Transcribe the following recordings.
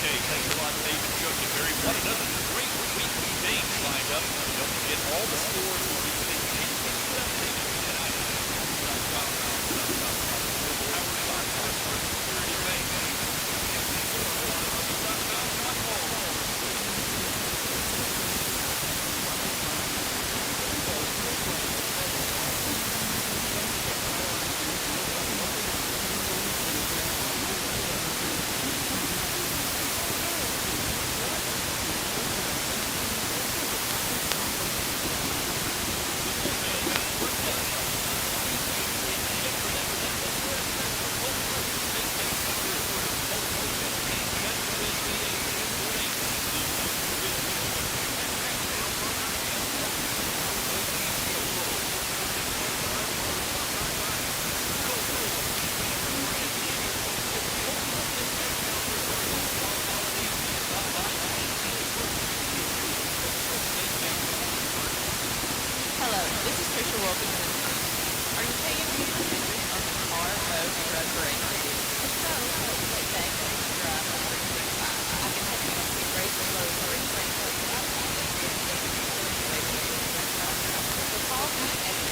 Okay, thanks a lot, Dave and Chuck and Barry. What another great weekly games lined up. Don't forget all the scores will be Hello, this is Trisha Wilkins. Are you paying attention on the car, boat, truck, or ATV? If so, click that and subscribe on 365. I can help you raise the load or explain what you like. So call me at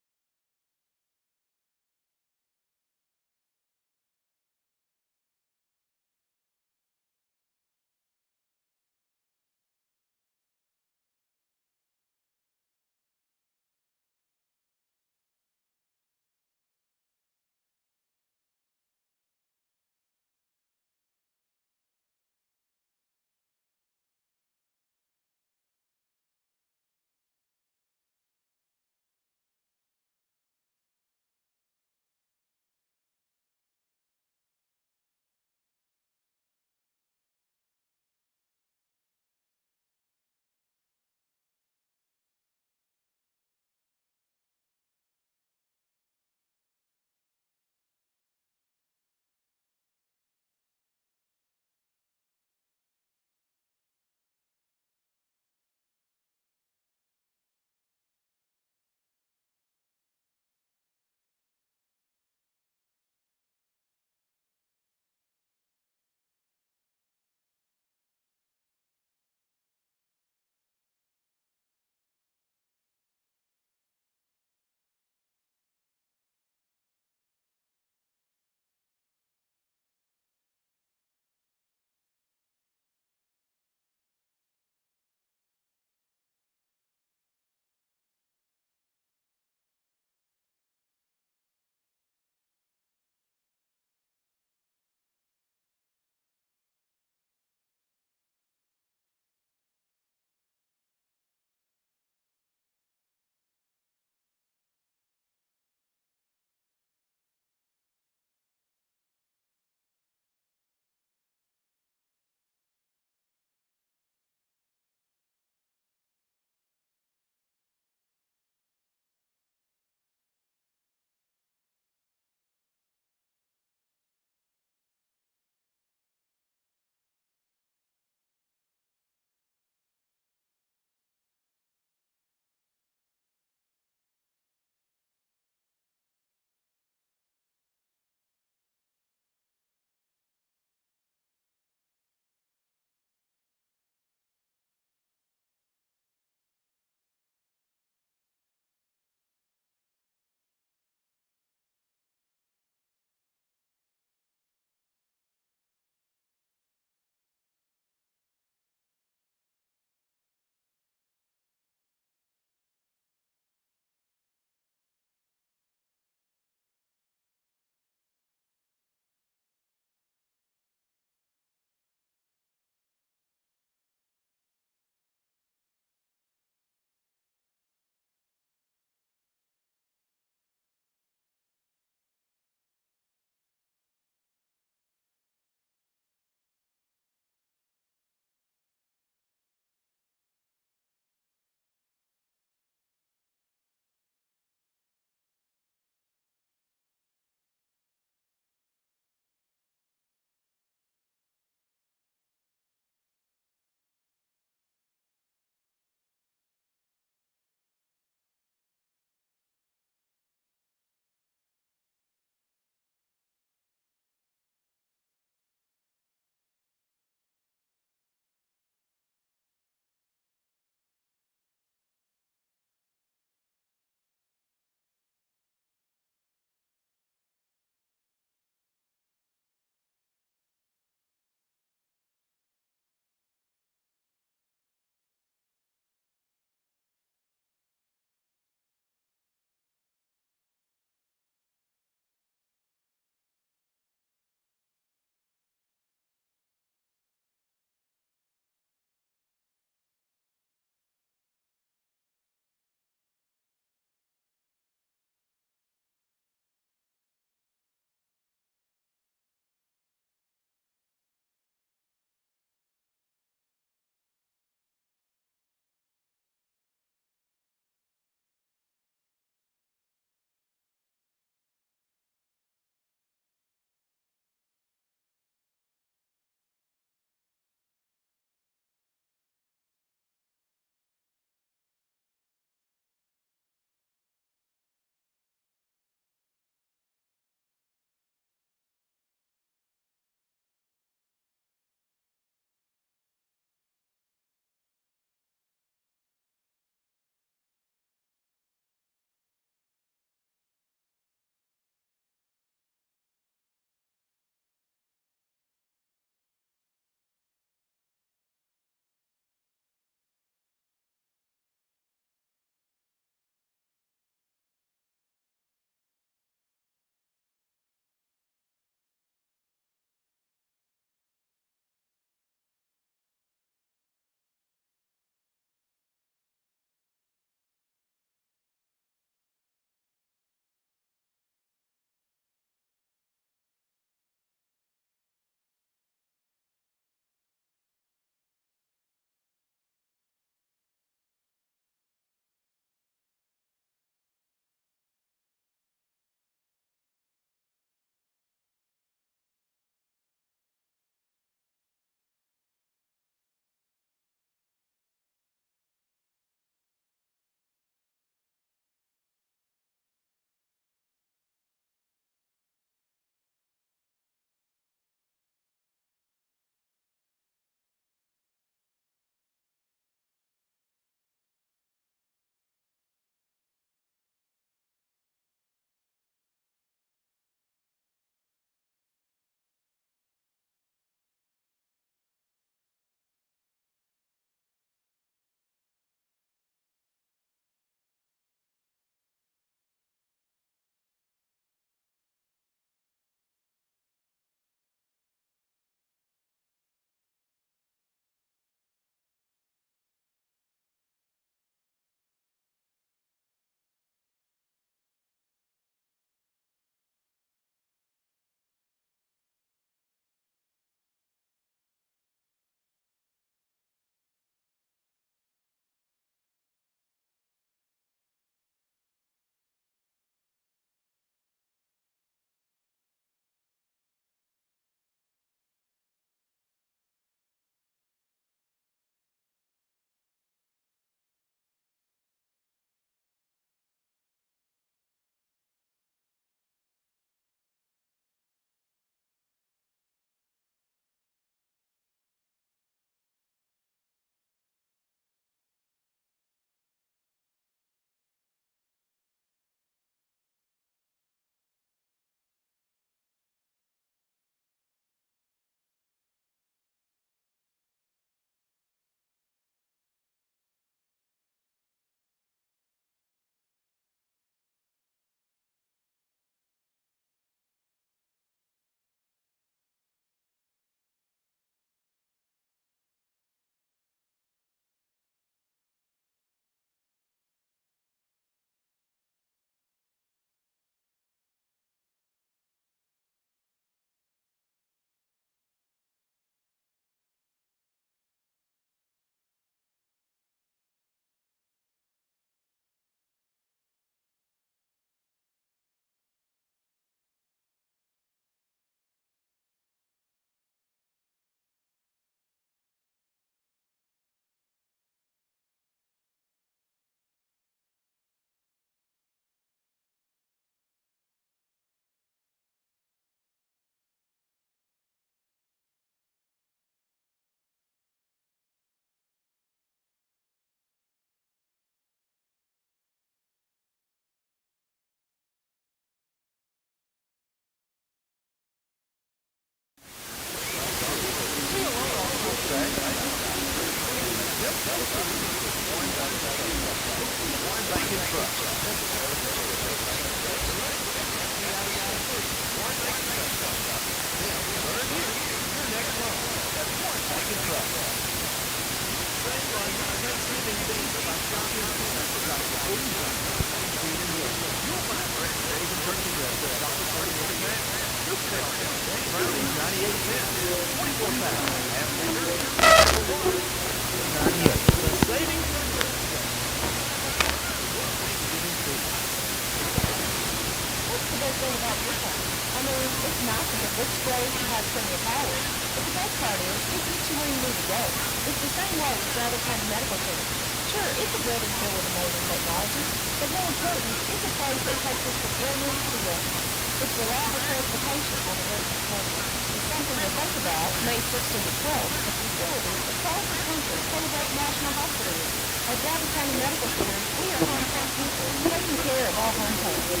What's the best thing about your car? I mean, it's nice and it looks great, it has plenty of power. But the best part is, it gets you where you need to go. It's the same way with other kind of medical care. Sure, it's a building filled with amazing technology, but more important, it's a place that takes us from illness to wellness. It's reliable transportation on the emergency coverage. It's something to think about May 6th and the 12th, a facility across the country celebrate National Hospital Week. At Dallas County Medical Center, we are hometown people, taking care of all hometowns.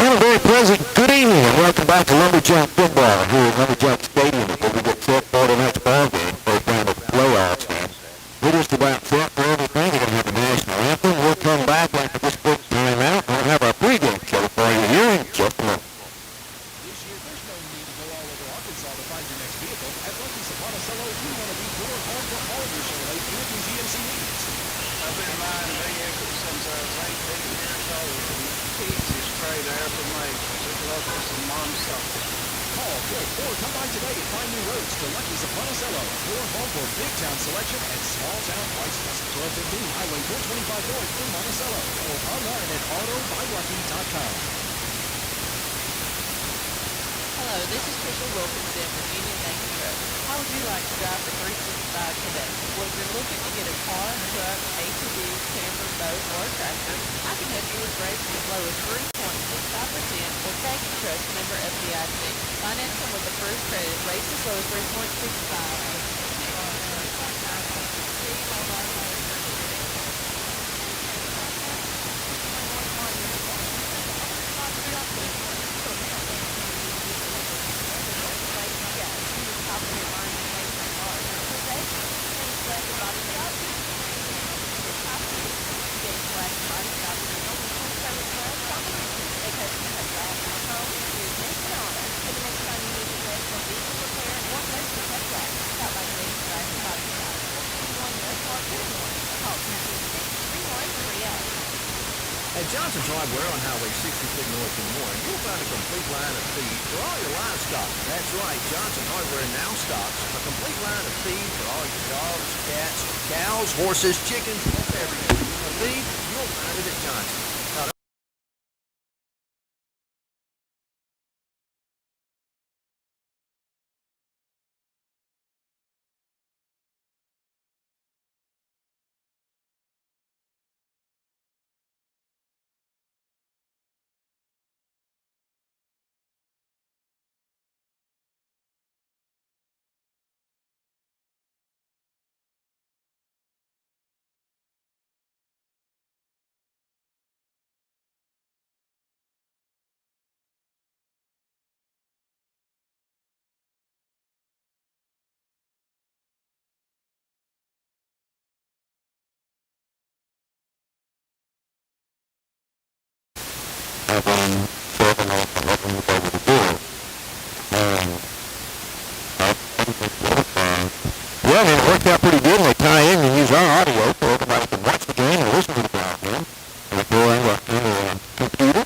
And a very pleasant good evening and welcome back to Lumberjack Football here at Lumberjack Stadium before we get set for tonight's ball game, first round of the playoffs. And we're just about set for everything. We're going to have the national anthem. We'll come back after this quick timeout and we'll have our pregame show for you here in just a moment. This year, there's no need to go all over Arkansas to find your next vehicle. At Lucky's of Monticello, we want to be your home for all your Chevrolet and GMC needs. I've been buying vehicles since I was 18 years old, and the keys is straight there for me. Just Lucas and Monticello. Call, click, or come by today and find new roads to Lucky's of Monticello. Your home for big town selection and small town prices. 1215 Highway 425 North in Monticello. Or online at autobuylucky.com. Hello, this is Trisha Wilkinson with Union Bank and Trust. How would you like to drive for 365 today? Well, if you're looking to get a car, truck, ATV, camper, boat, or a tractor, I can help you with rates as low as 3.65% or Bank and Trust member FDIC. Financing with approved credit, rates as low as 3.65. At Johnson's Hardware on Highway 66 North in Warren, you'll find a complete line of feed for all your livestock. That's right, Johnson Hardware now stocks a complete line of feed for all your dogs, cats, cows, horses, chickens, everything. Feed, you'll find it at Johnson. Have been serving off and opening up over the door. And well, it worked out pretty good when they tie in and use our audio so everybody can watch the game and listen to the ball game. And they go in the computer.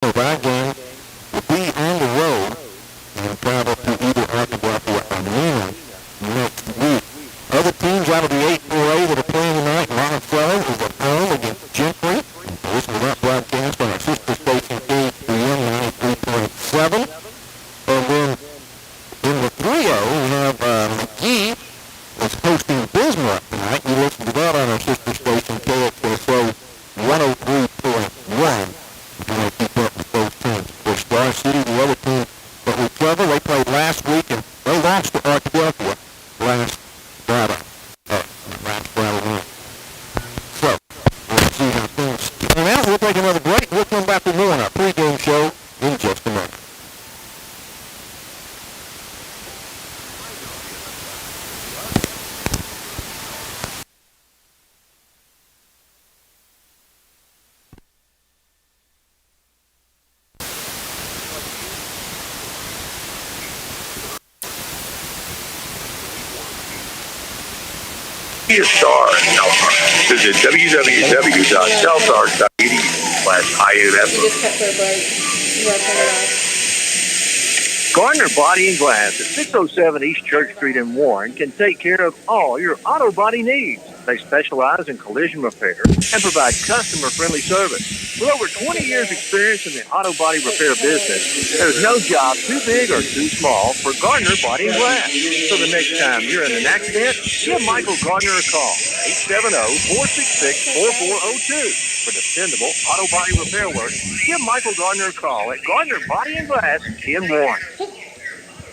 Of our game will be on the road and travel to either Arkansas or Atlanta next week. Other teams out of the 8-4A that are playing tonight, Monticello is at home against Gentry. Listen to that broadcast on our sister station, KHBM 93.7. And then in the 3-0, we have McGee is hosting Bismarck tonight. You listen to that on our sister station, Be a star at Telstar. Visit www.telstar.edu/INF. You just kept their break. You want to turn it off? Garner Body and Glass at 607 East Church Street in Warren can take care of all your auto body needs. They specialize in collision repair and provide customer-friendly service. With over 20 years' experience in the auto body repair business, there's no job too big or too small for Garner Body and Glass. So the next time you're in an accident, give Michael Gardner a call, 870-466-4402. For dependable auto body repair work, give Michael Gardner a call at Gardner Body and Glass in Warren.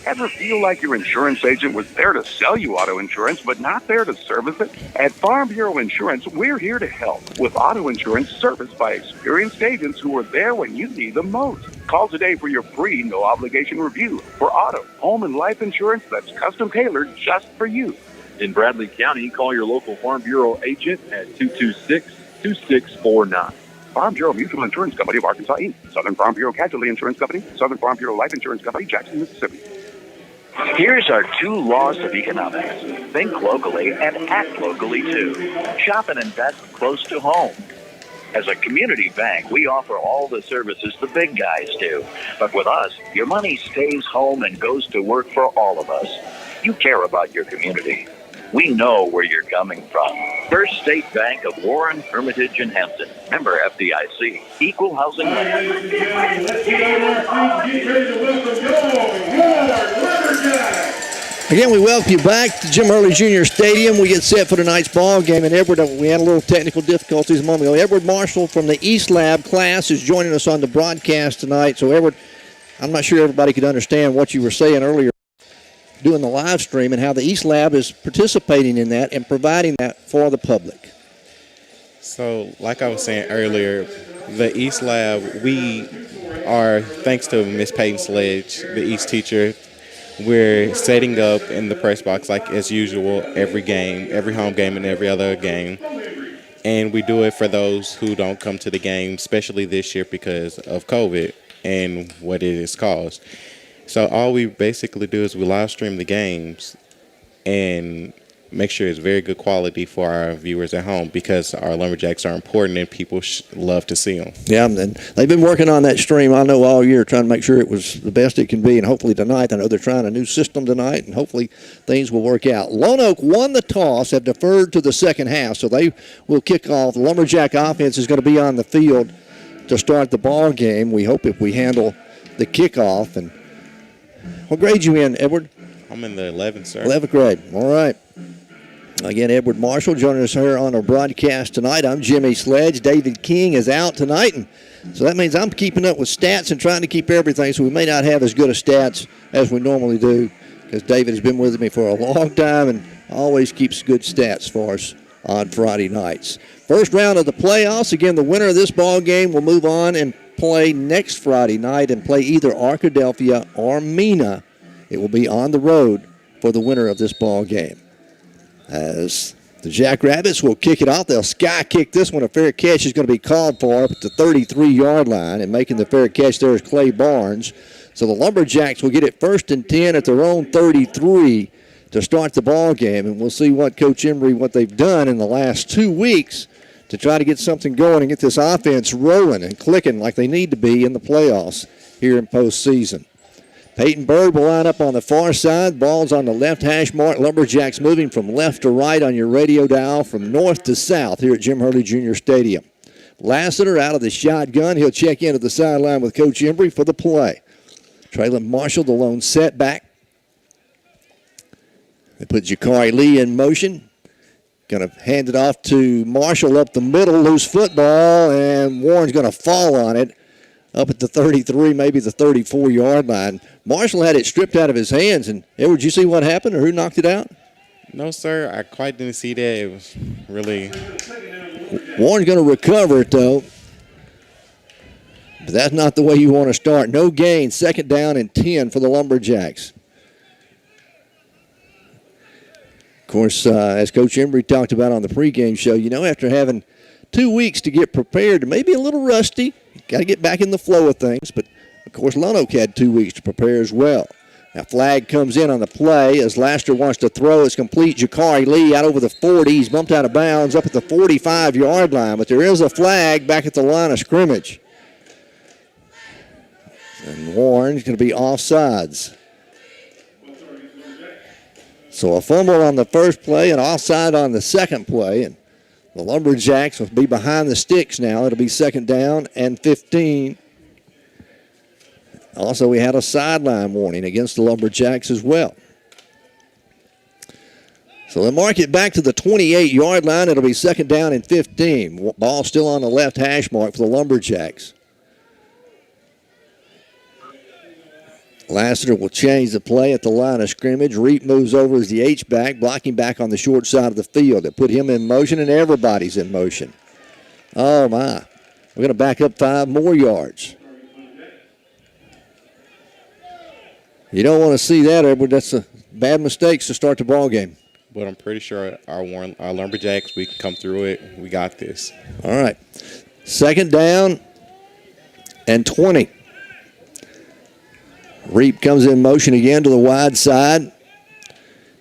Ever feel like your insurance agent was there to sell you auto insurance, but not there to service it? At Farm Bureau Insurance, we're here to help with auto insurance serviced by experienced agents who are there when you need them most. Call today for your free, no-obligation review for auto, home, and life insurance that's custom-tailored just for you. In Bradley County, call your local Farm Bureau agent at 226-2649. Farm Bureau Mutual Insurance Company of Arkansas, Inc. Southern Farm Bureau Casualty Insurance Company, Southern Farm Bureau Life Insurance Company, Jackson, Mississippi. Here's our 2 laws of economics. Think locally and act locally, too. Shop and invest close to home. As a community bank, we offer all the services the big guys do. But with us, your money stays home and goes to work for all of us. You care about your community. We know where you're coming from. First State Bank of Warren, Hermitage, and Hampton. Member FDIC. Equal housing lender. Again, we welcome you back to Jim Hurley Jr. Stadium. We get set for tonight's ball game. And Edward, we had a little technical difficulties a moment ago. Edward Marshall from the East Lab class is joining us on the broadcast tonight. So, Edward, I'm not sure everybody could understand what you were saying earlier doing the live stream and how the East Lab is participating in that and providing that for the public. So, like I was saying earlier, the East Lab, we are, thanks to Miss Peyton Sledge, the East teacher, we're setting up in the press box like as usual every game, every home game and every other game. And we do it for those who don't come to the game, especially this year because of COVID and what it has caused. So all we basically do is we live stream the games and make sure it's very good quality for our viewers at home because our Lumberjacks are important and people love to see them. Yeah, and they've been working on that stream, I know, all year, trying to make sure it was the best it can be. And hopefully tonight, I know they're trying a new system tonight, and hopefully things will work out. Lonoke won the toss, have deferred to the second half, so they will kick off. The Lumberjack offense is going to be on the field to start the ball game. We hope if we handle the kickoff. And what grade you in, Edward? I'm in the 11th, sir. 11th grade. All right. Again, Edward Marshall joining us here on our broadcast tonight. I'm Jimmy Sledge. David King is out tonight, and so that means I'm keeping up with stats and trying to keep everything, so we may not have as good a stats as we normally do because David has been with me for a long time and always keeps good stats for us on Friday nights. First round of the playoffs. Again, the winner of this ball game will move on and play next Friday night and play either Arkadelphia or Mena. It will be on the road for the winner of this ball game. As the Jackrabbits will kick it off, they'll sky kick this one. A fair catch is going to be called for up at the 33-yard line, and making the fair catch there is Clay Barnes. So the Lumberjacks will get it 1st and 10 at their own 33 to start the ball game, and we'll see what Coach Embry, what they've done in the last 2 weeks to try to get something going and get this offense rolling and clicking like they need to be in the playoffs here in postseason. Peyton Bird will line up on the far side. Ball's on the left hash mark. Lumberjacks moving from left to right on your radio dial from north to south here at Jim Hurley Jr. Stadium. Lassiter out of the shotgun. He'll check into the sideline with Coach Embry for the play. Traylon Marshall, the lone setback. They put Jakari Lee in motion. Going to hand it off to Marshall up the middle, loose football, and Warren's going to fall on it up at the 33, maybe the 34-yard line. Marshall had it stripped out of his hands, and Edward, did you see what happened or who knocked it out? No, sir, I quite didn't see that. It was really... Warren's going to recover it, though. But that's not the way you want to start. No gain, 2nd down and 10 for the Lumberjacks. Of course, as Coach Embry talked about on the pregame show, you know, after having 2 weeks to get prepared, maybe a little rusty, got to get back in the flow of things. But, of course, Lonoke had 2 weeks to prepare as well. A flag comes in on the play as Laster wants to throw. It's complete. Jakari Lee out over the 40. He's bumped out of bounds up at the 45-yard line, but there is a flag back at the line of scrimmage. And Warren's going to be offsides. So a fumble on the first play and offside on the second play. And the Lumberjacks will be behind the sticks now. It'll be 2nd down and 15. Also, we had a sideline warning against the Lumberjacks as well. So they'll mark it back to the 28-yard line. It'll be 2nd down and 15. Ball still on the left hash mark for the Lumberjacks. Lassiter will change the play at the line of scrimmage. Reap moves over as the H-back, blocking back on the short side of the field. They put him in motion, and everybody's in motion. Oh, my. We're going to back up 5 more yards. You don't want to see that, Edward. That's a bad mistakes to start the ball game. But I'm pretty sure our Lumberjacks, we can come through it. We got this. All right. 2nd down and 20. Reap comes in motion again to the wide side.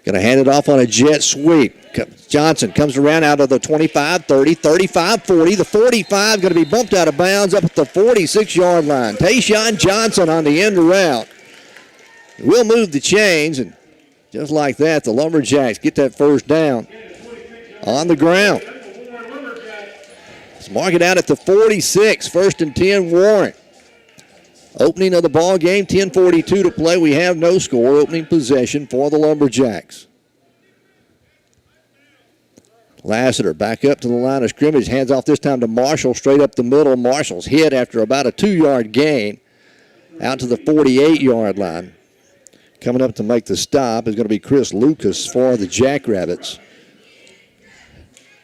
Going to hand it off on a jet sweep. Johnson comes around out of the 25, 30, 35, 40. The 45 going to be bumped out of bounds up at the 46-yard line. Tayshawn Johnson on the end around. We'll move the chains, and just like that, the Lumberjacks get that 1st down on the ground. Let's mark it out at the 46, 1st and 10, Warren. Opening of the ball game, 10:42 to play. We have no score. Opening possession for the Lumberjacks. Lassiter back up to the line of scrimmage. Hands off this time to Marshall, straight up the middle. Marshall's hit after about a 2-yard gain out to the 48-yard line. Coming up to make the stop is going to be Chris Lucas for the Jackrabbits.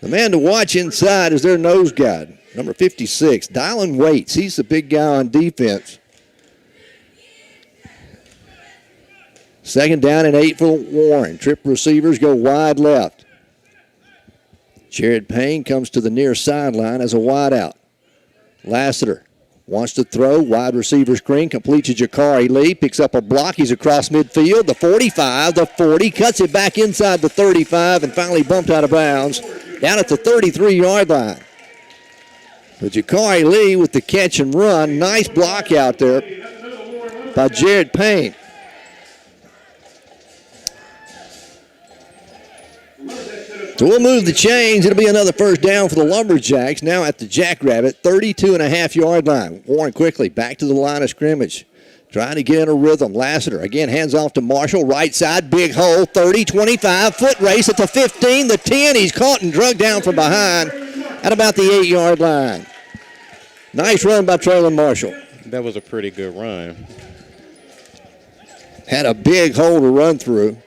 The man to watch inside is their nose guard, number 56, Dylan Waits. He's the big guy on defense. 2nd down and 8 for Warren. Trip receivers go wide left. Jared Payne comes to the near sideline as a wideout. Lassiter wants to throw. Wide receiver screen. Complete to Jakari Lee. Picks up a block. He's across midfield. The 45, the 40. Cuts it back inside the 35 and finally bumped out of bounds down at the 33-yard line. But Jakari Lee with the catch and run. Nice block out there by Jared Payne. So we'll move the chains. It'll be another 1st down for the Lumberjacks. Now at the Jackrabbit, 32.5-yard line. Warren quickly back to the line of scrimmage. Trying to get in a rhythm. Lassiter again hands off to Marshall. Right side, big hole, 30, 25. Foot race at the 15, the 10. He's caught and drugged down from behind at about the 8-yard line. Nice run by Traylon Marshall. That was a pretty good run. Had a big hole to run through.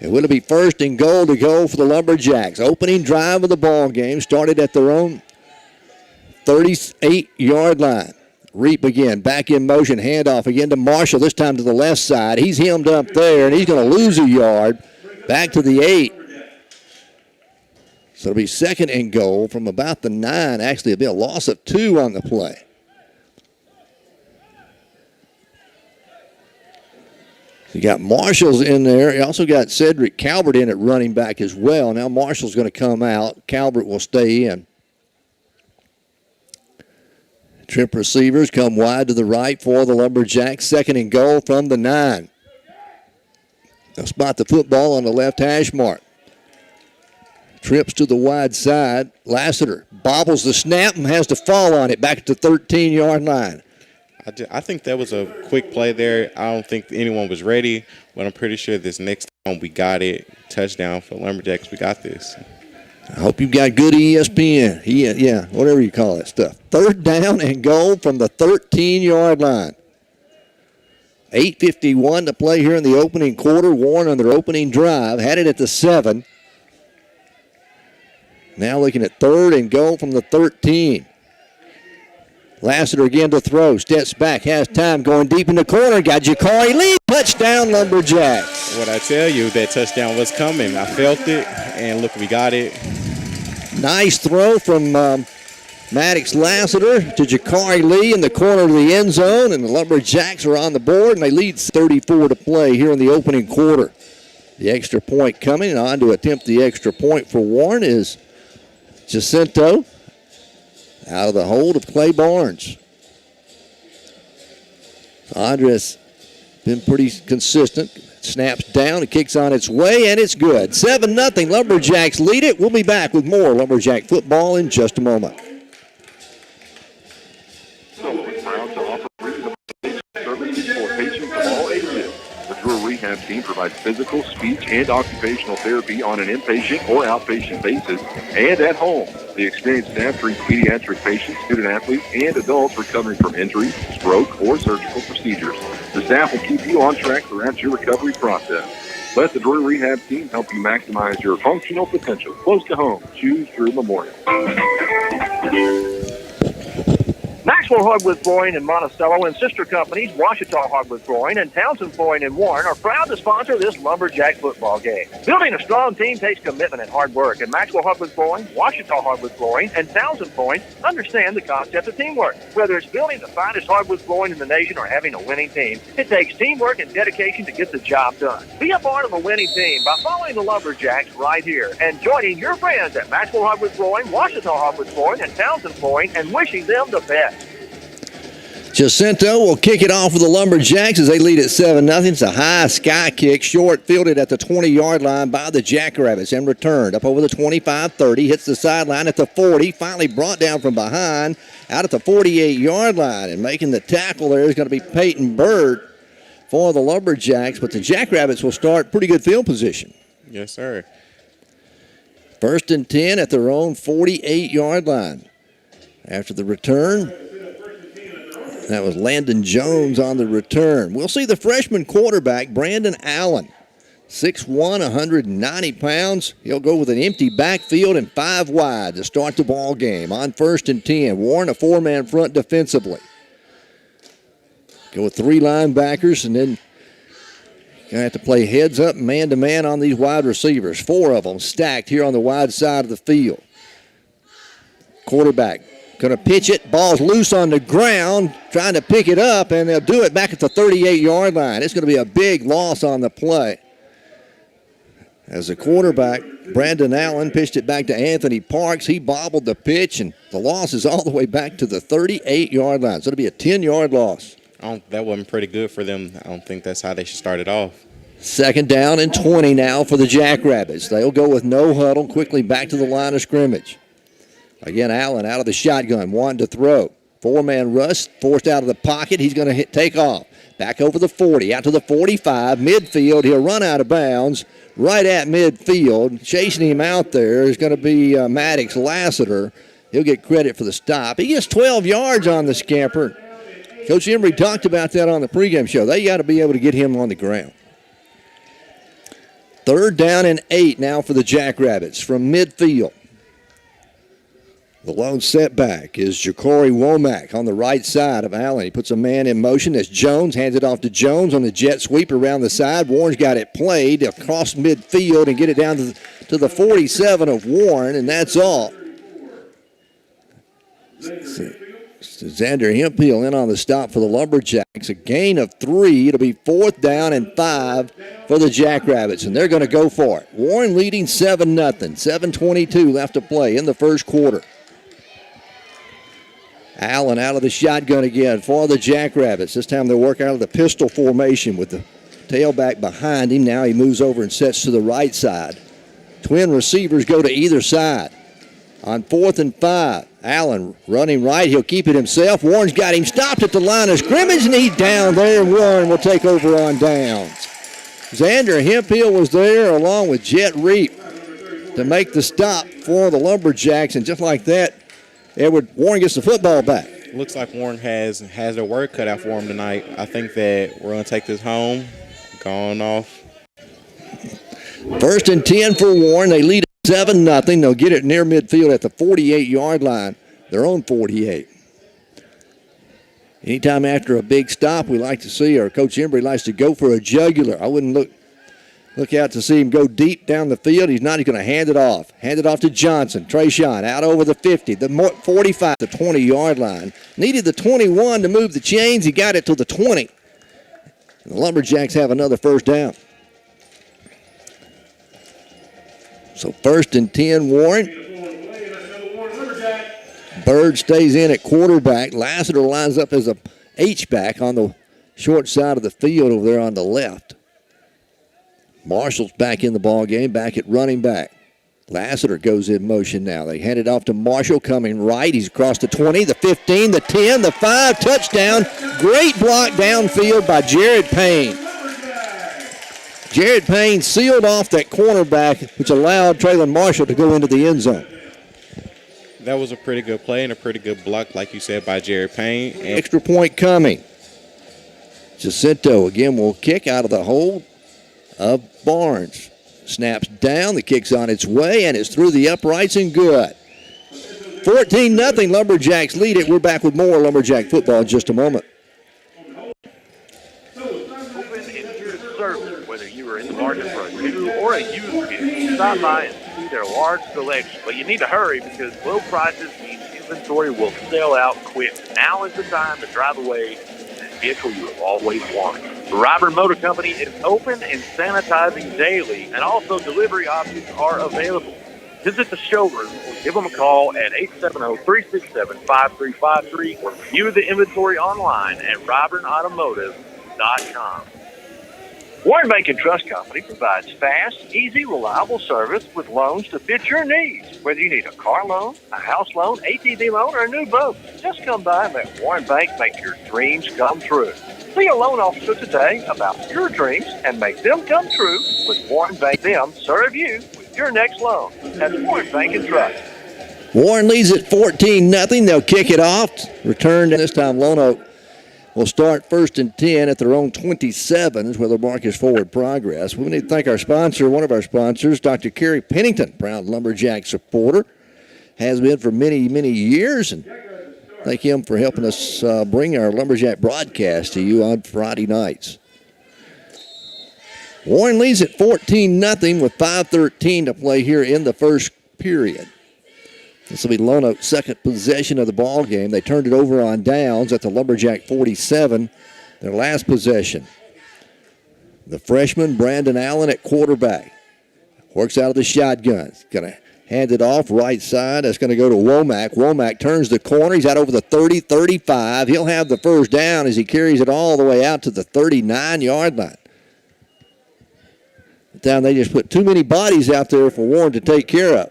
It will be 1st and goal to go for the Lumberjacks. Opening drive of the ball game started at their own 38-yard line. Reap again, back in motion, handoff again to Marshall, this time to the left side. He's hemmed up there, and he's going to lose a yard back to the 8. So it'll be 2nd and goal from about the 9. Actually, it'll be a loss of 2 on the play. You got Marshall's in there. You also got Cedric Calvert in at running back as well. Now Marshall's going to come out. Calvert will stay in. Trip receivers come wide to the right for the Lumberjacks. 2nd and goal from the 9. They'll spot the football on the left hash mark. Trips to the wide side. Lassiter bobbles the snap and has to fall on it back at the 13-yard line. I think that was a quick play there. I don't think anyone was ready, but I'm pretty sure this next time we got it. Touchdown for Lumberjacks. We got this. I hope you've got good ESPN. Yeah, whatever you call that stuff. 3rd down and goal from the 13-yard line. 8:51 to play here in the opening quarter. Warren on their opening drive. Had it at the 7. Now looking at 3rd and goal from the 13. Lassiter again to throw. Steps back. Has time. Going deep in the corner. Got Jakari Lee. Touchdown, Lumberjacks. What I tell you, that touchdown was coming. I felt it, and look, we got it. Nice throw from Maddox Lassiter to Jakari Lee in the corner of the end zone, and the Lumberjacks are on the board, and they lead 34 to play here in the opening quarter. The extra point coming, and on to attempt the extra point for Warren is Jacinto out of the hold of Clay Barnes. Andres been pretty consistent. Snaps down, it kicks on its way, and it's good. 7-0, Lumberjacks lead it. We'll be back with more Lumberjack football in just a moment. Is proud to offer rehabilitation services for patients of all ages. The Drury Rehab Team provides physical, speech, and occupational therapy on an inpatient or outpatient basis and at home. The experienced staff treats pediatric patients, student athletes, and adults recovering from injuries, stroke, or surgical procedures. The staff will keep you on track throughout your recovery process. Let the Drury Rehab Team help you maximize your functional potential. Close to home. Choose Drew Memorial. Maxwell Hardwood Flooring in Monticello and sister companies Washita Hardwood Flooring and Townsend Flooring in Warren are proud to sponsor this Lumberjack football game. Building a strong team takes commitment and hard work, and Maxwell Hardwood Flooring, Washita Hardwood Flooring, and Townsend Flooring understand the concept of teamwork. Whether it's building the finest hardwood flooring in the nation or having a winning team, it takes teamwork and dedication to get the job done. Be a part of a winning team by following the Lumberjacks right here and joining your friends at Maxwell Hardwood Flooring, Washita Hardwood Flooring, and Townsend Flooring and wishing them the best. Jacinto will kick it off with the Lumberjacks as they lead at 7-0. It's a high sky kick, short, fielded at the 20-yard line by the Jackrabbits and returned up over the 25-30, hits the sideline at the 40, finally brought down from behind out at the 48-yard line, and making the tackle there is going to be Peyton Bird for the Lumberjacks, but the Jackrabbits will start pretty good field position. Yes, sir. 1st and 10 at their own 48-yard line. After the return, that was Landon Jones on the return. We'll see the freshman quarterback, Brandon Allen. 6'1", 190 pounds. He'll go with an empty backfield and 5 wide to start the ball game on 1st and 10. Warren, a 4-man front defensively. Go with 3 linebackers, and then you're going to have to play heads up man-to-man on these wide receivers. 4 of them stacked here on the wide side of the field. Quarterback going to pitch it. Ball's loose on the ground, trying to pick it up, and they'll do it back at the 38-yard line. It's going to be a big loss on the play. As the quarterback, Brandon Allen, pitched it back to Anthony Parks. He bobbled the pitch, and the loss is all the way back to the 38-yard line. So it'll be a 10-yard loss. That wasn't pretty good for them. I don't think that's how they should start it off. 2nd down and 20 now for the Jackrabbits. They'll go with no huddle, quickly back to the line of scrimmage. Again, Allen out of the shotgun, wanting to throw. 4-man rush, forced out of the pocket. He's going to take off. Back over the 40, out to the 45, midfield. He'll run out of bounds right at midfield. Chasing him out there is going to be Maddox Lassiter. He'll get credit for the stop. He gets 12 yards on the scamper. Coach Embry talked about that on the pregame show. They got to be able to get him on the ground. 3rd down and 8 now for the Jackrabbits from midfield. The lone setback is Ja'Cory Womack on the right side of Allen. He puts a man in motion as Jones hands it off to Jones on the jet sweep around the side. Warren's got it played across midfield and get it down to the 47 of Warren, and that's all. Xander Hemphill in on the stop for the Lumberjacks. A gain of 3. It'll be 4th down and 5 for the Jackrabbits, and they're going to go for it. Warren leading 7-0. 7:22 left to play in the first quarter. Allen out of the shotgun again for the Jackrabbits. This time they'll work out of the pistol formation with the tailback behind him. Now he moves over and sets to the right side. Twin receivers go to either side. On 4th and 5, Allen running right. He'll keep it himself. Warren's got him stopped at the line of scrimmage, and he's down there. Warren will take over on downs. Xander Hemphill was there along with Jet Reap to make the stop for the Lumberjacks, and just like that, Warren gets the football back. Looks like Warren has their work cut out for him tonight. I think that we're going to take this home, going off. 1st and 10 for Warren. They lead 7-0. They'll get it near midfield at the 48-yard line, their own 48. Anytime after a big stop, we like to see, or Coach Embry likes to go for a jugular. I wouldn't look Look out to see him go deep down the field. He's not. He's going to hand it off. Hand it off to Johnson. Trayshawn out over the 50, the 45, the 20-yard line. Needed the 21 to move the chains. He got it to the 20. The Lumberjacks have another first down. So 1st and 10, Warren. Bird stays in at quarterback. Lassiter lines up as a H-back on the short side of the field over there on the left. Marshall's back in the ball game, back at running back. Lassiter goes in motion now. They hand it off to Marshall coming right. He's across the 20, the 15, the 10, the 5, touchdown. Great block downfield by Jared Payne. Jared Payne sealed off that cornerback, which allowed Traylon Marshall to go into the end zone. That was a pretty good play and a pretty good block, like you said, by Jared Payne. And extra point coming. Jacinto again will kick out of the hole of Barnes. Snaps down, the kick's on its way, and it's through the uprights and good. 14-0, Lumberjacks lead it. We're back with more Lumberjack football in just a moment. Open and here to serve, whether you are in the market for a new or a used vehicle. Stop by and see their large selection. But you need to hurry because low prices mean inventory will sell out quick. Now is the time to drive away the vehicle you have always wanted. The Ryburn Motor Company is open and sanitizing daily, and also delivery options are available. Visit the showroom or give them a call at 870-367-5353 or view the inventory online at RyburnAutomotive.com. Warren Bank and Trust Company provides fast, easy, reliable service with loans to fit your needs. Whether you need a car loan, a house loan, ATV loan, or a new boat, just come by and let Warren Bank make your dreams come true. See a loan officer today about your dreams and make them come true with Warren Bank. Them serve you with your next loan. That's Warren Bank and Trust. Warren leads at 14-0. They'll kick it off. Return this time. Lonoke will start 1st and 10 at their own 27 where the mark is forward progress. We need to thank our sponsor, one of our sponsors, Dr. Kerry Pennington, proud Lumberjack supporter. Has been for many, many years, and thank him for helping us bring our Lumberjack broadcast to you on Friday nights. Warren leads at 14-0 with 5:13 to play here in the first period. This will be Lonoke's second possession of the ball game. They turned it over on downs at the Lumberjack 47, their last possession. The freshman, Brandon Allen, at quarterback. Works out of the shotgun. Going to hand it off right side. That's going to go to Womack. Womack turns the corner. He's out over the 30, 35. He'll have the first down as he carries it all the way out to the 39-yard line. Down, they just put too many bodies out there for Warren to take care of.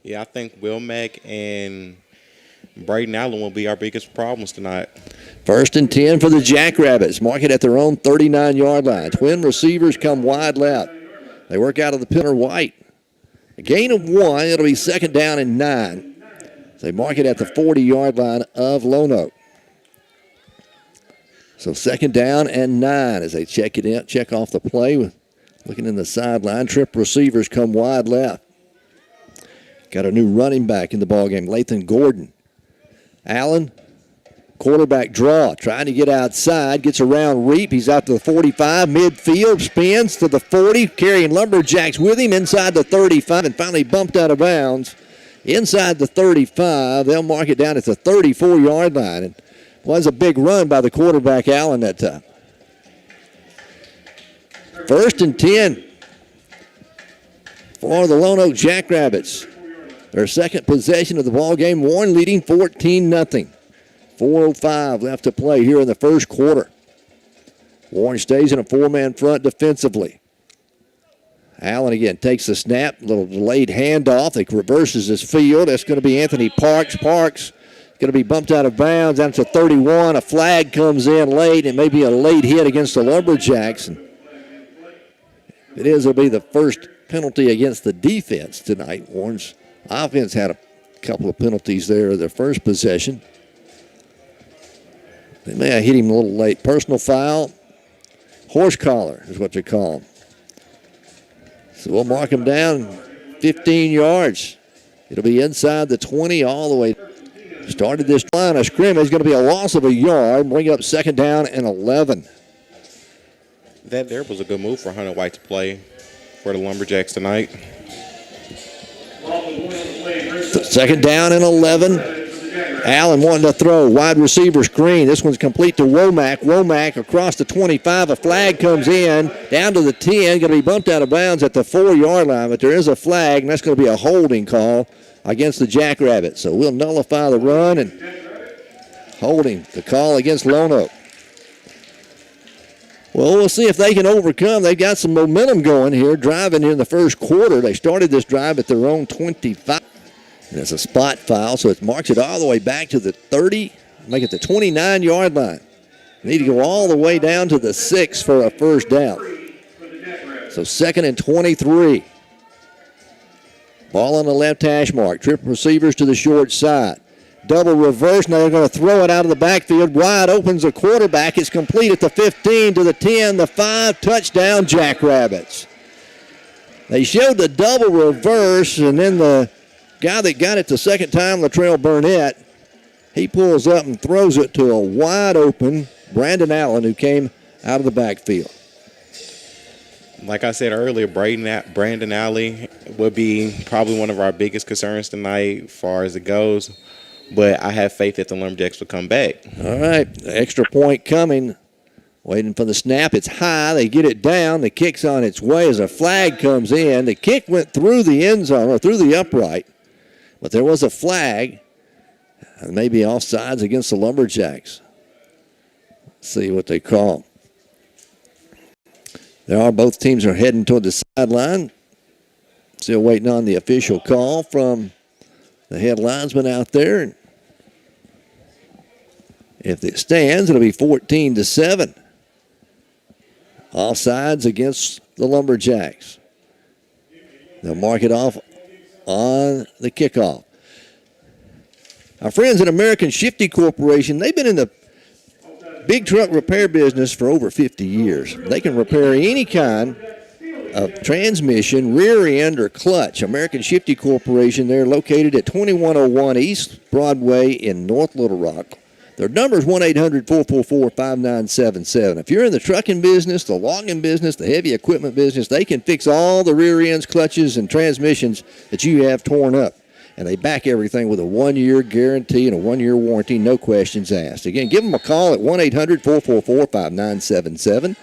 yeah, I think Womack and Braden Allen will be our biggest problems tonight. 1st and 10 for the Jackrabbits. Mark it at their own 39-yard line. Twin receivers come wide left. They work out of the Pinner White. A gain of 1. It'll be 2nd down and 9. They mark it at the 40-yard line of Lonoke. So 2nd down and 9 as they check it in, check off the play. Looking in the sideline, trip receivers come wide left. Got a new running back in the ballgame, Lathan Gordon. Allen, quarterback draw, trying to get outside, gets around Reap. He's out to the 45, midfield, spins to the 40, carrying Lumberjacks with him inside the 35, and finally bumped out of bounds. Inside the 35, they'll mark it down at the 34-yard line. And was a big run by the quarterback, Allen, that time. 1st and 10 for the Lonoke Jackrabbits. Their second possession of the ball game. Warren leading 14-0. 4:05 left to play here in the first quarter. Warren stays in a four-man front defensively. Allen again takes the snap, little delayed handoff. He reverses his field. That's going to be Anthony Parks. Parks going to be bumped out of bounds down to 31. A flag comes in late. It may be a late hit against the Lumberjacks. And it is, it'll be the first penalty against the defense tonight. Warren's offense had a couple of penalties there in their first possession. They may have hit him a little late. Personal foul. Horse collar is what they call him. So we'll mark him down 15 yards. It'll be inside the 20 all the way. Started this line of scrimmage. Going to be a loss of a yard. Bring it up 2nd down and 11. That there was a good move for Hunter White to play. for the Lumberjacks tonight. Second down and 11. Allen wanting to throw. Wide receiver screen. This one's complete to Womack. Womack across the 25. A flag comes in. Down to the 10. Going to be bumped out of bounds at the 4-yard line. But there is a flag, and that's going to be a holding call against the Jackrabbits. So we'll nullify the run and holding the call against Lonoke. Well, we'll see if they can overcome. They've got some momentum going here, driving in the first quarter. They started this drive at their own 25. And it's a spot foul, so it marks it all the way back to the 30, make it the 29-yard line. Need to go all the way down to the 6 for a first down. So 2nd and 23. Ball on the left hash mark. Triple receivers to the short side. Double reverse. Now they're going to throw it out of the backfield. Wide opens the quarterback. It's complete at the 15 to the 10, the 5. Touchdown, Jackrabbits. They showed the double reverse, and then the guy that got it the second time, Latrell Burnett, he pulls up and throws it to a wide open Brandon Allen, who came out of the backfield. Like I said earlier, Brandon Allen would be probably one of our biggest concerns tonight as far as it goes. But I have faith that the Lumberjacks will come back. All right, the extra point coming. Waiting for the snap. It's high. They get it down. The kick's on its way as a flag comes in. The kick went through the end zone or through the upright. But there was a flag. Maybe offsides against the Lumberjacks. Let's see what they call. Both teams are heading toward the sideline. Still waiting on the official call from the head linesman out there. If it stands, it'll be 14-7. Offsides against the Lumberjacks. They'll mark it off on the kickoff. Our friends at American Shifty Corporation, they've been in the big truck repair business for over 50 years. They can repair any kind of transmission, rear end, or clutch. American Shifty Corporation, they're located at 2101 East Broadway in North Little Rock. Their number is 1-800-444-5977. If you're in the trucking business, the logging business, the heavy equipment business, they can fix all the rear ends, clutches, and transmissions that you have torn up. And they back everything with a 1-year guarantee and a 1-year warranty, no questions asked. Again, give them a call at 1-800-444-5977.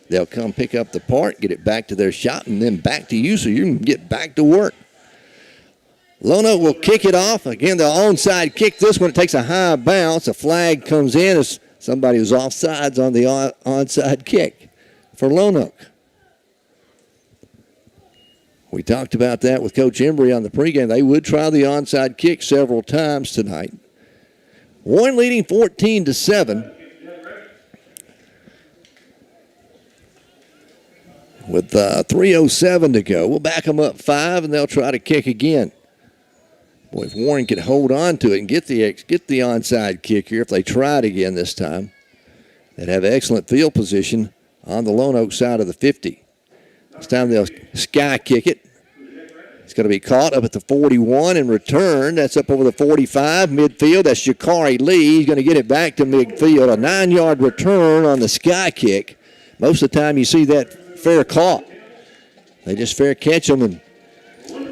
They'll come pick up the part, get it back to their shop, and then back to you so you can get back to work. Lonoke will kick it off. Again, the onside kick. This one, it takes a high bounce. A flag comes in as somebody who's offsides on the onside kick for Lonoke. We talked about that with Coach Embry on the pregame. They would try the onside kick several times tonight. Warren leading 14-7. With 3:07 to go. We'll back them up 5, and they'll try to kick again. Boy, if Warren could hold on to it and get the onside kick here, if they tried again this time, they'd have excellent field position on the Lonoke side of the 50. This time they'll sky kick it. It's going to be caught up at the 41 and returned. That's up over the 45, midfield. That's Jakari Lee. He's going to get it back to midfield. A 9-yard return on the sky kick. Most of the time you see that fair caught. They just fair catch them,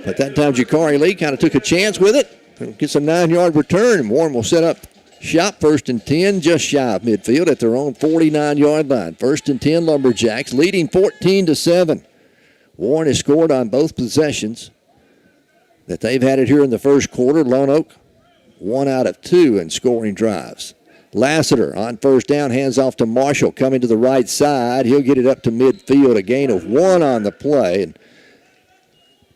but that time Jakari Lee kind of took a chance with it. Gets a 9-yard return, and Warren will set up shop 1st and 10, just shy of midfield at their own 49-yard line. 1st and 10 Lumberjacks, leading 14-7. Warren has scored on both possessions that they've had it here in the first quarter. Lonoke, 1 out of 2 in scoring drives. Lassiter on first down, hands off to Marshall, coming to the right side. He'll get it up to midfield, a gain of 1 on the play. And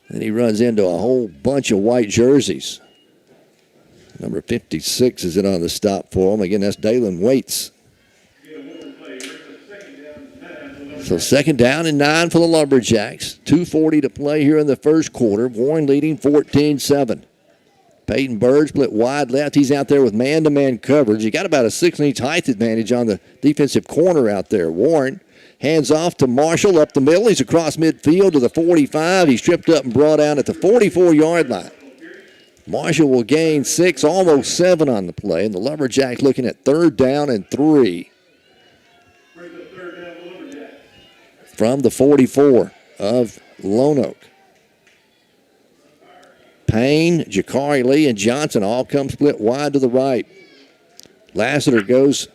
then he runs into a whole bunch of white jerseys. Number 56 is it on the stop for him. Again, that's Dalen Waits. So 2nd down and 9 for the Lumberjacks. 2:40 to play here in the first quarter. Warren leading 14-7. Peyton Bird split wide left. He's out there with man-to-man coverage. He got about a 6-inch height advantage on the defensive corner out there. Warren hands off to Marshall up the middle. He's across midfield to the 45. He's tripped up and brought down at the 44-yard line. Marshall will gain 6, almost 7 on the play. And the Lumberjacks looking at 3rd down and 3. From the 44 of Lonoke. Payne, Jakari Lee, and Johnson all come split wide to the right. Lassiter goes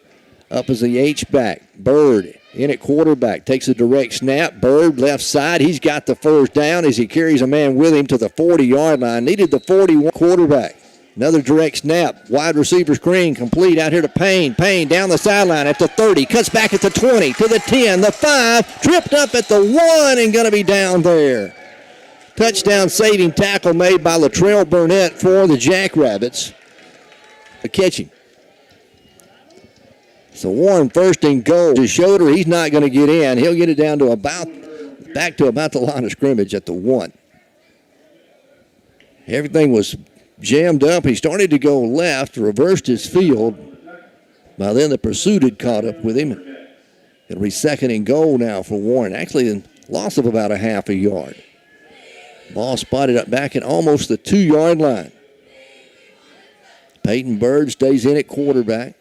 up as the H-back. Bird in at quarterback. Takes a direct snap. Bird left side. He's got the first down as he carries a man with him to the 40-yard line. Needed the 41 quarterback. Another direct snap. Wide receiver screen complete out here to Payne. Payne down the sideline at the 30. Cuts back at the 20 to the 10, the 5. Tripped up at the 1 and going to be down there. Touchdown saving tackle made by Latrell Burnett for the Jackrabbits. A catching. So Warren first and goal. His shoulder, he's not going to get in. He'll get it down to back to about the line of scrimmage at the 1. Everything was jammed up. He started to go left, reversed his field. By then the pursuit had caught up with him. It'll be second and goal now for Warren. Actually, a loss of about a half a yard. Ball spotted up back at almost the 2-yard line. Peyton Bird stays in at quarterback.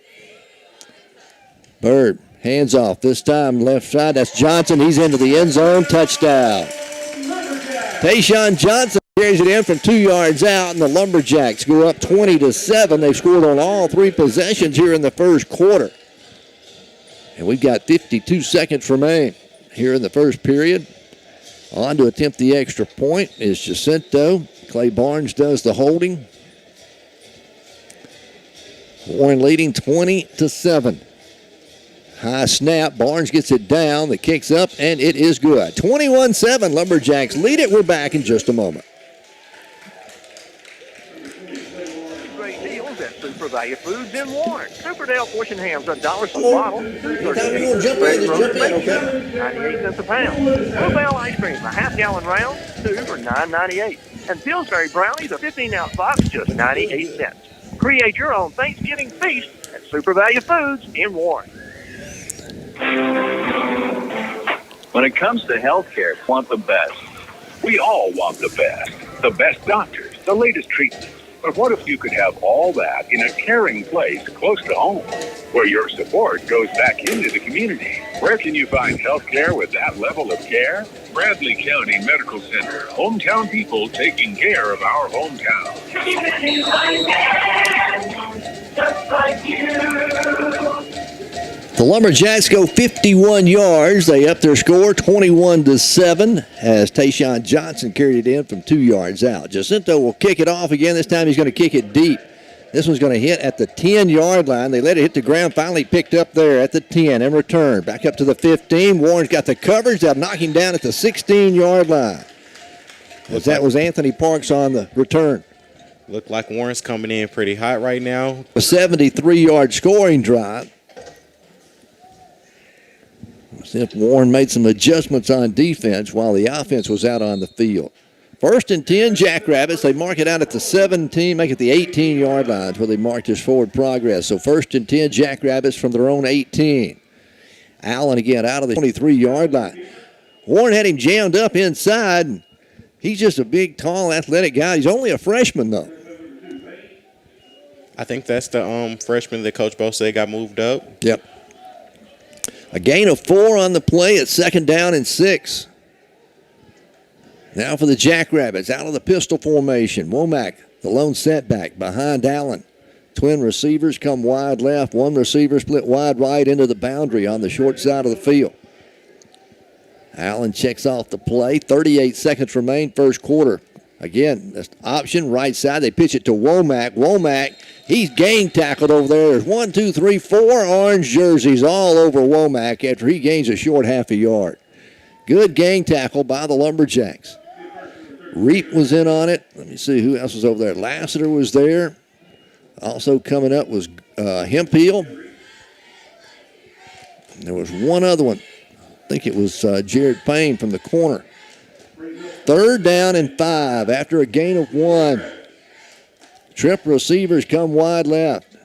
Bird, hands off. This time left side. That's Johnson. He's into the end zone. Touchdown. Tayshawn Johnson carries it in from 2 yards out, and the Lumberjacks go up 20-7. They've scored on all 3 possessions here in the first quarter. And we've got 52 seconds remain here in the first period. On to attempt the extra point is Jacinto. Clay Barnes does the holding. Warren leading 20-7. High snap. Barnes gets it down. The kick's up, and it is good. 21-7. Lumberjacks lead it. We're back in just a moment. Great deals at Super Value Foods in Warren. Superdale pork and hams $1 a bottle. 98 cents a pound. Bluebell ice cream, a half-gallon round, 2 for $9.98. And Pillsbury brownies, a 15-ounce box, just 98 cents. Create your own Thanksgiving feast at Super Value Foods in Warren. When it comes to healthcare, want the best. We all want the best. The best doctors, the latest treatments. But what if you could have all that in a caring place close to home, where your support goes back into the community? Where can you find health care with that level of care? Bradley County Medical Center. Hometown people taking care of our hometown. Just like you. The Lumberjacks go 51 yards. They up their score 21-7 as Tayshawn Johnson carried it in from 2 yards out. Jacinto will kick it off again. This time he's going to kick it deep. This one's going to hit at the 10-yard line. They let it hit the ground, finally picked up there at the 10 and return. Back up to the 15. Warren's got the coverage. They'll knock him down at the 16-yard line. As that was Anthony Parks on the return. Look like Warren's coming in pretty hot right now. A 73-yard scoring drive. If Warren made some adjustments on defense while the offense was out on the field. First and 10, Jackrabbits. They mark it out at the 17, make it the 18-yard lines where they mark this forward progress. So first and 10, Jackrabbits from their own 18. Allen again out of the 23-yard line. Warren had him jammed up inside. He's just a big, tall, athletic guy. He's only a freshman, though. I think that's the freshman that Coach Bo said got moved up. Yep. A gain of 4 on the play at 2nd down and 6. Now for the Jackrabbits, out of the pistol formation. Womack, the lone setback behind Allen. Twin receivers come wide left. One receiver split wide right into the boundary on the short side of the field. Allen checks off the play. 38 seconds remain, first quarter. Again, this option, right side. They pitch it to Womack. Womack, he's gang tackled over there. There's 1, 2, 3, 4 orange jerseys all over Womack after he gains a short half a yard. Good gang tackle by the Lumberjacks. Reap was in on it. Let me see who else was over there. Lassiter was there. Also coming up was Hemphill. There was one other one. I think it was Jared Payne from the corner. 3rd down and 5 after a gain of 1. Trip receivers come wide left.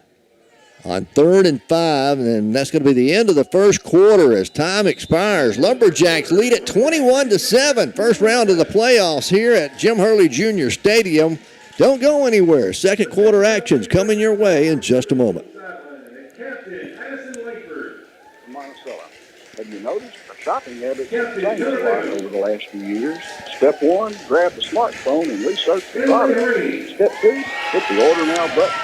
On 3rd and 5, and that's going to be the end of the first quarter as time expires. Lumberjacks lead at 21-7. First round of the playoffs here at Jim Hurley Jr. Stadium. Don't go anywhere. Second quarter actions coming your way in just a moment. Monticello. Have you noticed the shopping habits have changed a lot over the last few years. Step 1, grab the smartphone and research the product. Step 2, hit the order now button.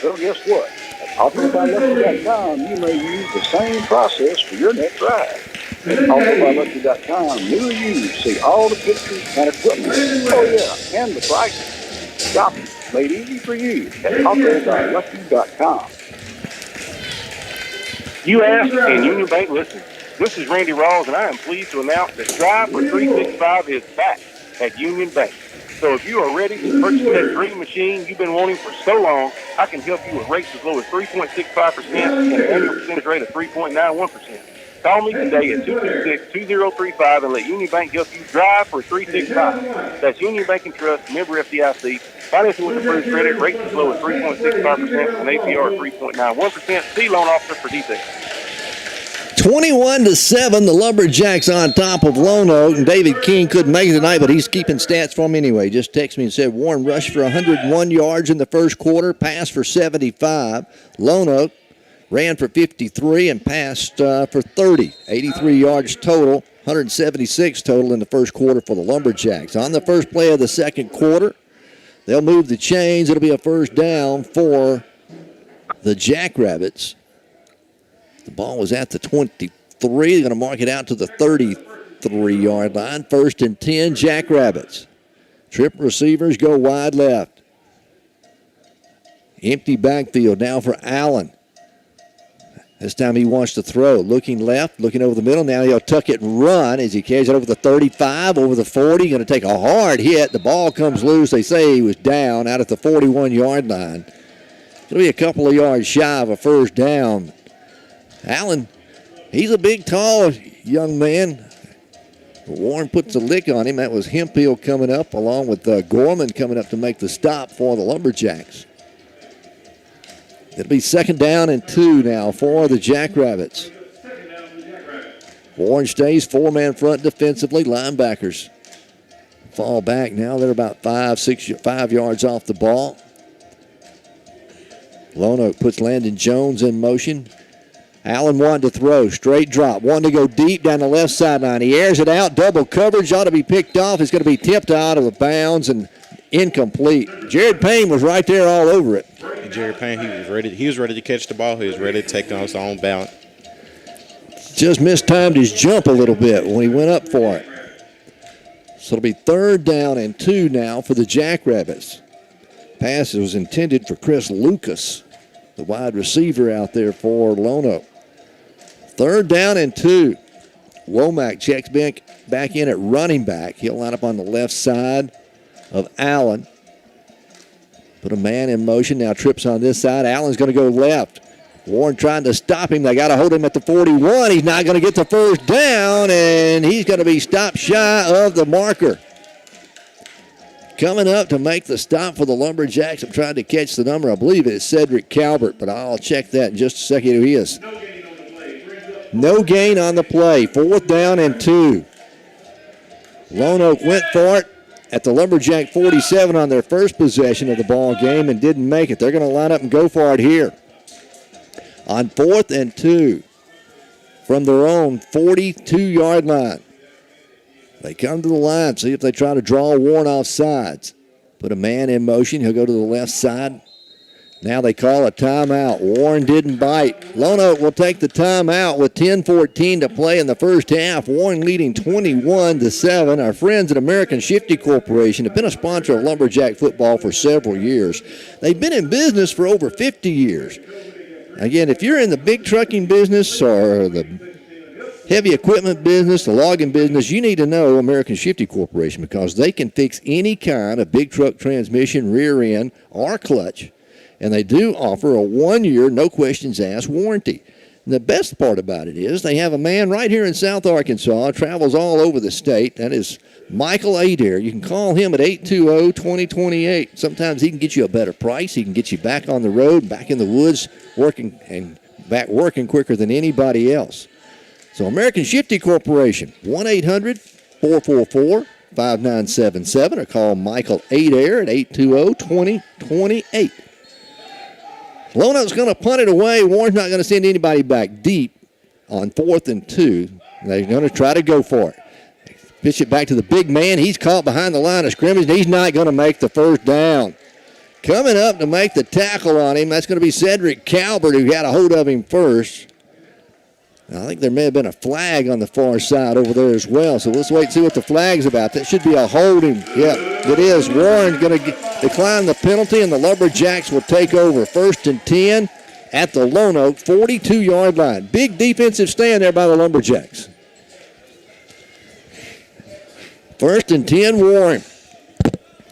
Well, guess what? At AutoBuyLucky.com, you may use the same process for your next ride. At AutoBuyLucky.com, new and used, see all the pictures and equipment. Oh yeah, and the prices. Shopping made easy for you at AutoBuyLucky.com. You asked, and Union Bank listened. This is Randy Rawls, and I am pleased to announce that Drive for 365 is back at Union Bank. So if you are ready to purchase that dream machine you've been wanting for so long, I can help you with rates as low as 3.65% and an annual percentage rate of 3.91%. Call me today at 266-2035 and let Union Bank help you drive for 365. That's Union Bank and Trust, member FDIC. Financing with approved credit, rates as low as 3.65% and APR of 3.91%. See loan officer for details. 21-7, the Lumberjacks on top of Lonoke. And David King couldn't make it tonight, but he's keeping stats for him anyway. Just texted me and said Warren rushed for 101 yards in the first quarter, passed for 75. Lonoke ran for 53 and passed for 30. 83 yards total, 176 total in the first quarter for the Lumberjacks. On the first play of the second quarter, they'll move the chains. It'll be a first down for the Jackrabbits. The ball was at the 23. They're going to mark it out to the 33-yard line. First and 10, Jackrabbits. Trip receivers go wide left. Empty backfield now for Allen. This time he wants to throw. Looking left, looking over the middle. Now he'll tuck it and run as he carries it over the 35, over the 40. Going to take a hard hit. The ball comes loose. They say he was down out at the 41-yard line. It'll be a couple of yards shy of a first down. Allen, he's a big, tall young man. Warren puts a lick on him. That was Hemphill coming up, along with Gorman coming up to make the stop for the Lumberjacks. It'll be second down and 2 now for the Jackrabbits. Warren stays four-man front defensively. Linebackers fall back now. They're about 5 yards off the ball. Lonoke puts Landon Jones in motion. Allen wanted to throw, straight drop, wanted to go deep down the left sideline. He airs it out, double coverage, ought to be picked off. It's going to be tipped out of the bounds and incomplete. Jared Payne was right there all over it. And Jared Payne, he was ready to catch the ball. He was ready to take on his own bounce. Just mistimed his jump a little bit when he went up for it. So it'll be third down and 2 now for the Jackrabbits. Pass was intended for Chris Lucas, the wide receiver out there for Lonoke. Third down and 2. Womack checks back in at running back. He'll line up on the left side of Allen. Put a man in motion. Now trips on this side. Allen's going to go left. Warren trying to stop him. They got to hold him at the 41. He's not going to get the first down, and he's going to be stopped shy of the marker. Coming up to make the stop for the Lumberjacks. I'm trying to catch the number. I believe it's Cedric Calvert, but I'll check that in just a second. Who he is. No gain on the play. Fourth down and 2. Lonoke went for it at the Lumberjack 47 on their first possession of the ball game and didn't make it. They're going to line up and go for it here. On 4th and 2 from their own 42-yard line. They come to the line, see if they try to draw Warren off sides. Put a man in motion. He'll go to the left side. Now they call a timeout. Warren didn't bite. Lonoke will take the timeout with 10:14 to play in the first half. Warren leading 21-7. Our friends at American Shifty Corporation have been a sponsor of Lumberjack football for several years. They've been in business for over 50 years. Again, if you're in the big trucking business or the heavy equipment business, the logging business, you need to know American Shifty Corporation because they can fix any kind of big truck transmission, rear end, or clutch. And they do offer a 1-year, no questions asked warranty. And the best part about it is they have a man right here in South Arkansas, travels all over the state. That is Michael Adair. You can call him at 820-2028. Sometimes he can get you a better price. He can get you back on the road, back in the woods, working quicker than anybody else. So American Shifty Corporation, 1-800-444-5977 or call Michael Adair at 820-2028. Lonoke's going to punt it away. Warren's not going to send anybody back deep on 4th and 2. They're going to try to go for it. Pitch it back to the big man. He's caught behind the line of scrimmage, and he's not going to make the first down. Coming up to make the tackle on him, that's going to be Cedric Calvert, who had a hold of him first. I think there may have been a flag on the far side over there as well, so let's wait and see what the flag's about. That should be a holding. Yep, it is. Warren's going to decline the penalty, and the Lumberjacks will take over. 1st and 10 at the Lonoke 42-yard line. Big defensive stand there by the Lumberjacks. 1st and 10, Warren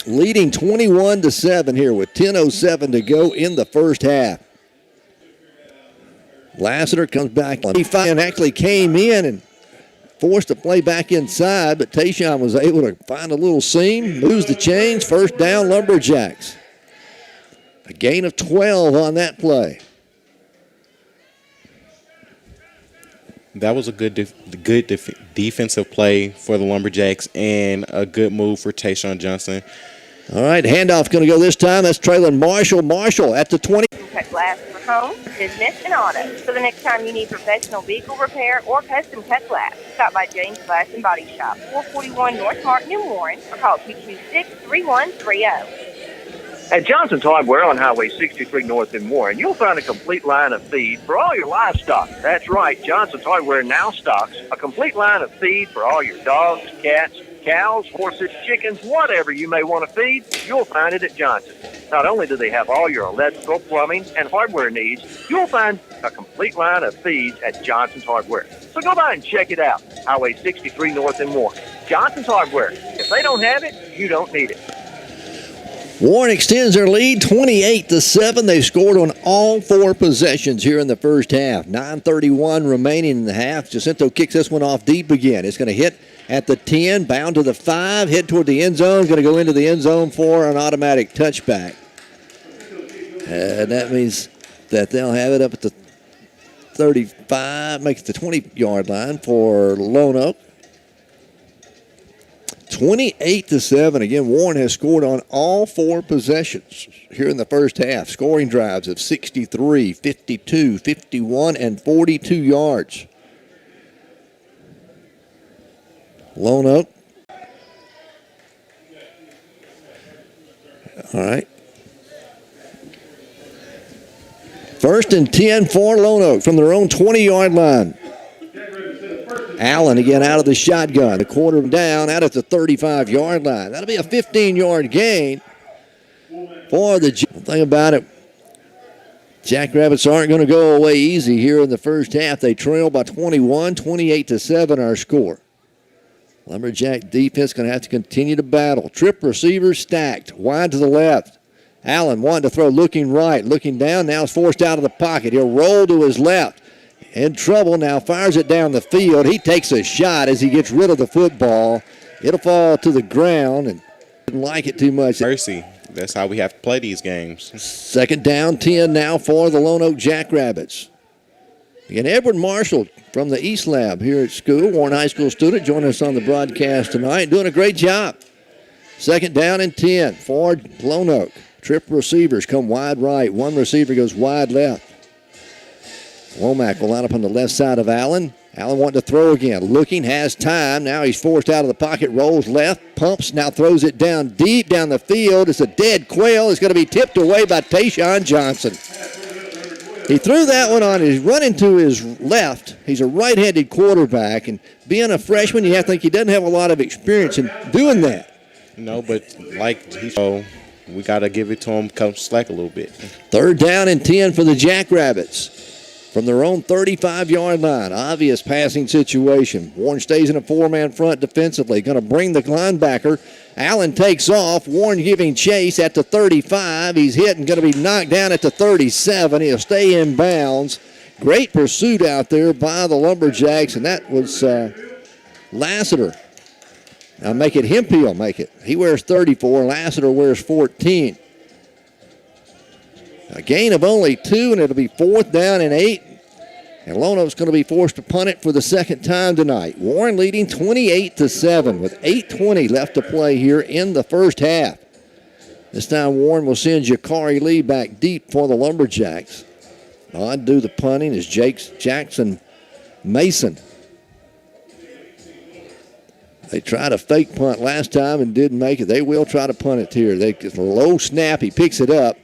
leading 21-7 here with 10:07 to go in the first half. Lassiter comes back and actually came in and forced the play back inside, but Tayshawn was able to find a little seam, moves the chains, first down Lumberjacks. A gain of 12 on that play. That was a good defensive play for the Lumberjacks and a good move for Tayshawn Johnson. All right, handoff going to go this time. That's Traylon Marshall. Marshall at the 20. Cut glass for home, business, and auto. So the next time you need professional vehicle repair or custom cut glass, stop by James Glass and Body Shop, 441 North Martin in Warren, or call 226-3130. At Johnson's Hardware on Highway 63 North in Warren, you'll find a complete line of feed for all your livestock. That's right, Johnson's Hardware now stocks a complete line of feed for all your dogs, cats, cows, horses, chickens, whatever you may want to feed, you'll find it at Johnson's. Not only do they have all your electrical, plumbing, and hardware needs, you'll find a complete line of feeds at Johnson's Hardware. So go by and check it out. Highway 63 North in Warren. Johnson's Hardware. If they don't have it, you don't need it. Warren extends their lead 28-7. They've scored on all 4 possessions here in the first half. 9:31 remaining in the half. Jacinto kicks this one off deep again. It's going to hit at the 10, bound to the 5, hit toward the end zone. Going to go into the end zone for an automatic touchback. And that means that they'll have it up at the 35, makes the 20-yard line for Lonoke. 28-7. Again, Warren has scored on all 4 possessions here in the first half. Scoring drives of 63, 52, 51, and 42 yards. Lonoke. All right. 1st and 10 for Lonoke from their own 20-yard line. Allen again out of the shotgun. A quarter down out at the 35-yard line. That'll be a 15-yard gain for the thing about it. Jackrabbits aren't going to go away easy here in the first half. They trail by 21, 28-7 our score. Lumberjack defense going to have to continue to battle. Trip receivers stacked. Wide to the left. Allen wanting to throw, looking right, looking down. Now is forced out of the pocket. He'll roll to his left. In trouble now, fires it down the field. He takes a shot as he gets rid of the football. It'll fall to the ground and didn't like it too much. Mercy. That's how we have to play these games. 2nd down, 10 now for the Lonoke Jackrabbits. Again, Edward Marshall from the East Lab here at school, Warren High School student, joining us on the broadcast tonight, doing a great job. 2nd down and 10 for Lonoke. Trip receivers come wide right. One receiver goes wide left. Womack will line up on the left side of Allen. Allen wanting to throw again. Looking, has time. Now he's forced out of the pocket, rolls left, pumps, now throws it down deep down the field. It's a dead quail. It's going to be tipped away by Tayshawn Johnson. He threw that one on. He's running to his left. He's a right-handed quarterback, and being a freshman, you have to think he doesn't have a lot of experience in doing that. No, but like we got to give it to him, come slack a little bit. 3rd down and 10 for the Jackrabbits. From their own 35-yard line, obvious passing situation. Warren stays in a 4-man front defensively. Going to bring the linebacker. Allen takes off. Warren giving chase at the 35. He's hit and going to be knocked down at the 37. He'll stay in bounds. Great pursuit out there by the Lumberjacks, and that was Lassiter. Now make it Hemphill, make it. He wears 34. Lassiter wears 14. A gain of only 2, and it'll be 4th down and 8. And Lonoke's going to be forced to punt it for the 2nd time tonight. Warren leading 28-7 with 8:20 left to play here in the first half. This time Warren will send Jakari Lee back deep for the Lumberjacks. On do the punting is Jackson Mason. They tried a fake punt last time and didn't make it. They will try to punt it here. They get a low snap. He picks it up.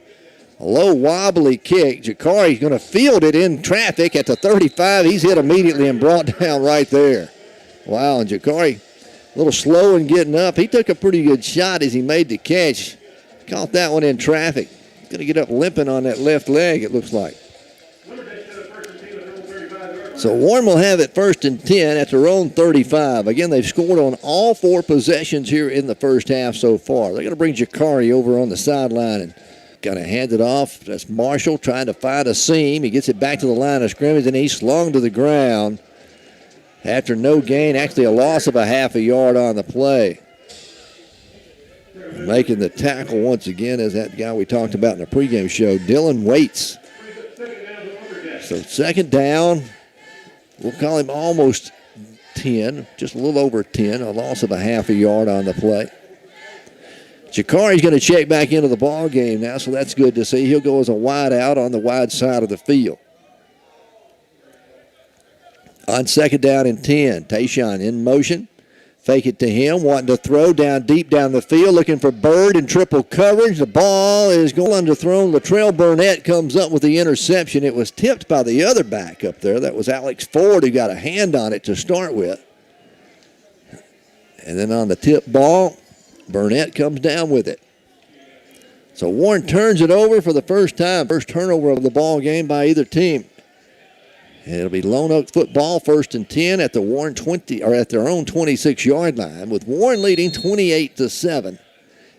A low wobbly kick. Jakari's going to field it in traffic at the 35. He's hit immediately and brought down right there. Wow, and Jakari a little slow in getting up. He took a pretty good shot as he made the catch. Caught that one in traffic. Going to get up limping on that left leg, it looks like. So Warren will have it 1st and 10 at their own 35. Again, they've scored on all 4 possessions here in the first half so far. They're going to bring Jakari over on the sideline and kind of hand it off. That's Marshall trying to find a seam. He gets it back to the line of scrimmage, and he's slung to the ground after no gain, actually a loss of a half a yard on the play. Making the tackle once again is that guy we talked about in the pregame show, Dylan Waits. So 2nd down. We'll call him almost 10, just a little over 10, a loss of a half a yard on the play. Jakari's going to check back into the ball game now, so that's good to see. He'll go as a wide out on the wide side of the field. On 2nd down and 10, Tayshaun in motion. Fake it to him, wanting to throw down deep down the field, looking for Bird in triple coverage. The ball is going underthrown. Latrell Burnett comes up with the interception. It was tipped by the other back up there. That was Alex Ford who got a hand on it to start with. And then on the tip ball, Burnett comes down with it. So Warren turns it over for the first time. First turnover of the ball game by either team. And it'll be Lonoke football, 1st and 10 at the Warren 20 or at their own 26-yard line, with Warren leading 28-7,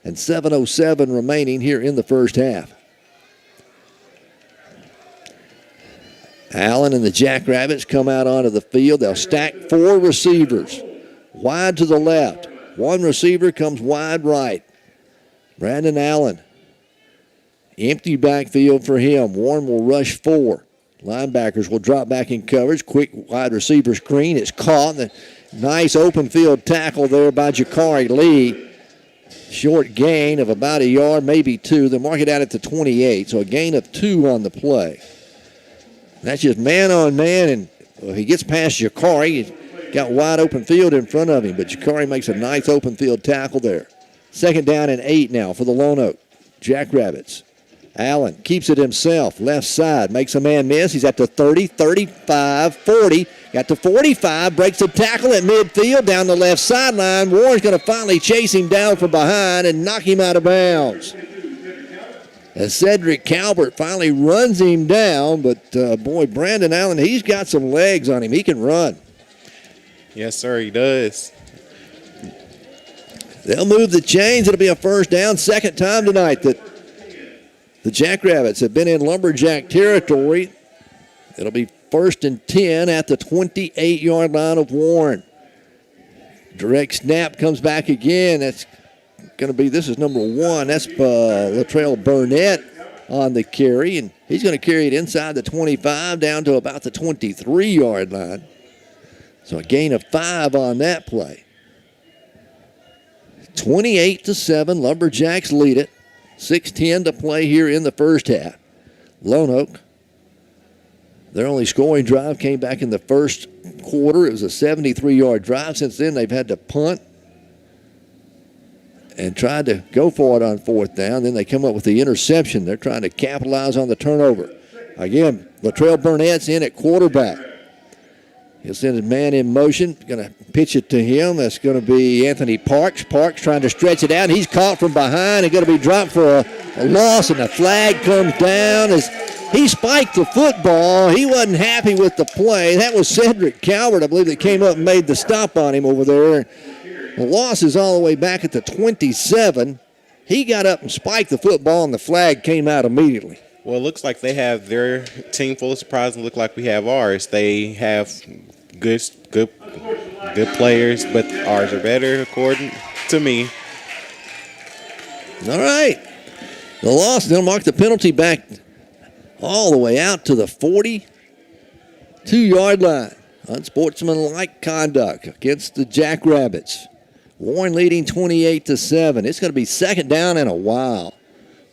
and 7:07 remaining here in the first half. Allen and the Jackrabbits come out onto the field. They'll stack 4 receivers, wide to the left. 1 receiver comes wide right. Brandon Allen, empty backfield for him. Warren will rush 4. Linebackers will drop back in coverage. Quick wide receiver screen. It's caught. The nice open field tackle there by Jakari Lee. Short gain of about a yard, maybe 2. They'll mark it out at the 28, so a gain of 2 on the play. That's just man on man, and if he gets past Jakari, he's got wide open field in front of him, but Jakari makes a nice open field tackle there. 2nd down and 8 now for the Lonoke Jackrabbits. Allen keeps it himself, left side, makes a man miss. He's at the 30, 35, 40. Got to 45, breaks a tackle at midfield down the left sideline. Warren's going to finally chase him down from behind and knock him out of bounds. As Cedric Calvert finally runs him down, but boy, Brandon Allen, he's got some legs on him. He can run. Yes, sir, he does. They'll move the chains. It'll be a 1st down, 2nd time tonight that the Jackrabbits have been in Lumberjack territory. It'll be 1st and 10 at the 28-yard line of Warren. Direct snap comes back again. That's going to be, this is number 1. That's Latrell Burnett on the carry, and he's going to carry it inside the 25 down to about the 23-yard line. So a gain of 5 on that play. 28-7, Lumberjacks lead it. 6:10 to play here in the first half. Lonoke, their only scoring drive came back in the first quarter. It was a 73-yard drive. Since then, they've had to punt and tried to go for it on 4th down. Then they come up with the interception. They're trying to capitalize on the turnover. Again, Latrell Burnett's in at quarterback. He'll send his man in motion. Going to pitch it to him. That's going to be Anthony Parks. Parks trying to stretch it out. He's caught from behind and going to be dropped for a loss, and the flag comes down as he spiked the football. He wasn't happy with the play. That was Cedric Calvert, I believe, that came up and made the stop on him over there. The loss is all the way back at the 27. He got up and spiked the football, and the flag came out immediately. Well, it looks like they have their team full of surprises, and look like we have ours. They have good players, but ours are better, according to me. All right. The loss, they'll mark the penalty back all the way out to the 42-yard line. Unsportsmanlike conduct against the Jackrabbits. Warren leading 28-7. It's going to be 2nd down in a while.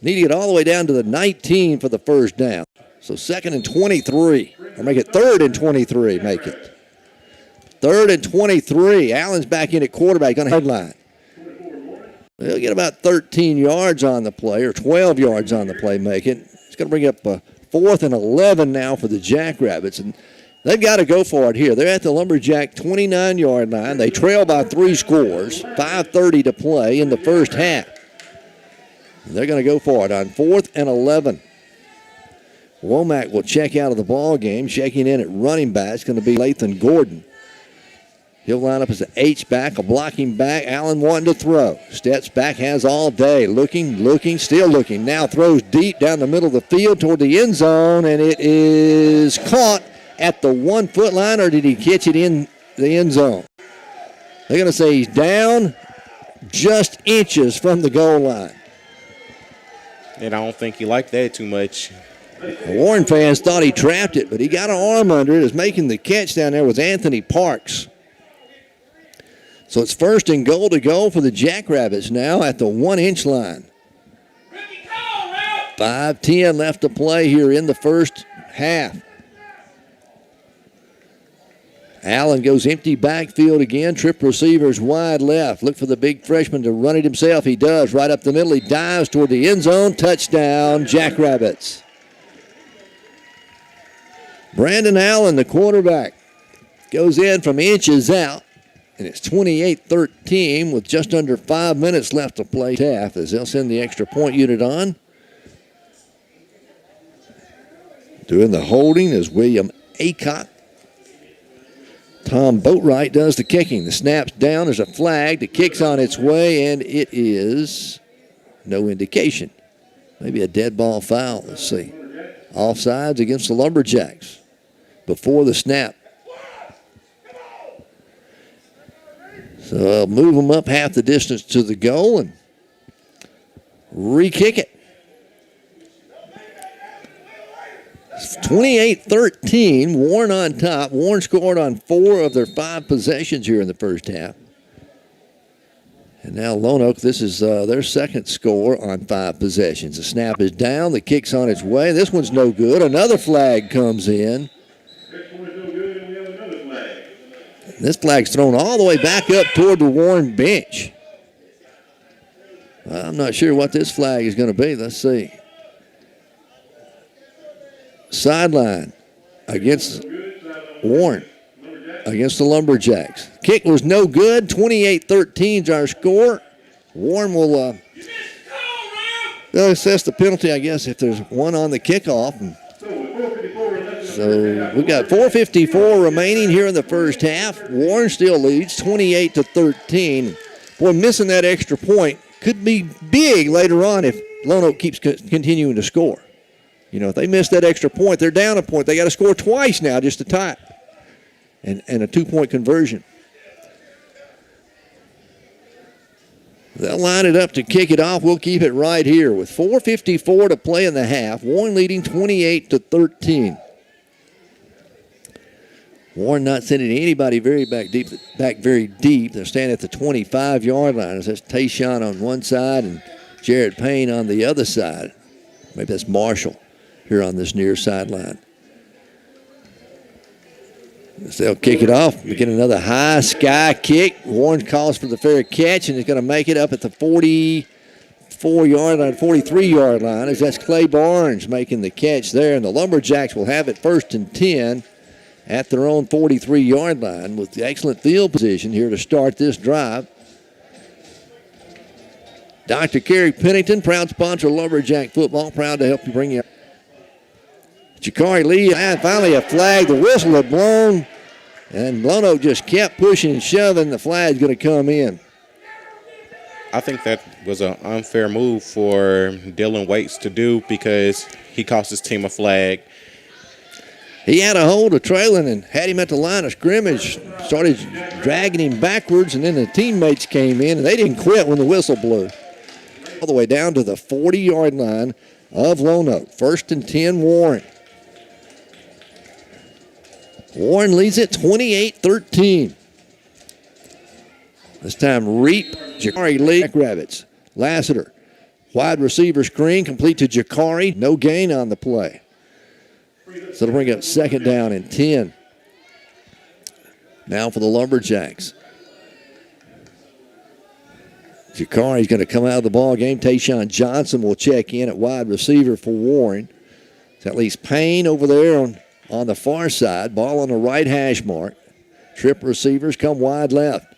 Need to get all the way down to the 19 for the 1st down. So 2nd and 23. Or make it 3rd and 23, make it. 3rd and 23. Allen's back in at quarterback on the headline. They'll get about 13 yards on the play, or 12 yards on the play, make it. It's going to bring up 4th and 11 now for the Jackrabbits. And they've got to go for it here. They're at the Lumberjack 29-yard line. They trail by 3 scores, 5:30 to play in the first half. And they're going to go for it on 4th and 11. Womack will check out of the ball game. Checking in at running back. It's going to be Lathan Gordon. He'll line up as an H-back, a blocking back. Allen wanting to throw. Steps back, has all day. Looking, still looking. Now throws deep down the middle of the field toward the end zone, and it is caught at the 1-foot line, or did he catch it in the end zone? They're going to say he's down just inches from the goal line. And I don't think he liked that too much. The Warren fans thought he trapped it, but he got an arm under it. Is making the catch down there with Anthony Parks. So it's 1st and goal to go for the Jackrabbits now at the 1-inch line. 5:10 left to play here in the first half. Allen goes empty backfield again. Trip receivers wide left. Look for the big freshman to run it himself. He does. Right up the middle. He dives toward the end zone. Touchdown, Jackrabbits. Brandon Allen, the quarterback, goes in from inches out. And it's 28-13 with just under 5 minutes left to play half as they'll send the extra point unit on. Doing the holding is William Aycock. Tom Boatwright does the kicking. The snap's down. There's a flag. The kick's on its way, and it is no indication. Maybe a dead ball foul. Let's see. Offsides against the Lumberjacks before the snap. So I'll move them up half the distance to the goal and re-kick it. It's 28-13, Warren on top. Warren scored on 4 of their 5 possessions here in the first half. And now Lonoke, this is their second score on 5 possessions. The snap is down, the kick's on its way. This one's no good. Another flag comes in. This flag's thrown all the way back up toward the Warren bench. I'm not sure what this flag is going to be. Let's see. Sideline against Warren, against the Lumberjacks. Kick was no good. 28-13 is our score. Warren will they'll assess the penalty, I guess, if there's one on the kickoff. So we've got 4:54 remaining here in the first half. Warren still leads 28-13. Boy, missing that extra point could be big later on if Lonoke keeps continuing to score. You know, if they miss that extra point, they're down a point. They got to score twice now just to tie it. And a 2-point conversion. They'll line it up to kick it off. We'll keep it right here with 4:54 to play in the half. Warren leading 28-13. Warren not sending anybody very back very deep. They're standing at the 25-yard line. That's Tayshawn on one side and Jared Payne on the other side. Maybe that's Marshall here on this near sideline. So they'll kick it off. We get another high sky kick. Warren calls for the fair catch and is going to make it up at the 44-yard line, 43-yard line, as that's Clay Barnes making the catch there. And the Lumberjacks will have it 1st and 10 at their own 43-yard line with the excellent field position here to start this drive. Dr. Kerry Pennington, proud sponsor of Lumberjack football, proud to help you bring you. Jakari Lee, and finally a flag. The whistle had blown, and Lonoke just kept pushing and shoving. The flag's going to come in. I think that was an unfair move for Dylan Waits to do because he cost his team a flag. He had a hold of trailing and had him at the line of scrimmage, started dragging him backwards, and then the teammates came in, and they didn't quit when the whistle blew. All the way down to the 40-yard line of Lonoke. 1st and 10, Warren. Warren leads it 28-13. This time, Reap, Jakari Lee, Rabbits. Lassiter, wide receiver screen, complete to Jakari. No gain on the play. So it'll bring up 2nd down and 10. now for the Lumberjacks. Jakari's going to come out of the ball game. Tayshawn Johnson will check in at wide receiver for Warren. It's at least Payne over there on the far side. Ball on the right hash mark. Trip receivers come wide left.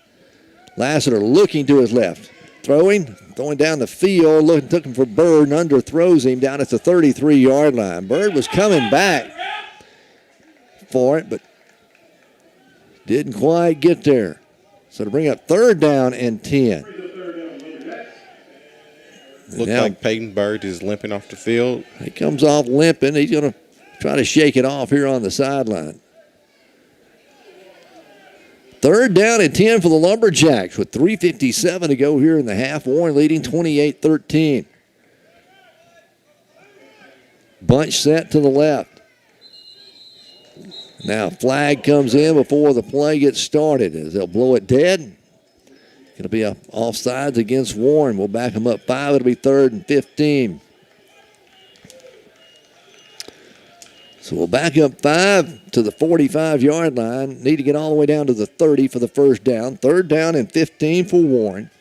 Lassiter looking to his left. Throwing down the field, looking for Bird and underthrows him down at the 33-yard line. Bird was coming back for it, but didn't quite get there. So to bring up 3rd down and 10. Looks like Peyton Bird is limping off the field. He comes off limping. He's going to try to shake it off here on the sideline. 3rd down and 10 for the Lumberjacks with 3:57 to go here in the half. Warren leading 28-13. Bunch set to the left. Now flag comes in before the play gets started as they'll blow it dead. Going to be a offsides against Warren. We'll back them up 5. It'll be 3rd and 15. So we'll back up 5 to the 45-yard line. Need to get all the way down to the 30 for the first down. 3rd down and 15 for Warren.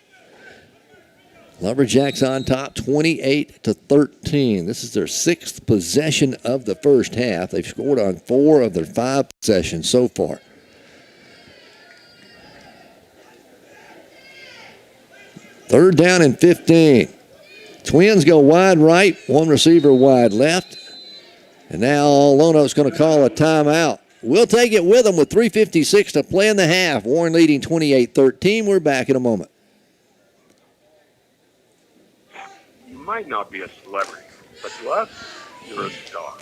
Lumberjacks on top, 28-13. This is their 6th possession of the first half. They've scored on 4 of their 5 possessions so far. Third down and 15. Twins go wide right, one receiver wide left. And now Lonoke's going to call a timeout. We'll take it with them with 3:56 to play in the half. Warren leading 28-13. We're back in a moment. You might not be a celebrity, but to us, you're a star.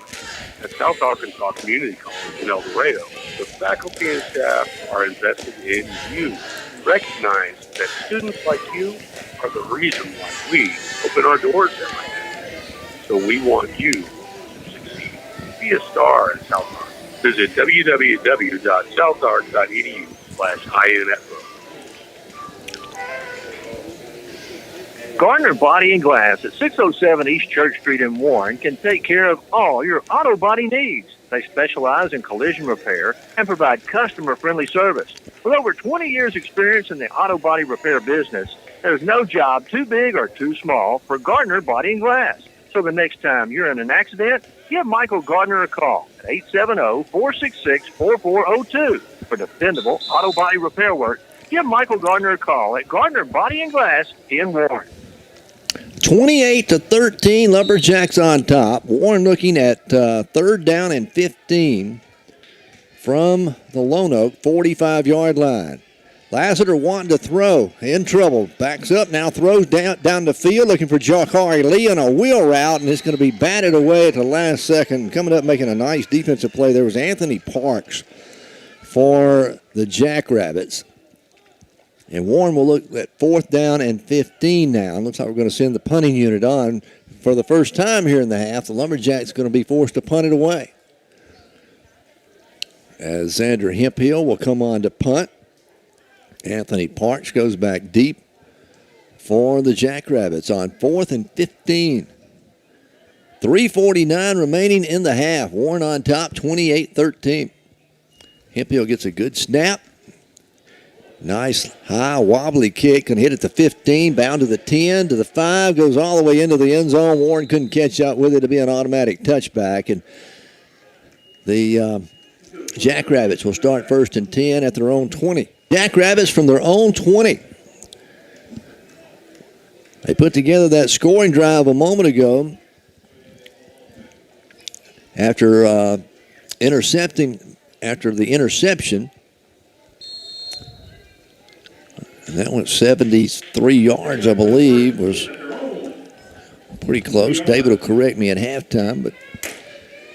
At South Arkansas Community College in El Dorado, the faculty and staff are invested in you. Recognize that students like you are the reason why we open our doors every day. So we want you to succeed. Be a star at South Ark. Visit www.southark.edu/info. Gardner Body and Glass at 607 East Church Street in Warren can take care of all your auto body needs. They specialize in collision repair and provide customer-friendly service. With over 20 years' experience in the auto body repair business, there's no job too big or too small for Gardner Body and Glass. So the next time you're in an accident, give Michael Gardner a call at 870-466-4402. For dependable auto body repair work, give Michael Gardner a call at Gardner Body and Glass in Warren. 28-13, Lumberjacks on top. Warren looking at 3rd down and 15 from the Lonoke 45-yard line. Lassiter wanting to throw, in trouble. Backs up, now throws down the field, looking for Jakari Lee on a wheel route, and it's going to be batted away at the last second. Coming up making a nice defensive play there was Anthony Parks for the Jackrabbits. And Warren will look at 4th down and 15 now. Looks like we're going to send the punting unit on for the first time here in the half. The Lumberjacks going to be forced to punt it away. As Xander Hemphill will come on to punt. Anthony Parks goes back deep for the Jackrabbits on 4th and 15. 3:49 remaining in the half. Warren on top, 28-13. Hemphill gets a good snap. Nice high wobbly kick, can hit at the 15, bound to the 10, to the 5, goes all the way into the end zone. Warren couldn't catch up with it to be an automatic touchback. And the Jackrabbits will start 1st and 10 at their own 20. Jackrabbits from their own 20. They put together that scoring drive a moment ago after the interception. And that went 73 yards, I believe, was pretty close. David will correct me at halftime, but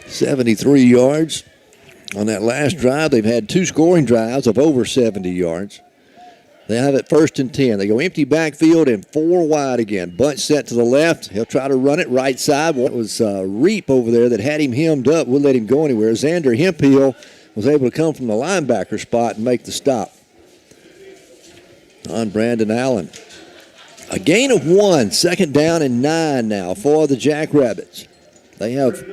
73 yards on that last drive. They've had 2 scoring drives of over 70 yards. They have it 1st and 10. They go empty backfield and 4 wide again. Bunch set to the left. He'll try to run it right side. It was Reap over there that had him hemmed up. Wouldn't let him go anywhere. Xander Hemphill was able to come from the linebacker spot and make the stop on Brandon Allen. A gain of 1, 2nd down and 9 now for the Jackrabbits. They have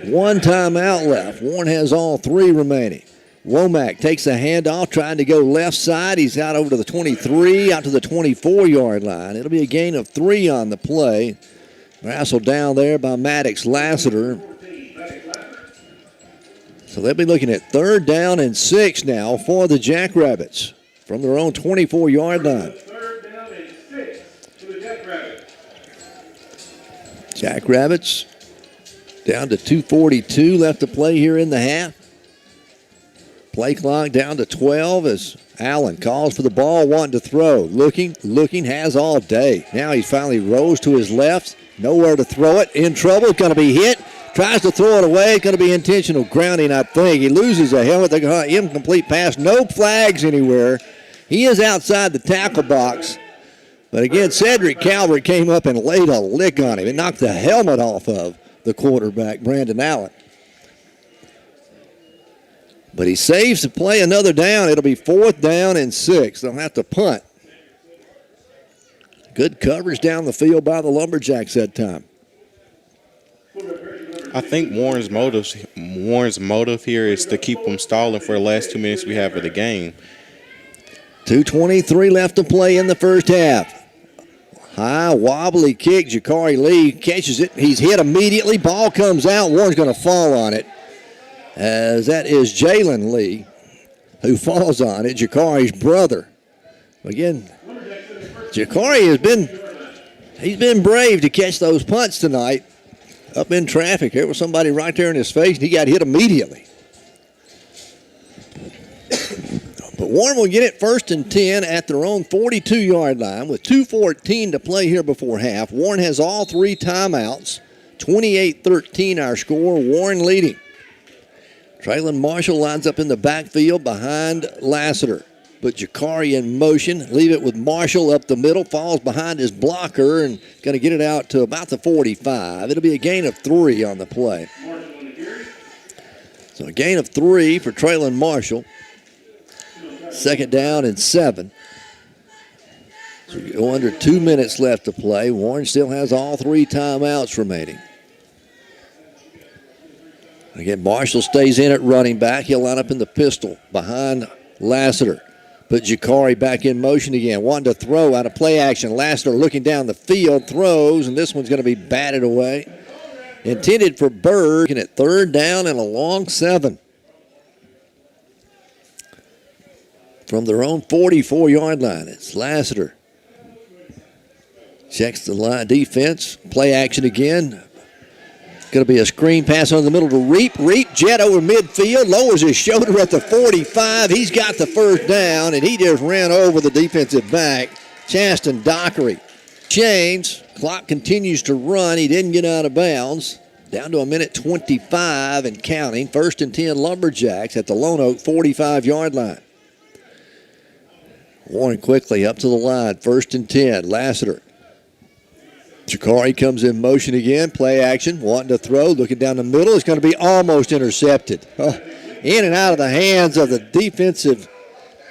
1 timeout left. Warren has all 3 remaining. Womack takes the handoff, trying to go left side. He's out over to the 23, out to the 24-yard line. It'll be a gain of 3 on the play. Wrestled down there by Maddox Lassiter. So they'll be looking at 3rd down and 6 now for the Jackrabbits from their own 24-yard line. Jackrabbits down to 2:42 left to play here in the half. Play clock down to 12 as Allen calls for the ball, wanting to throw. Looking, has all day. Now he finally rose to his left. Nowhere to throw it. In trouble, going to be hit. Tries to throw it away. Going to be intentional grounding, I think. He loses a helmet. They're going to incomplete pass. No flags anywhere. He is outside the tackle box. But again, Cedric Calvert came up and laid a lick on him. It knocked the helmet off of the quarterback, Brandon Allen. But he saves to play another down. It'll be 4th down and 6. They'll have to punt. Good coverage down the field by the Lumberjacks that time. I think Warren's motive here is to keep them stalling for the last 2 minutes we have of the game. 2:23 left to play in the first half. High, wobbly kick. Jakari Lee catches it. He's hit immediately. Ball comes out. Warren's going to fall on it. As that is Jalen Lee who falls on it, Jakari's brother. Again, Jakari he's been brave to catch those punts tonight. Up in traffic, there was somebody right there in his face, and he got hit immediately. But Warren will get it 1st and 10 at their own 42-yard line with 2:14 to play here before half. Warren has all 3 timeouts. 28-13 our score, Warren leading. Traylon Marshall lines up in the backfield behind Lassiter. But Jakari in motion, leave it with Marshall up the middle, falls behind his blocker and going to get it out to about the 45. It'll be a gain of 3 on the play. So a gain of 3 for Traylon Marshall. 2nd down and 7. So you go under 2 minutes left to play. Warren still has all 3 timeouts remaining. Again, Marshall stays in at running back. He'll line up in the pistol behind Lassiter. Put Jakari back in motion again. Wanting to throw out of play action. Lassiter looking down the field, throws, and this one's going to be batted away. Intended for Berg, and at 3rd down and a long 7. From their own 44-yard line, it's Lassiter. Checks the line defense. Play action again. Going to be a screen pass on the middle to Reap. Reap, jet over midfield, lowers his shoulder at the 45. He's got the 1st down, and he just ran over the defensive back, Chasten Dockery. Chains, clock continues to run. He didn't get out of bounds. Down to 1:25 and counting. 1st and 10 Lumberjacks at the Lonoke 45-yard line. Warren quickly up to the line. 1st and 10. Lassiter. Jakari comes in motion again. Play action. Wanting to throw. Looking down the middle. It's going to be almost intercepted. In and out of the hands of the defensive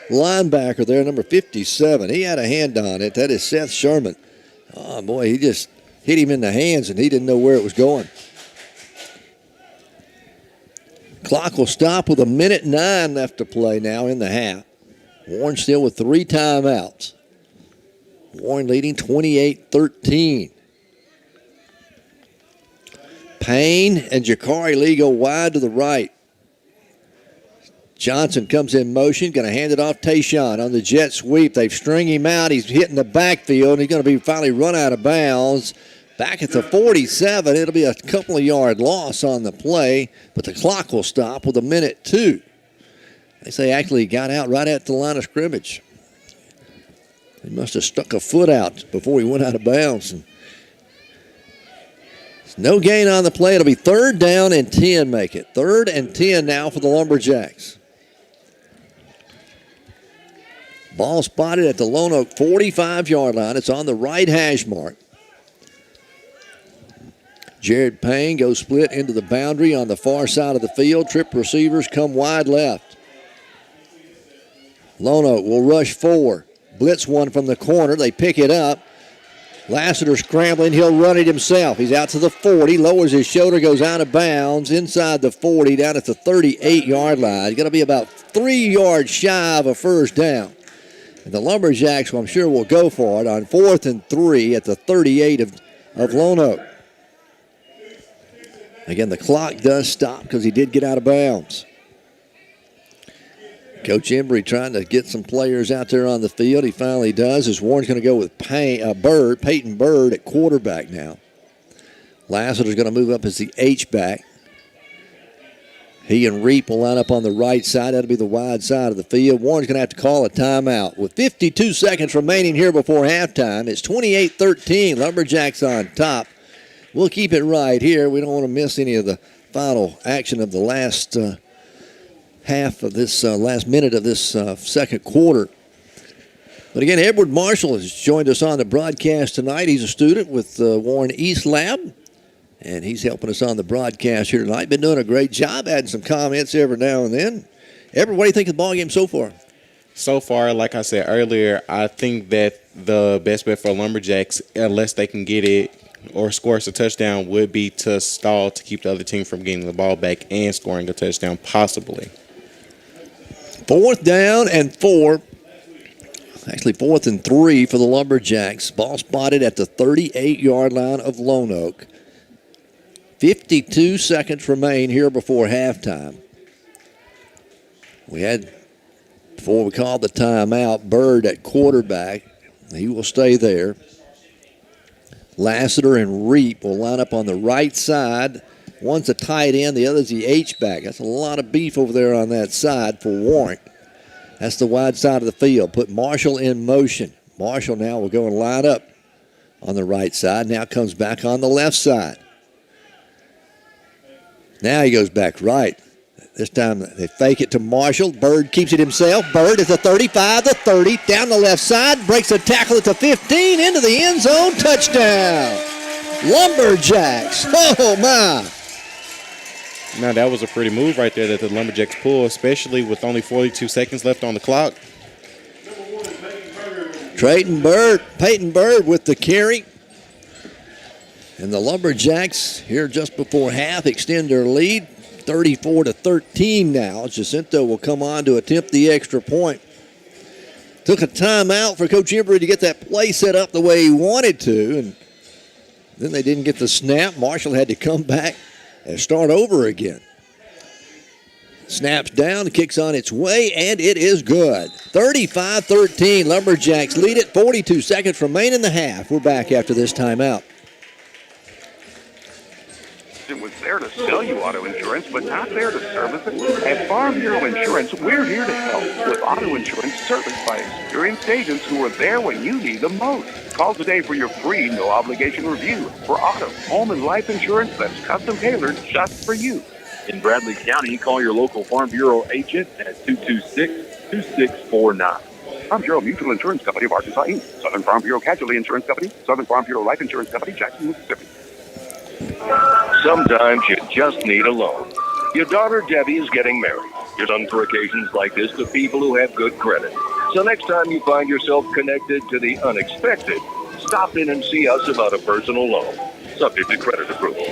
linebacker there, number 57. He had a hand on it. That is Seth Sherman. Oh, boy, he just hit him in the hands, and he didn't know where it was going. Clock will stop with 1:09 left to play now in the half. Warren still with 3 timeouts. Warren leading 28-13. Payne and Jakari Lee go wide to the right. Johnson comes in motion, going to hand it off Tayshawn on the jet sweep. They've string him out. He's hitting the backfield, and he's going to be finally run out of bounds. Back at the 47, it'll be a couple of yard loss on the play, but the clock will stop with 1:02. They say actually he got out right at the line of scrimmage. He must have stuck a foot out before he went out of bounds. No gain on the play. It'll be 3rd down and 10 make it. 3rd and 10 now for the Lumberjacks. Ball spotted at the Lonoke 45-yard line. It's on the right hash mark. Jared Payne goes split into the boundary on the far side of the field. Trip receivers come wide left. Lonoke will rush 4. Blitz one from the corner. They pick it up. Lassiter scrambling. He'll run it himself. He's out to the 40, lowers his shoulder, goes out of bounds, inside the 40, down at the 38-yard line. He's going to be about 3 yards shy of a first down. And the Lumberjacks, I'm sure, will go for it on 4th and 3 at the 38 of Lonoke. Again, the clock does stop because he did get out of bounds. Coach Embry trying to get some players out there on the field. He finally does, as Warren's going to go with Peyton Bird at quarterback now. Lassiter's going to move up as the H-back. He and Reap will line up on the right side. That'll be the wide side of the field. Warren's going to have to call a timeout. With 52 seconds remaining here before halftime, it's 28-13. Lumberjacks on top. We'll keep it right here. We don't want to miss any of the final action of the last half of this last minute of this second quarter. But again, Edward Marshall has joined us on the broadcast tonight. He's a student with Warren East Lab, and he's helping us on the broadcast here tonight. Been doing a great job, adding some comments every now and then. Edward, what do you think of the ball game so far? So far, like I said earlier, I think that the best bet for Lumberjacks, unless they can get it or scores a touchdown, would be to stall to keep the other team from getting the ball back and scoring a touchdown, possibly. 4th down and 4. Actually, 4th and 3 for the Lumberjacks. Ball spotted at the 38-yard line of Lonoke. 52 seconds remain here before halftime. We had, before we called the timeout, Bird at quarterback. He will stay there. Lassiter and Reap will line up on the right side. One's a tight end, the other's the H-back. That's a lot of beef over there on that side for Warren. That's the wide side of the field. Put Marshall in motion. Marshall now will go and line up on the right side. Now comes back on the left side. Now he goes back right. This time they fake it to Marshall. Bird keeps it himself. Bird is the 35, the 30, down the left side, breaks a tackle at the 15, into the end zone, touchdown. Lumberjacks. Oh, my. Now, that was a pretty move right there that the Lumberjacks pulled, especially with only 42 seconds left on the clock. Peyton Bird with the carry. And the Lumberjacks here just before half extend their lead, 34-13 now. Jacinto will come on to attempt the extra point. Took a timeout for Coach Embry to get that play set up the way he wanted to, and then they didn't get the snap. Marshall had to come back and start over again. Snaps down, kicks on its way, and it is good. 35-13, Lumberjacks lead it. 42 seconds remain in the half. We're back after this timeout. It was there to sell you auto insurance, but not there to service it. At Farm Bureau Insurance, we're here to help with auto insurance serviced by experienced agents who are there when you need them most. Call today for your free, no-obligation review for auto, home, and life insurance that's custom-tailored just for you. In Bradley County, call your local Farm Bureau agent at 226-2649. Farm Bureau Mutual Insurance Company of Arkansas, Inc. Southern Farm Bureau Casualty Insurance Company, Southern Farm Bureau Life Insurance Company, Jackson, Mississippi. Sometimes you just need a loan. Your daughter Debbie is getting married. You're done for occasions like this to people who have good credit. So next time you find yourself connected to the unexpected, stop in and see us about a personal loan, subject to credit approval.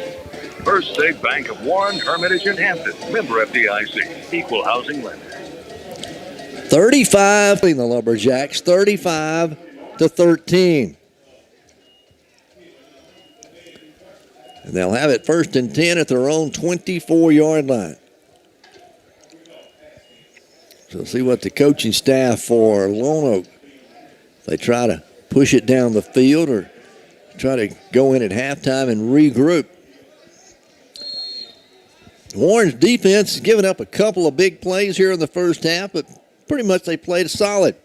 First State Bank of Warren, Hermitage, and Hampton. Member FDIC. Equal housing lender. 35 in the Lumberjacks, 35-13. And they'll have it 1st and 10 at their own 24-yard line. So see what the coaching staff for Lonoke, they try to push it down the field or try to go in at halftime and regroup. Warren's defense has given up a couple of big plays here in the first half, but pretty much they played solid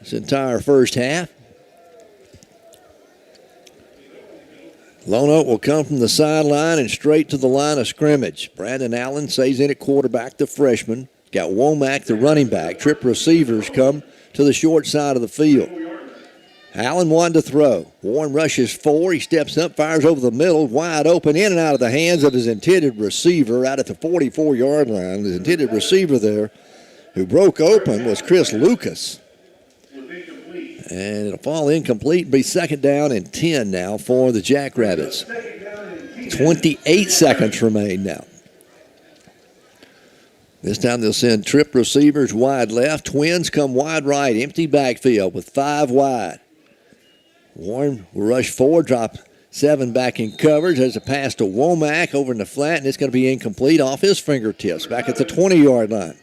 this entire first half. Lonoke will come from the sideline and straight to the line of scrimmage. Brandon Allen stays in at quarterback, the freshman. Got Womack, the running back. Trip receivers come to the short side of the field. Allen wanted to throw. Warren rushes 4. He steps up, fires over the middle, wide open, in and out of the hands of his intended receiver out at the 44-yard line. His intended receiver there who broke open was Chris Lucas. And it'll fall incomplete, be second down and 10 now for the Jackrabbits. 28 seconds remain now. This time they'll send trip receivers wide left. Twins come wide right. Empty backfield with 5 wide. Warren will rush 4, drop 7 back in coverage. There's a pass to Womack over in the flat, and it's going to be incomplete off his fingertips back at the 20-yard line.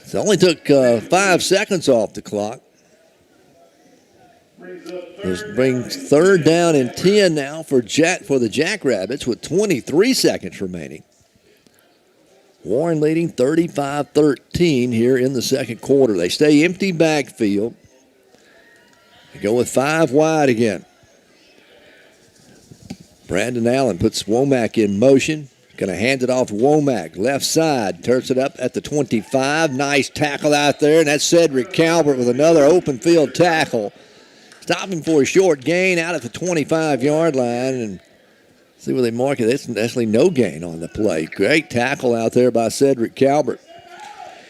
It only took 5 seconds off the clock. This brings third down and 10 now for the Jackrabbits with 23 seconds remaining. Warren leading 35-13 here in the second quarter. They stay empty backfield. They go with 5 wide again. Brandon Allen puts Womack in motion. Going to hand it off to Womack. Left side. Turns it up at the 25. Nice tackle out there. And that's Cedric Calvert with another open field tackle. Stopping for a short gain out at the 25-yard line. And see where they mark it. That's actually no gain on the play. Great tackle out there by Cedric Calvert.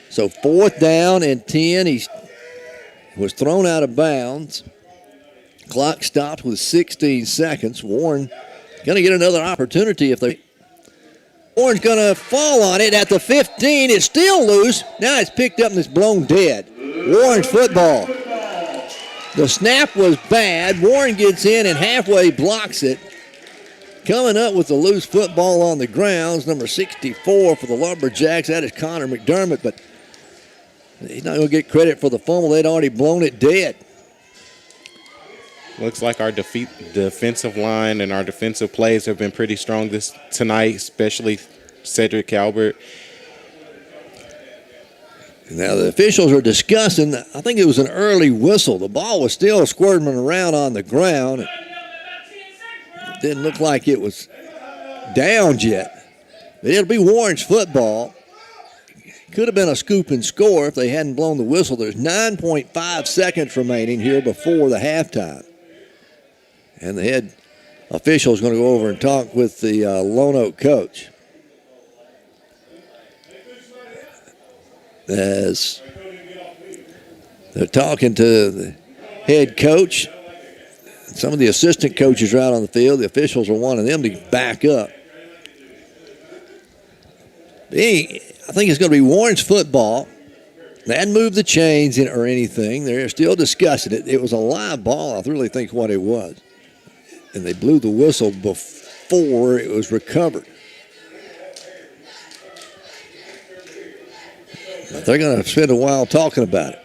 So 4th down and 10. He was thrown out of bounds. Clock stopped with 16 seconds. Warren going to get another opportunity if they... Warren's going to fall on it at the 15. It's still loose. Now it's picked up and it's blown dead. Warren's football. The snap was bad. Warren gets in and halfway blocks it. Coming up with the loose football on the grounds, number 64 for the Lumberjacks. That is Connor McDermott, but he's not going to get credit for the fumble. They'd already blown it dead. Looks like our defensive line and our defensive plays have been pretty strong tonight, especially Cedric Calvert. Now the officials are discussing, I think it was an early whistle. The ball was still squirming around on the ground. It didn't look like it was downed yet. But it'll be Warren's football. Could have been a scoop and score if they hadn't blown the whistle. There's 9.5 seconds remaining here before the halftime. And the head official is going to go over and talk with the Lonoke coach. As they're talking to the head coach, some of the assistant coaches are out on the field. The officials are wanting them to back up. I think it's going to be Warren's football. They hadn't moved the chains or anything. They're still discussing it. It was a live ball, I really think what it was. And they blew the whistle before it was recovered. But they're going to spend a while talking about it.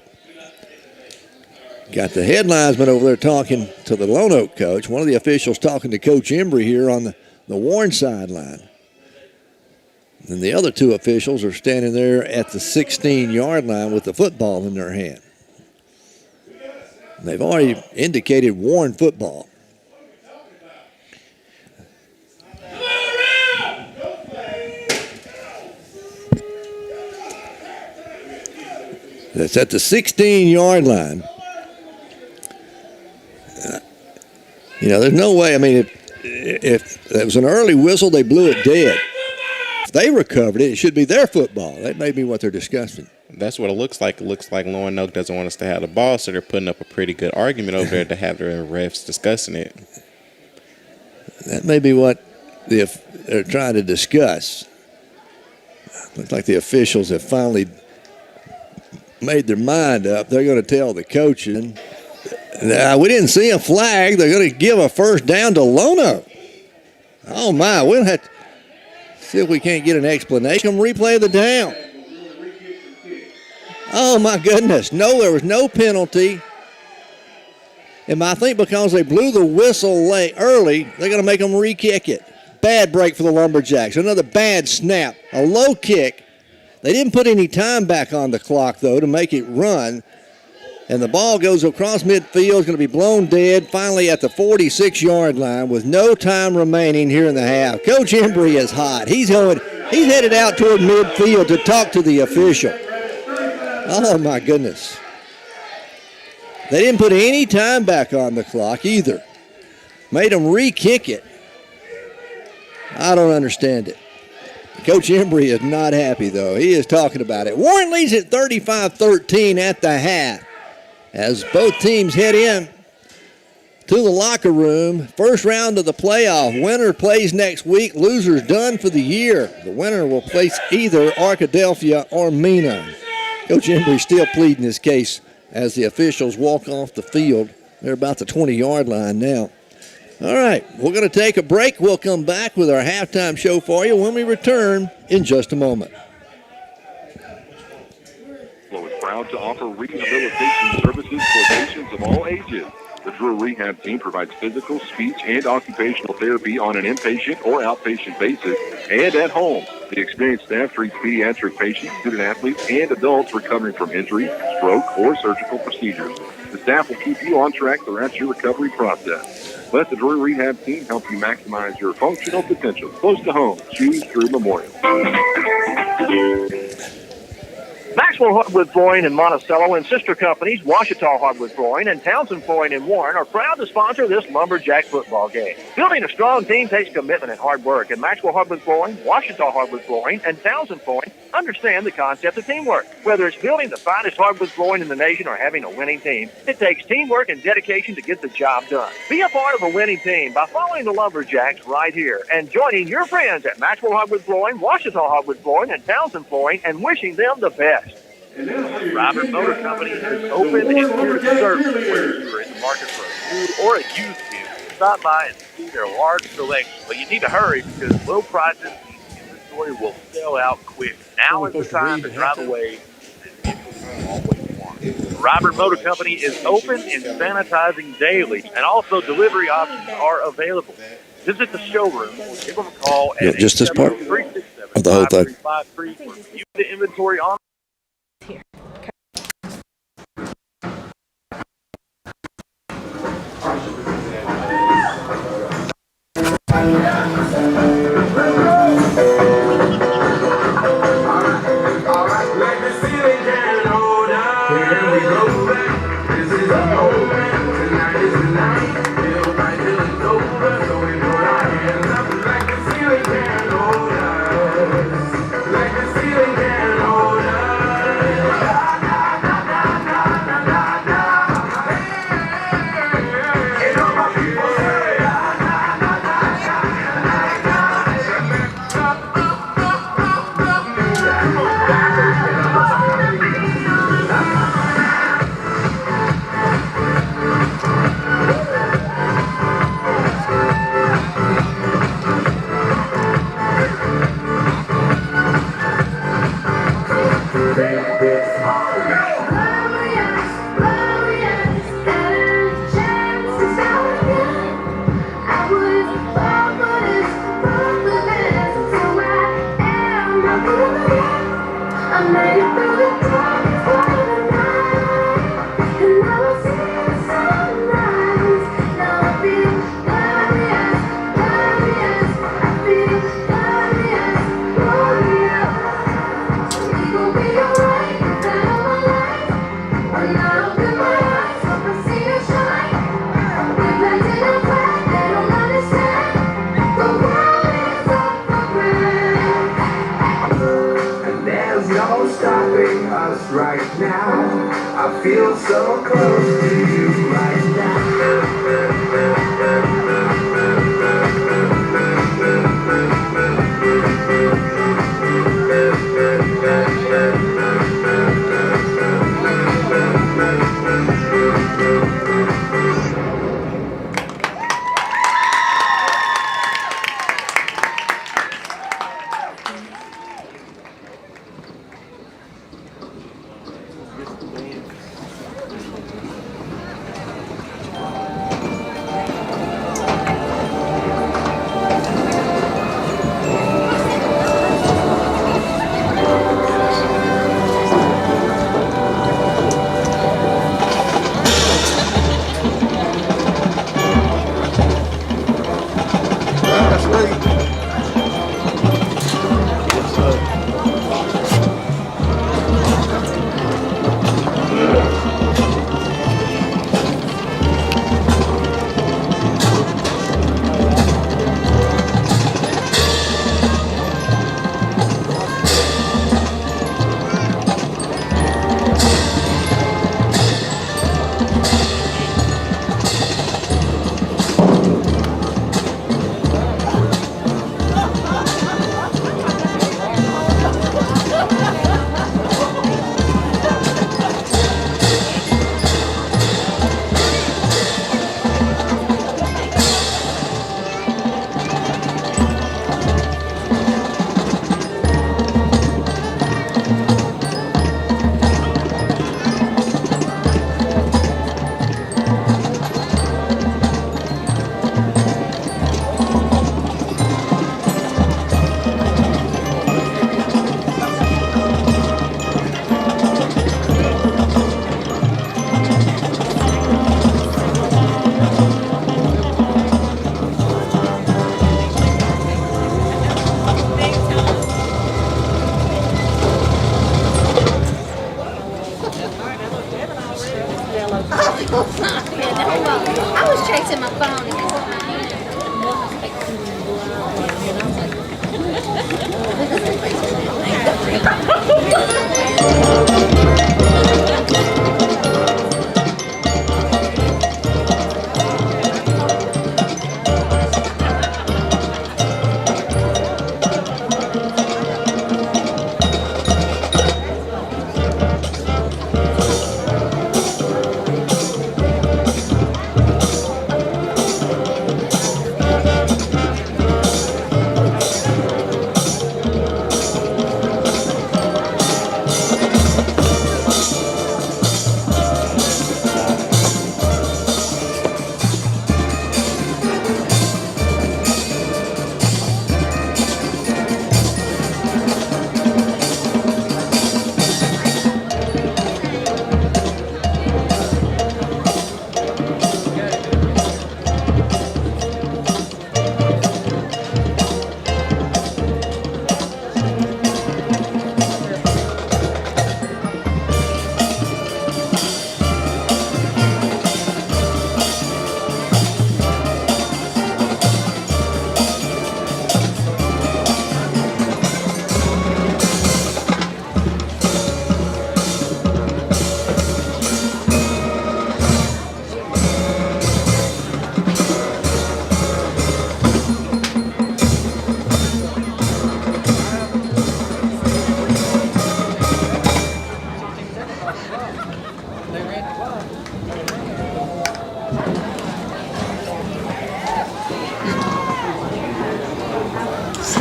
Got the head linesman over there talking to the Lonoke coach. One of the officials talking to Coach Embry here on the Warren sideline. And the other 2 officials are standing there at the 16-yard line with the football in their hand. They've already indicated Warren football. That's at the 16-yard line. There's no way. I mean, if it was an early whistle, they blew it dead. If they recovered it, it should be their football. That may be what they're discussing. That's what it looks like. It looks like Lonoke doesn't want us to have the ball, so they're putting up a pretty good argument over there to have the refs discussing it. That may be what they're trying to discuss. Looks like the officials have finally made their mind up. They're going to tell the coaches. We didn't see a flag. They're going to give a first down to Lonoke. Oh, my. We'll have to see if we can't get an explanation. Replay the down. Oh, my goodness. No, there was no penalty. And I think because they blew the whistle late early, they're going to make them re-kick it. Bad break for the Lumberjacks. Another bad snap. A low kick. They didn't put any time back on the clock, though, to make it run. And the ball goes across midfield. It's going to be blown dead finally at the 46-yard line with no time remaining here in the half. Coach Embry is hot. He's headed out toward midfield to talk to the official. Oh, my goodness. They didn't put any time back on the clock either. Made them re-kick it. I don't understand it. Coach Embry is not happy, though. He is talking about it. Warren leads at 35-13 at the half. as both teams head in to the locker room. First round of the playoff. Winner plays next week. Loser's done for the year. The winner will place either Arkadelphia or Mena. Coach Embry still pleading his case as the officials walk off the field. They're about the 20-yard line now. All right, we're going to take a break. We'll come back with our halftime show for you when we return in just a moment. Is proud to offer rehabilitation services for patients of all ages. The Drew Rehab Team provides physical, speech, and occupational therapy on an inpatient or outpatient basis and at home. The experienced staff treats pediatric patients, student-athletes, and adults recovering from injury, stroke, or surgical procedures. The staff will keep you on track throughout your recovery process. Let the Drew Rehab Team help you maximize your functional potential. Close to home. Choose Drew Memorial. Maxwell Hardwood Flooring in Monticello and sister companies Washita Hardwood Flooring and Townsend Flooring in Warren are proud to sponsor this Lumberjack football game. Building a strong team takes commitment and hard work, and Maxwell Hardwood Flooring, Washita Hardwood Flooring, and Townsend Flooring understand the concept of teamwork. Whether it's building the finest hardwood flooring in the nation or having a winning team, it takes teamwork and dedication to get the job done. Be a part of a winning team by following the Lumberjacks right here and joining your friends at Maxwell Hardwood Flooring, Washita Hardwood Flooring, and Townsend Flooring and wishing them the best. Robert Motor Company is open and here to serve you whether you are in the market for a new or a used vehicle. Stop by and see their large selection, but you need to hurry because low prices and inventory will sell out quick. Now is the time to drive away and vehicle you always want. Robert Motor Company is open and sanitizing daily, and also delivery options are available. Visit the showroom or give them a call at just this part 367 of the whole thing. 5353 or view the inventory on Here. Right now, I feel so close to you right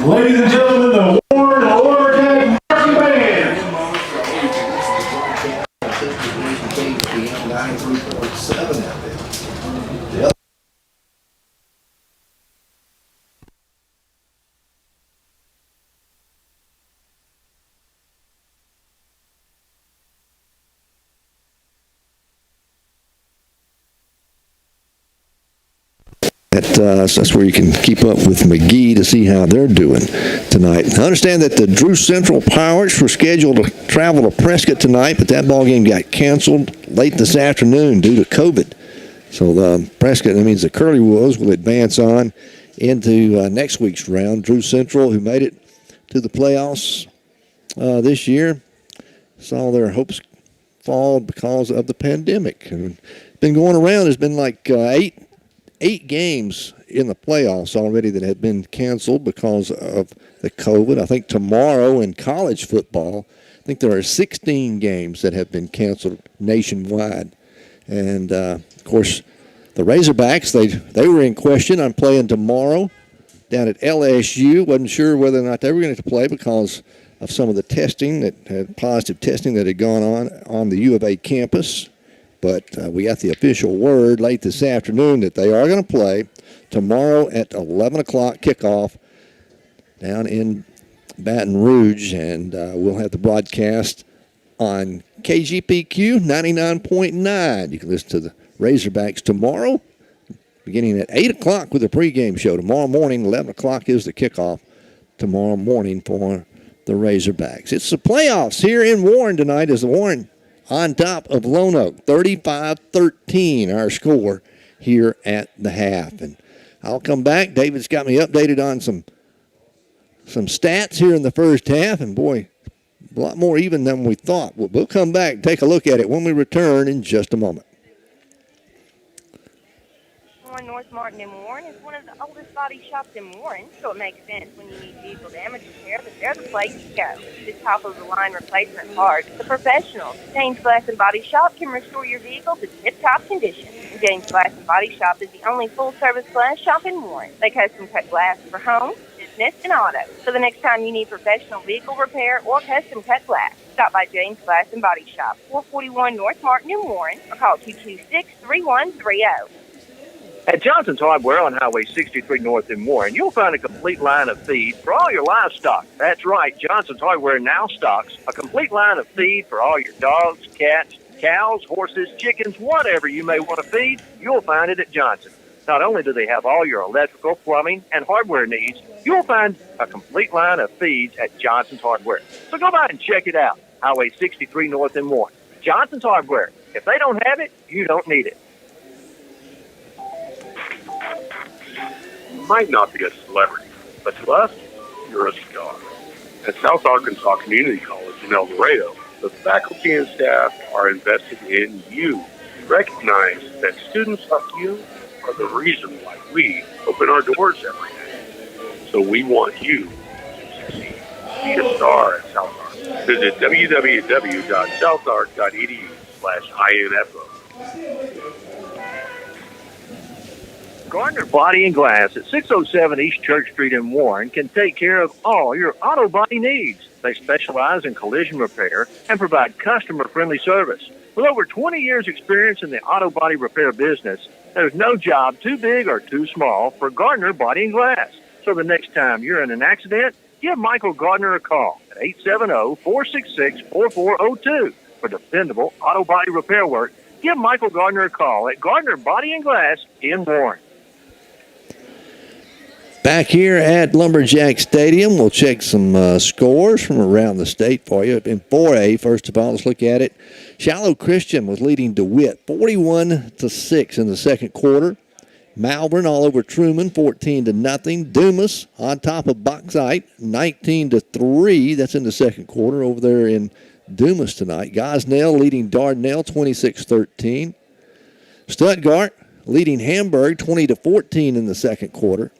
Ladies and gentlemen, the Warren Lonoke Marching Band. 93.7 out there. That's where you can keep up with McGee to see how they're doing tonight. I understand that the Drew Central Pirates were scheduled to travel to Prescott tonight, but that ball game got canceled late this afternoon due to COVID. So Prescott, that means the Curly Wolves will advance on into next week's round. Drew Central, who made it to the playoffs this year, saw their hopes fall because of the pandemic. And been going around. There's been like eight games in the playoffs already that have been canceled because of the COVID. I think tomorrow in college football, I think there are 16 games that have been canceled nationwide. And, of course, the Razorbacks, they were in question on playing tomorrow down at LSU. Wasn't sure whether or not they were going to play because of some of the testing, that had positive testing that had gone on the U of A campus. But we got the official word late this afternoon that they are going to play tomorrow at 11 o'clock kickoff down in Baton Rouge. And we'll have the broadcast on KGPQ 99.9. You can listen to the Razorbacks tomorrow, beginning at 8 o'clock with a pregame show. Tomorrow morning, 11 o'clock is the kickoff tomorrow morning for the Razorbacks. It's the playoffs here in Warren tonight as the Warren on top of Lonoke, 35-13, our score here at the half. And I'll come back. David's got me updated on some stats here in the first half, and boy, a lot more even than we thought. We'll come back and take a look at it when we return in just a moment. North Martin in Warren is one of the oldest body shops in Warren, so it makes sense when you need vehicle damage repair that they're the place to go. This top-of-the-line replacement part, the professionals. James Glass and Body Shop can restore your vehicle to tip-top condition. James Glass and Body Shop is the only full-service glass shop in Warren. They custom cut glass for home, business, and auto. So the next time you need professional vehicle repair or custom cut glass, stop by James Glass and Body Shop, 441 North Martin in Warren, or call 226-3130. At Johnson's Hardware on Highway 63 North in Warren, you'll find a complete line of feed for all your livestock. That's right, Johnson's Hardware now stocks a complete line of feed for all your dogs, cats, cows, horses, chickens, whatever you may want to feed, you'll find it at Johnson. Not only do they have all your electrical, plumbing, and hardware needs, you'll find a complete line of feeds at Johnson's Hardware. So go by and check it out. Highway 63 North in Warren. Johnson's Hardware. If they don't have it, you don't need it. You might not be a celebrity, but to us, you're a star. At South Arkansas Community College in El Dorado, the faculty and staff are invested in you. Recognize that students like you are the reason why we open our doors every day. So we want you to succeed. Be a star at South Ark. Visit www.southark.edu/info. Gardner Body and Glass at 607 East Church Street in Warren can take care of all your auto body needs. They specialize in collision repair and provide customer-friendly service. With over 20 years' experience in the auto body repair business, there's no job too big or too small for Gardner Body and Glass. So the next time you're in an accident, give Michael Gardner a call at 870-466-4402. For dependable auto body repair work, give Michael Gardner a call at Gardner Body and Glass in Warren. Back here at Lumberjack Stadium, we'll check some scores from around the state for you. In 4A, first of all, let's look at it. Shallow Christian was leading DeWitt 41-6 in the second quarter. Malvern all over Truman 14-0. Dumas on top of Bauxite 19-3. That's in the second quarter over there in Dumas tonight. Gosnell leading Dardanelle 26-13. Stuttgart leading Hamburg 20-14 in the second quarter.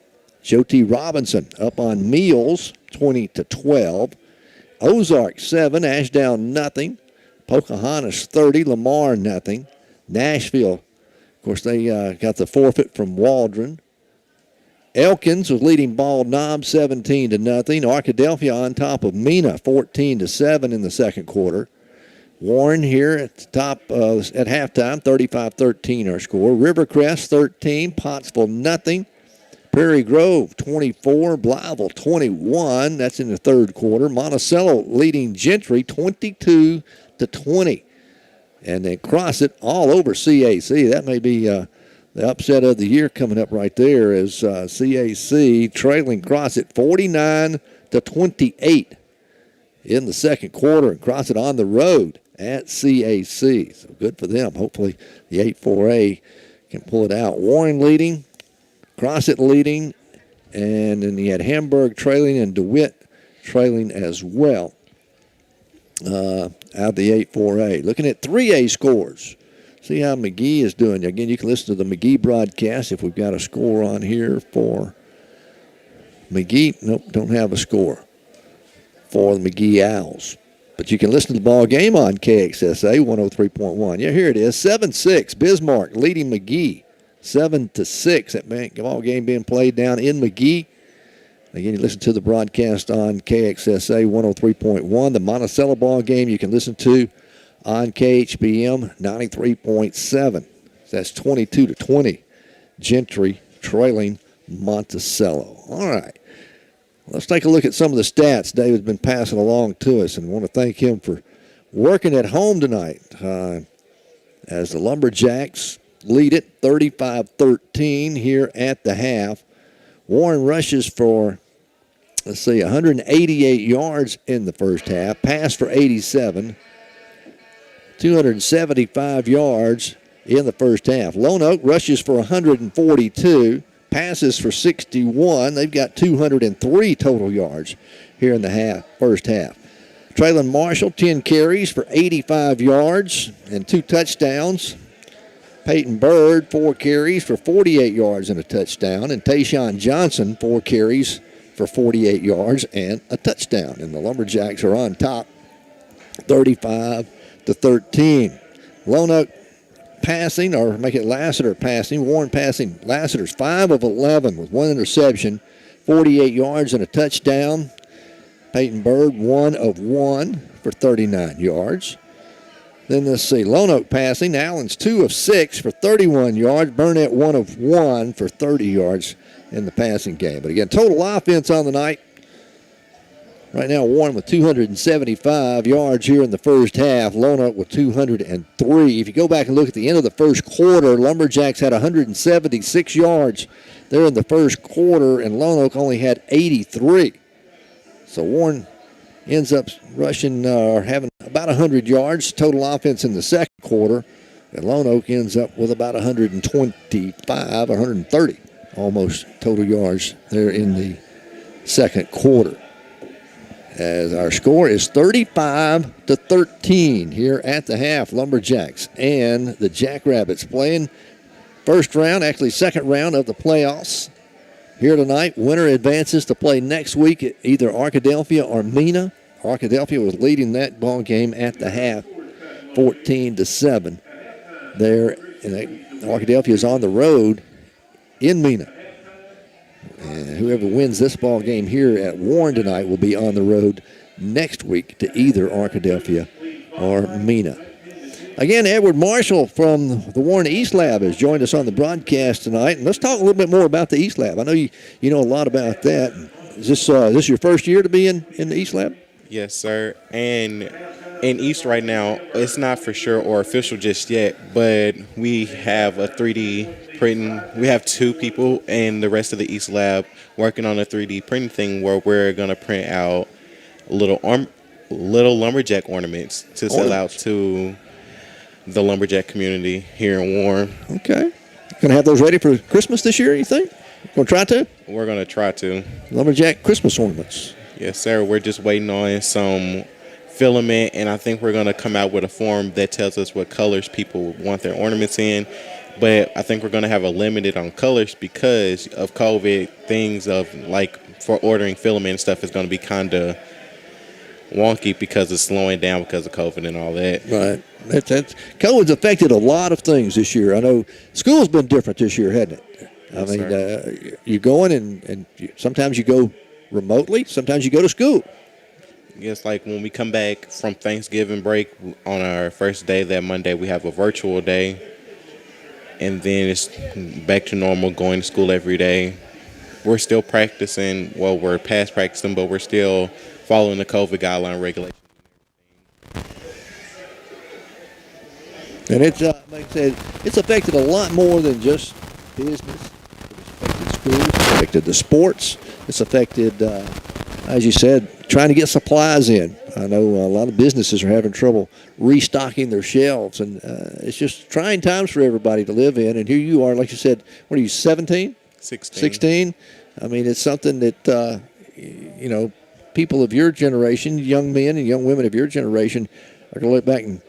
Joe T. Robinson up on Meals 20-12. Ozark 7, Ashdown nothing. Pocahontas 30, Lamar nothing. Nashville, of course, they got the forfeit from Waldron. Elkins was leading Bald Knob 17-0. Arkadelphia on top of Mena 14-7 in the second quarter. Warren here at the top at halftime, 35-13 our score. Rivercrest 13, Pottsville nothing. Prairie Grove 24, Blytheville 21. That's in the third quarter. Monticello leading Gentry 22-20. And then Crossett all over CAC. That may be the upset of the year coming up right there as CAC trailing Crossett 49-28 in the second quarter. And Crossett on the road at CAC. So good for them. Hopefully the 8-4A can pull it out. Warren leading, Crossett leading, and then you had Hamburg trailing and DeWitt trailing as well out of the 8-4A. Looking at 3A scores. See how McGee is doing. Again, you can listen to the McGee broadcast if we've got a score on here for McGee. Nope, don't have a score for the McGee Owls. But you can listen to the ball game on KXSA 103.1. Yeah, here it is. 7-6. Bismarck leading McGee 7-6. That ball game being played down in McGee. Again, you listen to the broadcast on KXSA 103.1. The Monticello ball game you can listen to on KHBM 93.7. That's 22-20. Gentry trailing Monticello. All right. Let's take a look at some of the stats David's been passing along to us, and I want to thank him for working at home tonight as the Lumberjacks lead it 35-13 here at the half. Warren rushes for, 188 yards in the first half, passed for 87, 275 yards in the first half. Lonoke rushes for 142. Passes for 61. They've got 203 total yards here in the first half. Traylon Marshall, 10 carries for 85 yards and 2 touchdowns. Peyton Bird, 4 carries for 48 yards and a touchdown. And Tayshawn Johnson, 4 carries for 48 yards and a touchdown. And the Lumberjacks are on top, 35-13. Lonoke passing, or make it Lassiter passing. Warren passing. Lassiter's 5 of 11 with 1 interception, 48 yards and a touchdown. Peyton Bird 1 of 1 for 39 yards. Then let's see, Lonoke passing. Allen's 2 of 6 for 31 yards. Burnett 1 of 1 for 30 yards in the passing game. But again, total offense on the night. Right now, Warren with 275 yards here in the first half. Lonoke with 203. If you go back and look at the end of the first quarter, Lumberjacks had 176 yards there in the first quarter, and Lonoke only had 83. So Warren ends up rushing or having about 100 yards total offense in the second quarter, and Lonoke ends up with about 125, 130 almost total yards there in the second quarter. As our score is 35-13 here at the half. Lumberjacks and the Jackrabbits playing first round, actually second round of the playoffs here tonight. Winner advances to play next week at either Arkadelphia or Mena. Arkadelphia was leading that ball game at the half, 14-7. There, Arkadelphia is on the road in Mena. And whoever wins this ball game here at Warren tonight will be on the road next week to either Arkadelphia or Mena. Again, Edward Marshall from the Warren East Lab has joined us on the broadcast tonight. And let's talk a little bit more about the East Lab. I know you know a lot about that. Is this your first year to be in the East Lab? Yes, sir. And in East right now, it's not for sure or official just yet, but we have a 3D printing. We have 2 people in the rest of the East Lab working on a 3D printing thing where we're going to print out little lumberjack ornaments to sell out to the lumberjack community here in Warren. Okay. Going to have those ready for Christmas this year, you think? Going to try to? We're going to try to. Lumberjack Christmas ornaments. Yes, sir. We're just waiting on some filament, and I think we're going to come out with a form that tells us what colors people want their ornaments in. But I think we're going to have a limited on colors because of COVID. Things of like for ordering filament and stuff is going to be kind of wonky because it's slowing down because of COVID and all that. Right. COVID's affected a lot of things this year. I know school's been different this year, hasn't it? I mean, you're going and sometimes you go remotely, sometimes you go to school. Yes, like when we come back from Thanksgiving break on our first day, that Monday, we have a virtual day. And then it's back to normal, going to school every day. We're still practicing. Well, we're past practicing, but we're still following the COVID guideline regulations. And it's, like I said, it's affected a lot more than just business. It's affected schools, it's affected the sports. It's affected, as you said, trying to get supplies in. I know a lot of businesses are having trouble restocking their shelves, and it's just trying times for everybody to live in. And here you are, like you said, what are you, 17? 16. 16? I mean, it's something that, people of your generation, young men and young women of your generation, are going to look back and,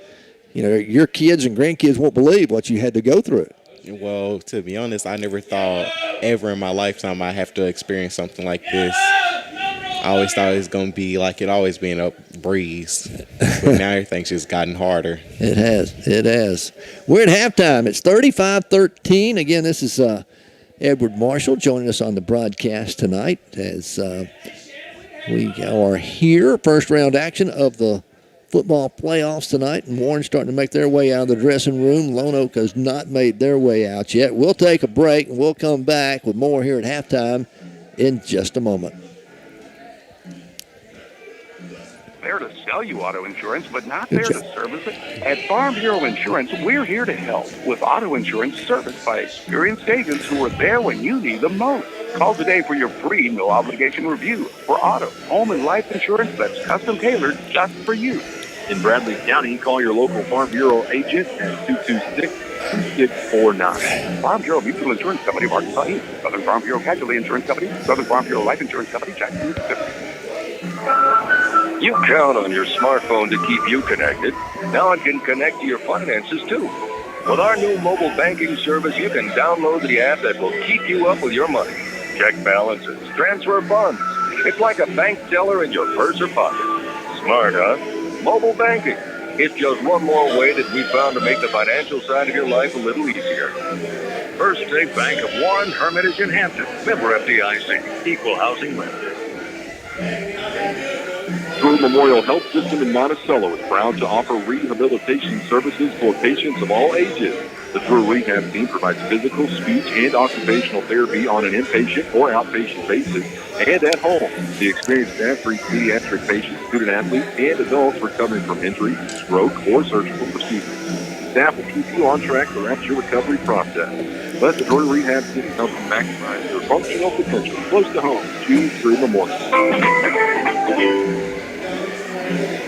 your kids and grandkids won't believe what you had to go through. Well, to be honest, I never thought ever in my lifetime I'd have to experience something like this. I always thought it was going to be like it always been a breeze. But now everything's just gotten harder. It has. It has. We're at halftime. It's 35-13. Again, this is Edward Marshall joining us on the broadcast tonight as we are here. First round action of the football playoffs tonight, and Warren's starting to make their way out of the dressing room. Lonoke has not made their way out yet. We'll take a break, and we'll come back with more here at halftime in just a moment. There to sell you auto insurance, but not there to service it? At Farm Bureau Insurance, we're here to help with auto insurance serviced by experienced agents who are there when you need them most. Call today for your free, no-obligation review for auto, home, and life insurance that's custom-tailored just for you. In Bradley County, call your local Farm Bureau agent at 226-2649. Farm Bureau Mutual Insurance Company of Arkansas, Inc. Southern Farm Bureau Casualty Insurance Company, Southern Farm Bureau Life Insurance Company, Jackson, Mississippi. You count on your smartphone to keep you connected. Now it can connect to your finances, too. With our new mobile banking service, you can download the app that will keep you up with your money. Check balances, transfer funds. It's like a bank teller in your purse or pocket. Smart, huh? Mobile banking. It's just one more way that we found to make the financial side of your life a little easier. First State Bank of Warren, Hermitage, and Hampton. Member FDIC. Equal housing lender. Drew Memorial Health System in Monticello is proud to offer rehabilitation services for patients of all ages. The Drew Rehab Team provides physical, speech, and occupational therapy on an inpatient or outpatient basis and at home. The experienced staff treats pediatric patients, student athletes, and adults recovering from injury, stroke, or surgical procedures. Staff will keep you on track throughout your recovery process. Let the Drew Rehab Team help you maximize your functional potential. Close to home. Choose Drew Memorial.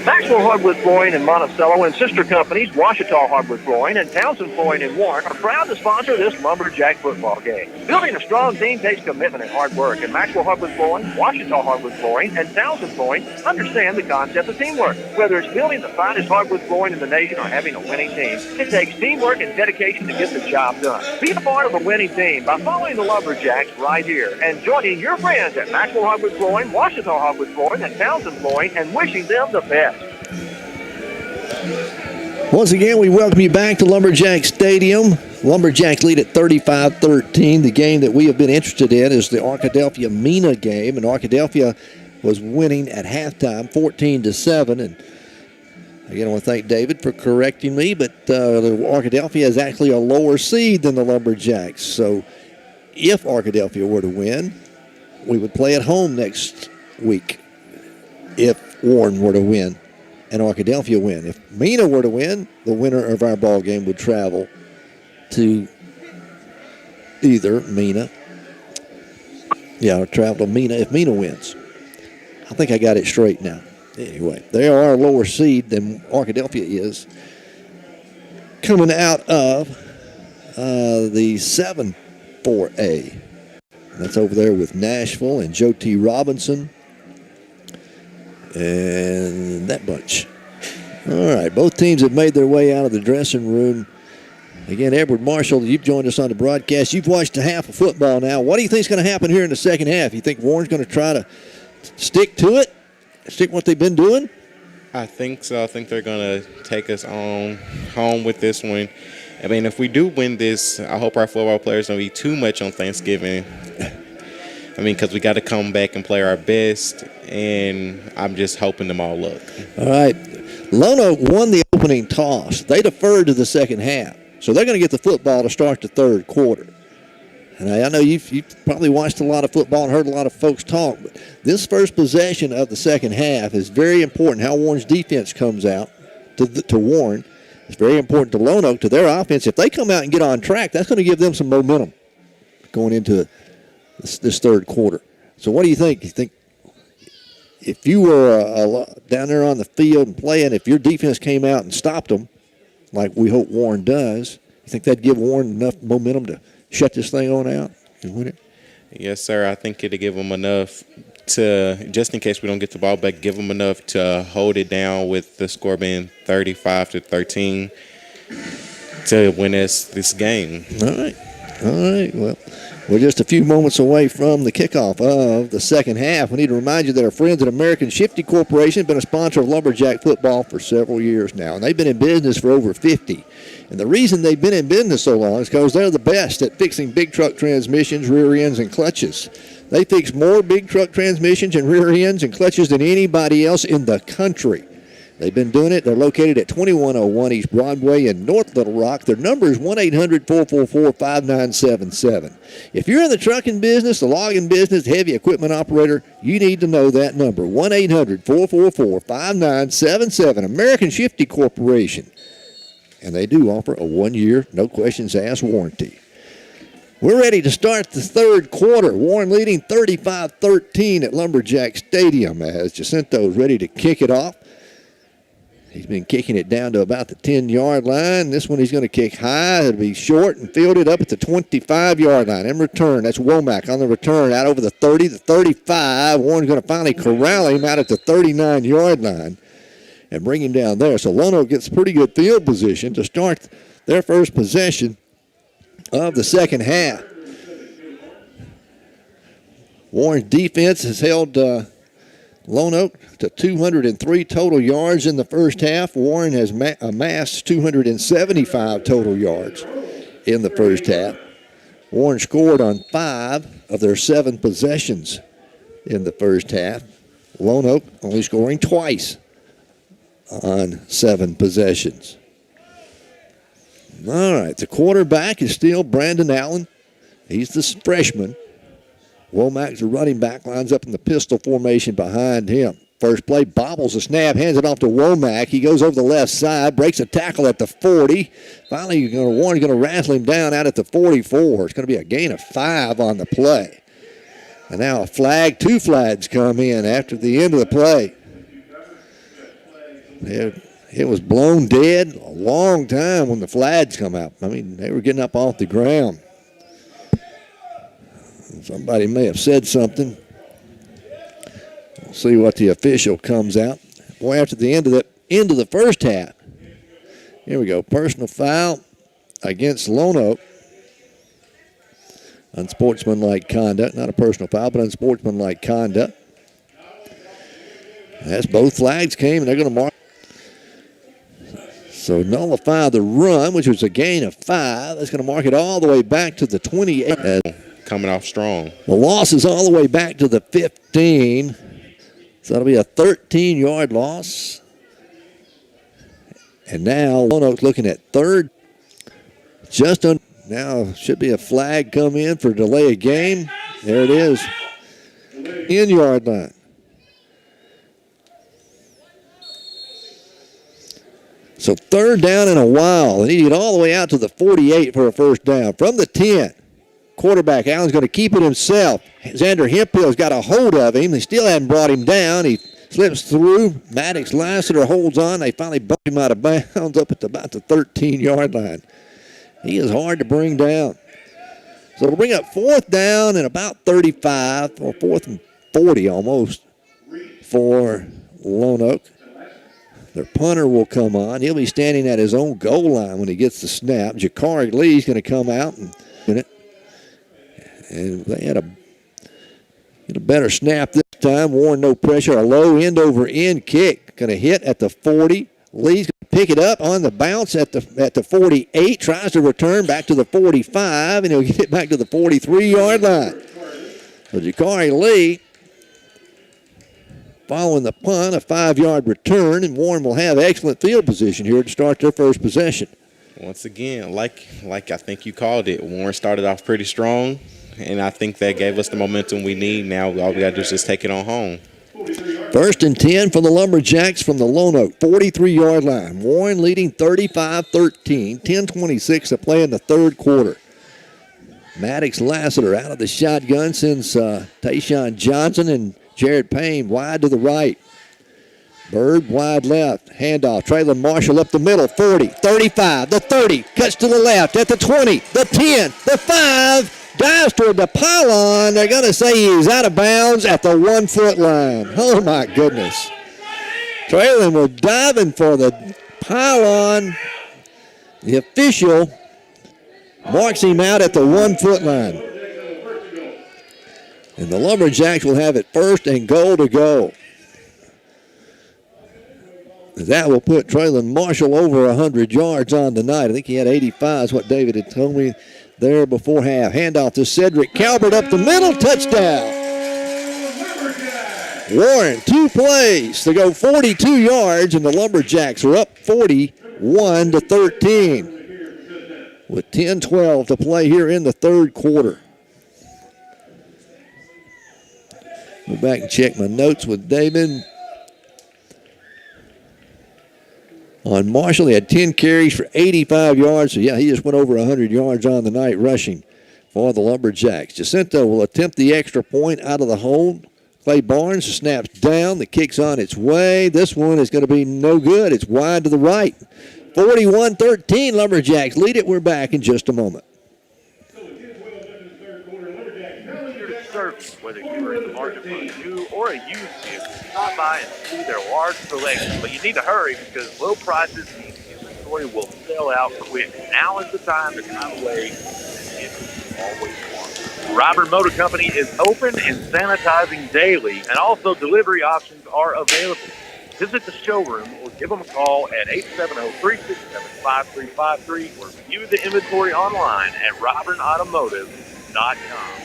Maxwell Hardwood Flooring in Monticello and sister companies Washita Hardwood Flooring and Townsend Flooring in Warren are proud to sponsor this Lumberjack football game. Building a strong team takes commitment and hard work, and Maxwell Hardwood Flooring, Washita Hardwood Flooring, and Townsend Flooring understand the concept of teamwork. Whether it's building the finest hardwood flooring in the nation or having a winning team, it takes teamwork and dedication to get the job done. Be a part of the winning team by following the Lumberjacks right here and joining your friends at Maxwell Hardwood Flooring, Washita Hardwood Flooring, and Townsend Flooring and wishing them the best. Once again, we welcome you back to Lumberjack Stadium. Lumberjacks lead at 35-13. The game that we have been interested in is the Arkadelphia-Mena game, and Arkadelphia was winning at halftime 14-7. And again, I want to thank David for correcting me, but the Arkadelphia is actually a lower seed than the Lumberjacks. So if Arkadelphia were to win, we would play at home next week if Warren were to win and Arkadelphia win. If Mena were to win, the winner of our ball game would travel to either Mena. Yeah, or travel to Mena if Mena wins. I think I got it straight now. Anyway, they are a lower seed than Arkadelphia is. Coming out of the 7-4A. That's over there with Nashville and Joe T. Robinson and that bunch. All right, both teams have made their way out of the dressing room. Again, Edward Marshall, you've joined us on the broadcast. You've watched a half of football now. What do you think is going to happen here in the second half? You think Warren's going to try to stick to it? Stick what they've been doing? I think so. I think they're going to take us on home with this one. I mean, if we do win this, I hope our football players don't eat too much on Thanksgiving. I mean, because we got to come back and play our best, and I'm just hoping them all look. All right. Lonoke won the opening toss. They deferred to the second half. So they're going to get the football to start the third quarter. And I know you've probably watched a lot of football and heard a lot of folks talk, but this first possession of the second half is very important. How Warren's defense comes out to Warren. It's very important to Lonoke, to their offense. If they come out and get on track, that's going to give them some momentum going into this third quarter. So what do you think? You think if you were down there on the field and playing, if your defense came out and stopped them, like we hope Warren does, you think that'd give Warren enough momentum to shut this thing on out and win it? Yes, sir. I think it'll give them enough to, just in case we don't get the ball back, give them enough to hold it down with the score being 35-13 to win us this game. All right. Well, we're just a few moments away from the kickoff of the second half. We need to remind you that our friends at American Shifty Corporation have been a sponsor of Lumberjack football for several years now, and they've been in business for over 50. And the reason they've been in business so long is because they're the best at fixing big truck transmissions, rear ends, and clutches. They fix more big truck transmissions and rear ends and clutches than anybody else in the country. They've been doing it. They're located at 2101 East Broadway in North Little Rock. Their number is 1-800-444-5977. If you're in the trucking business, the logging business, heavy equipment operator, you need to know that number, 1-800-444-5977, American Shifty Corporation. And they do offer a 1-year, no questions asked warranty. We're ready to start the third quarter. Warren leading 35-13 at Lumberjack Stadium as Jacinto's ready to kick it off. He's been kicking it down to about the 10-yard line. This one he's going to kick high. It'll be short and fielded up at the 25-yard line. In return, that's Womack on the return out over the 30, the 35. Warren's going to finally corral him out at the 39-yard line and bring him down there. So Lonoke gets pretty good field position to start their first possession of the second half. Warren's defense has held Lonoke to 203 total yards in the first half. Warren has amassed 275 total yards in the first half. Warren scored on 5 of their 7 possessions in the first half. Lonoke only scoring twice on 7 possessions. All right, the quarterback is still Brandon Allen. He's the freshman. Womack's the running back, lines up in the pistol formation behind him. First play, bobbles the snap, hands it off to Womack. He goes over the left side, breaks a tackle at the 40. Finally, Warren's going to wrestle him down out at the 44. It's going to be a gain of 5 on the play. And now a flag, 2 flags come in after the end of the play. It was blown dead a long time when the flags come out. I mean, they were getting up off the ground. Somebody may have said something. We'll see what the official comes out. Boy, after the end of the first half. Here we go. Personal foul against Lonoke. Unsportsmanlike conduct. Not a personal foul, but unsportsmanlike conduct. As both flags came, and they're going to mark. So nullify the run, which was a gain of 5. That's going to mark it all the way back to the 28. Coming off strong. The loss is all the way back to the 15. So that'll be a 13-yard loss. And now Lonoke's looking at third. Now should be a flag come in for delay of game. There it is. In-yard line. So third down in a while. They need to get all the way out to the 48 for a first down. From the 10. Quarterback Allen's going to keep it himself. Xander Hemphill's got a hold of him. They still haven't brought him down. He slips through. Maddox Lassiter holds on. They finally bump him out of bounds up at about the 13-yard line. He is hard to bring down. So it'll bring up fourth down and about 35, or 4th and 40 almost, for Lonoke. Their punter will come on. He'll be standing at his own goal line when he gets the snap. Jakari Lee's going to come out and they had a better snap this time. Warren, no pressure. A low end-over-end kick. Going to hit at the 40 Lee's going to pick it up on the bounce at the 48. Tries to return back to the 45, and he'll get it back to the 43-yard line. So Jakari Lee following the punt, a 5-yard return, and Warren will have excellent field position here to start their first possession. Once again, like I think you called it, Warren started off pretty strong, and I think that gave us the momentum we need. Now all we got to do is just take it on home. 1st and 10 for the Lumberjacks from the Lonoke 43-yard line. Warren leading 35-13, 10:26 to play in the third quarter. Maddox Lassiter out of the shotgun sends Tayshawn Johnson and Jared Payne wide to the right. Bird wide left. Handoff. Traylon Marshall up the middle. 40, 35, the 30. Cuts to the left at the 20, the 10, the 5. Dives toward the pylon. They're going to say he's out of bounds at the 1-foot line. Oh, my goodness. Traylon was diving for the pylon. The official marks him out at the 1-foot line. And the Lumberjacks will have it 1st and goal to go. That will put Traylon Marshall over 100 yards on tonight. I think he had 85 is what David had told me there before half. Handoff to Cedric Calvert up the middle. Touchdown. Warren, 2 plays to go 42 yards, and the Lumberjacks are up 41-13 with 10-12 to play here in the third quarter. Go back and check my notes with David. On Marshall, he had 10 carries for 85 yards. So, yeah, he just went over 100 yards on the night rushing for the Lumberjacks. Jacinto will attempt the extra point out of the hold. Clay Barnes snaps down. The kick's on its way. This one is going to be no good. It's wide to the right. 41-13, Lumberjacks lead it. We're back in just a moment. Whether you are in the market for a new or a used vehicle, stop by and see their large selection. But you need to hurry because low prices mean inventory will sell out quick. Now is the time to drive away and always want. Robert Motor Company is open and sanitizing daily, and also delivery options are available. Visit the showroom or give them a call at 870-367-5353 or view the inventory online at robertautomotive.com.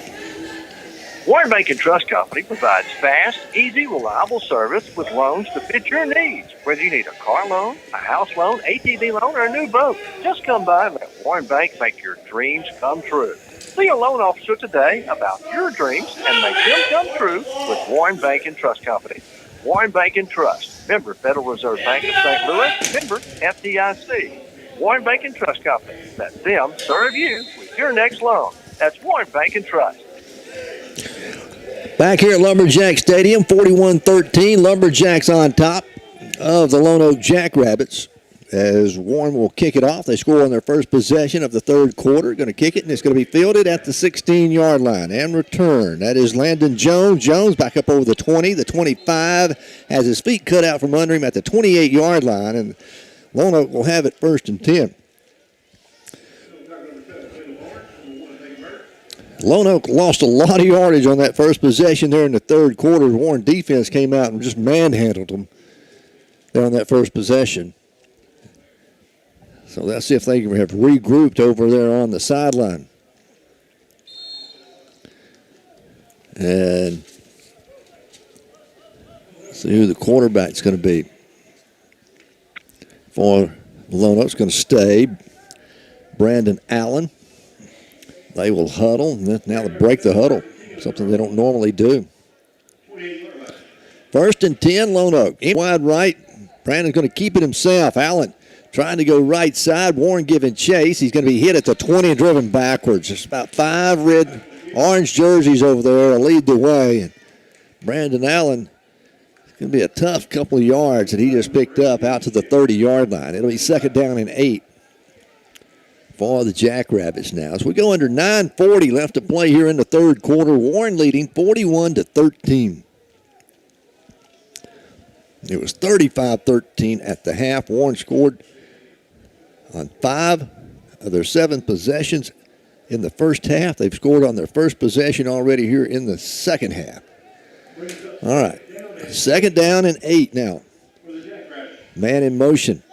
Warren Bank and Trust Company provides fast, easy, reliable service with loans to fit your needs. Whether you need a car loan, a house loan, ATV loan, or a new boat, just come by and let Warren Bank make your dreams come true. See a loan officer today about your dreams and make them come true with Warren Bank and Trust Company. Warren Bank and Trust, member Federal Reserve Bank of St. Louis, member FDIC. Warren Bank and Trust Company. Let them serve you with your next loan. That's Warren Bank and Trust. Back here at Lumberjack Stadium, 41-13. Lumberjacks on top of the Lonoke Jackrabbits as Warren will kick it off. They score on their first possession of the third quarter. Going to kick it, and it's going to be fielded at the 16-yard line. And return. That is Landon Jones. Jones back up over the 20. The 25 has his feet cut out from under him at the 28-yard line, and Lonoke will have it 1st and 10. Lonoke lost a lot of yardage on that first possession there in the third quarter. Warren defense came out and just manhandled them there on that first possession. So let's see if they have regrouped over there on the sideline. And see who the quarterback's going to be. For Lonoke's going to stay Brandon Allen. They will huddle. Now they break the huddle, something they don't normally do. 1st and 10, Lonoke. In wide right. Brandon's going to keep it himself. Allen trying to go right side. Warren giving chase. He's going to be hit at the 20 and driven backwards. There's about 5 red, orange jerseys over there to lead the way. And Brandon Allen, it's going to be a tough couple of yards that he just picked up out to the 30-yard line. It'll be 2nd down and 8. For the Jackrabbits now. As we go under 9:40 left to play here in the third quarter, Warren leading 41-13. It was 35-13 at the half. Warren scored on 5 of their 7 possessions in the first half. They've scored on their first possession already here in the second half. All right, 2nd down and 8 now. Man in motion.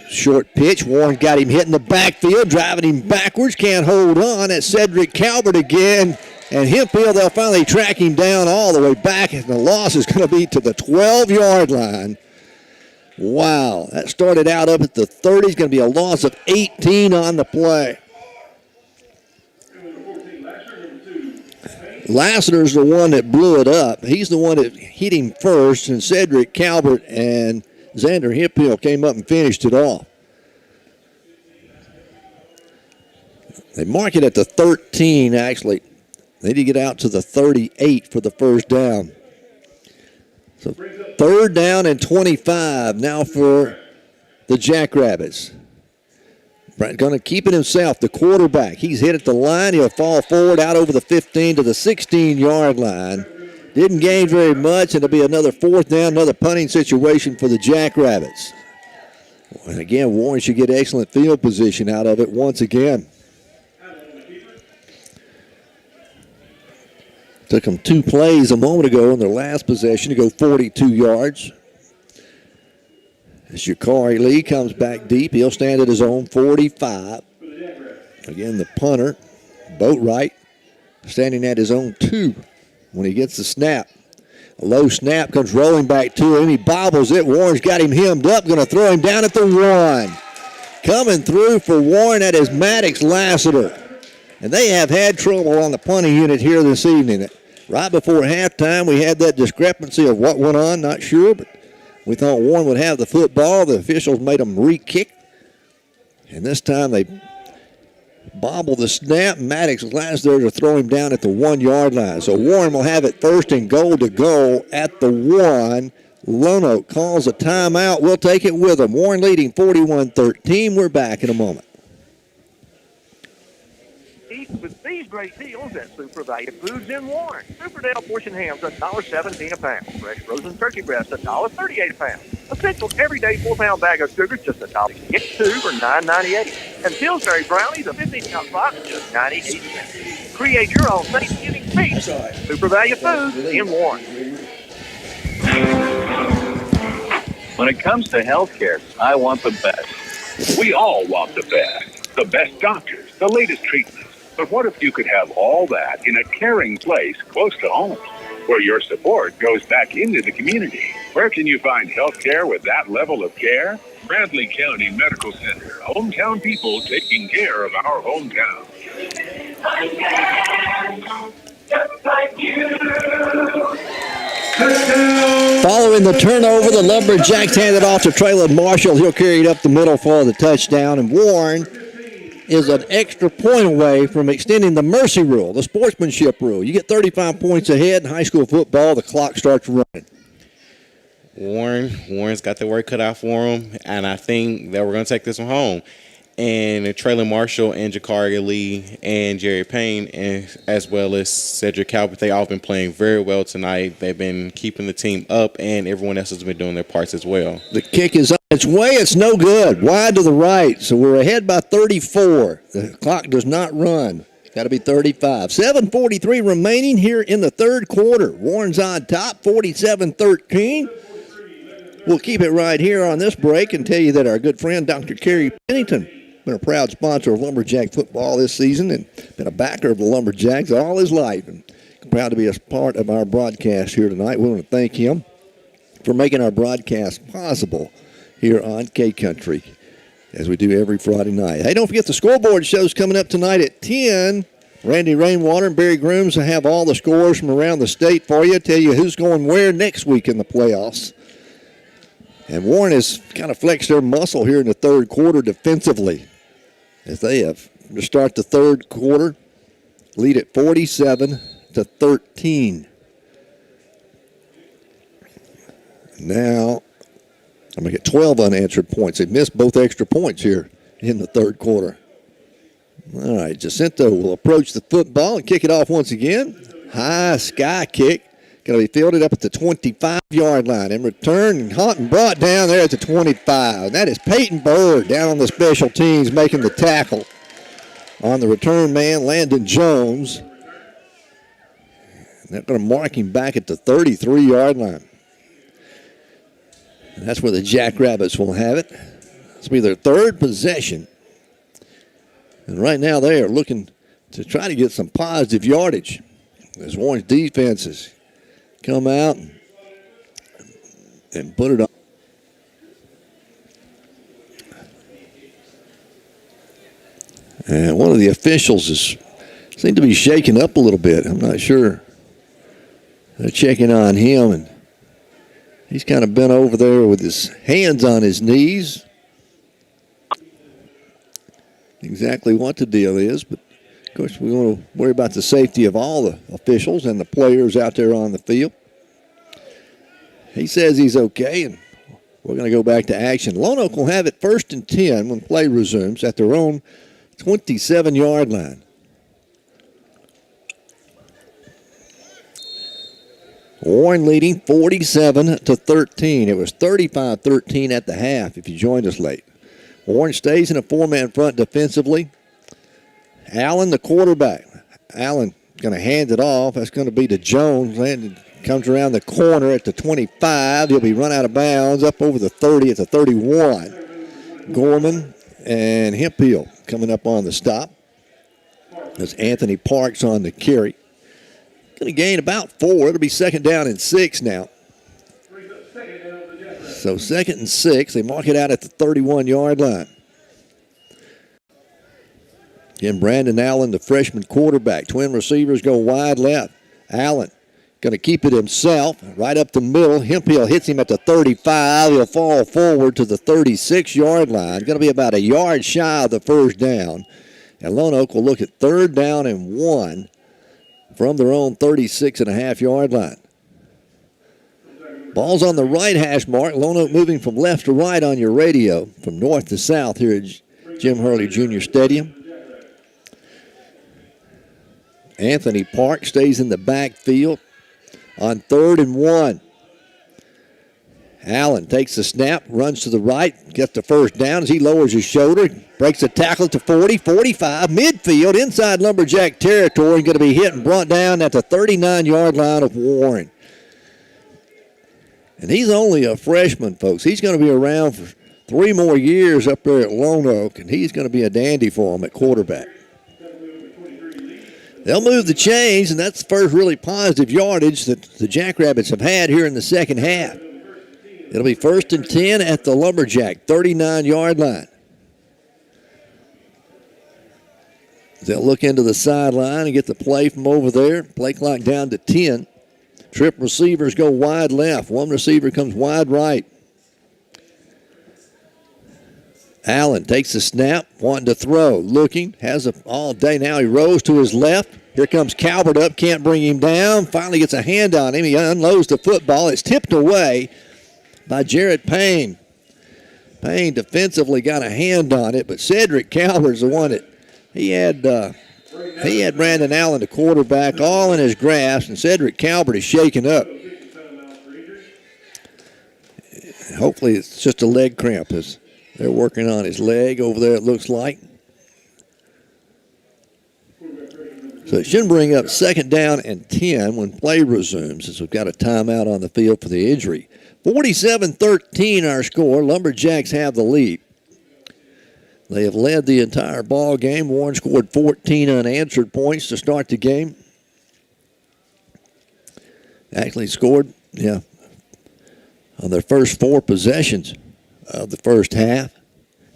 Short pitch. Warren got him hit in the backfield, driving him backwards. Can't hold on. That's Cedric Calvert again. And Hempfield, they'll finally track him down all the way back. And the loss is going to be to the 12-yard line. Wow. That started out up at the 30. It's going to be a loss of 18 on the play. Lassiter's the one that blew it up. He's the one that hit him first, and Cedric Calvert and Xander Hemphill came up and finished it off. They mark it at the 13, actually. They did get out to the 38 for the first down. So 3rd down and 25 now for the Jackrabbits. Brett going to keep it himself, the quarterback. He's hit at the line. He'll fall forward out over the 15 to the 16-yard line. Didn't gain very much. It'll be another 4th down, another punting situation for the Jackrabbits. And again, Warren should get excellent field position out of it once again. Took them 2 plays a moment ago in their last possession to go 42 yards. As Jakari Lee comes back deep, he'll stand at his own 45. Again, the punter, Boatwright, standing at his own 2 when he gets the snap. A low snap comes rolling back to him. He bobbles it. Warren's got him hemmed up, going to throw him down at the 1. Coming through for Warren, that is Maddox Lassiter. And they have had trouble on the punting unit here this evening. Right before halftime, we had that discrepancy of what went on, not sure, but we thought Warren would have the football. The officials made them re-kick. And this time they bobble the snap. Maddox last there to throw him down at the 1-yard line. So Warren will have it 1st and goal to go at the 1. Lonoke calls a timeout. We'll take it with them. Warren leading 41-13. We're back in a moment. With these great deals at Super Value Foods in Warren. Superdale portion hams, $1.17 a pound. Fresh frozen turkey breast, $1.38 a pound. Essential everyday 4-pound bag of sugar, just $1. Get 2 for $9.98. And Pillsbury brownies, a 15-ounce box, just 98 cents. Create your own Thanksgiving feast. Super Value Foods in Warren. When it comes to healthcare, I want the best. We all want the best. The best doctors, the latest treatments. But what if you could have all that in a caring place close to home, where your support goes back into the community? Where can you find health care with that level of care? Bradley County Medical Center. Hometown people taking care of our hometown. Just like you. Following the turnover, the Lumberjacks hand it off to Traylon Marshall. He'll carry it up the middle for the touchdown. And Warren is an extra point away from extending the mercy rule, the sportsmanship rule. You get 35 points ahead in high school football, the clock starts running. Warren's got the work cut out for him, and I think that we're going to take this one home. And Traylon Marshall and Jakari Lee and Jerry Payne, and as well as Cedric Calvert, they all been playing very well tonight. They've been keeping the team up, and everyone else has been doing their parts as well. The kick is on its way. It's no good. Wide to the right. So we're ahead by 34. The clock does not run. Got to be 35. 7:43 remaining here in the 3rd quarter. Warren's on top, 47-13. We'll keep it right here on this break and tell you that our good friend Dr. Kerry Pennington been a proud sponsor of Lumberjack football this season and been a backer of the Lumberjacks all his life. And proud to be a part of our broadcast here tonight. We want to thank him for making our broadcast possible here on K-Country, as we do every Friday night. Hey, don't forget the scoreboard show's coming up tonight at 10. Randy Rainwater and Barry Grooms will have all the scores from around the state for you, tell you who's going where next week in the playoffs. And Warren has kind of flexed their muscle here in the 3rd quarter defensively, as they have to start the 3rd quarter, lead at 47-13. Now, I'm going to get 12 unanswered points. They missed both extra points here in the 3rd quarter. All right, Jacinto will approach the football and kick it off once again. High sky kick. Going to be fielded up at the 25-yard line. In return, caught and brought down there at the 25. And that is Peyton Bird down on the special teams making the tackle on the return man, Landon Jones. And they're going to mark him back at the 33-yard line. And that's where the Jackrabbits will have it. This will be their third possession. And right now they are looking to try to get some positive yardage as Warren's defenses come out and put it on. And one of the officials seemed to be shaken up a little bit. I'm not sure. They're checking on him, and he's kind of bent over there with his hands on his knees. Exactly what the deal is, but of course we want to worry about the safety of all the officials and the players out there on the field. He says he's okay, and we're going to go back to action. Lonoke will have it 1st and 10 when play resumes at their own 27-yard line. Warren leading 47-13. It was 35-13 at the half if you joined us late. Warren stays in a four-man front defensively. Allen, the quarterback. Allen going to hand it off. That's going to be to Jones. And comes around the corner at the 25. He'll be run out of bounds up over the 30 at the 31. Gorman and Hemphill coming up on the stop. There's Anthony Parks on the carry. Going to gain about 4. It'll be 2nd down and 6 now. So 2nd and 6. They mark it out at the 31-yard line. Again, Brandon Allen, the freshman quarterback. Twin receivers go wide left. Allen going to keep it himself right up the middle. Hemphill hits him at the 35. He'll fall forward to the 36-yard line. Going to be about a yard shy of the 1st down. And Lonoke will look at 3rd down and 1 from their own 36.5-yard line. Ball's on the right hash mark. Lonoke moving from left to right on your radio, from north to south here at Jim Hurley Jr. Stadium. Anthony Park stays in the backfield on 3rd and 1. Allen takes the snap, runs to the right, gets the 1st down as he lowers his shoulder, breaks the tackle to 40, 45, midfield, inside Lumberjack territory, going to be hit and brought down at the 39-yard line of Warren. And he's only a freshman, folks. He's going to be around for 3 more years up there at Lonoke, and he's going to be a dandy for him at quarterback. They'll move the chains, and that's the first really positive yardage that the Jackrabbits have had here in the second half. It'll be 1st and 10 at the Lumberjack 39-yard line. They'll look into the sideline and get the play from over there. Play clock down to 10. Trip receivers go wide left. One receiver comes wide right. Allen takes the snap, wanting to throw, looking, has it all day now. He rolls to his left. Here comes Calvert up, can't bring him down. Finally gets a hand on him. He unloads the football. It's tipped away by Jarrett Payne. Payne defensively got a hand on it, but Cedric Calvert's the one that he had Brandon Allen, the quarterback, all in his grasp, and Cedric Calvert is shaken up. Hopefully it's just a leg cramp as they're working on his leg over there, it looks like. So it should bring up 2nd down and 10 when play resumes, as we've got a timeout on the field for the injury. 47-13 our score. Lumberjacks have the lead. They have led the entire ball game. Warren scored 14 unanswered points to start the game. Actually scored, on their first 4 possessions of the first half.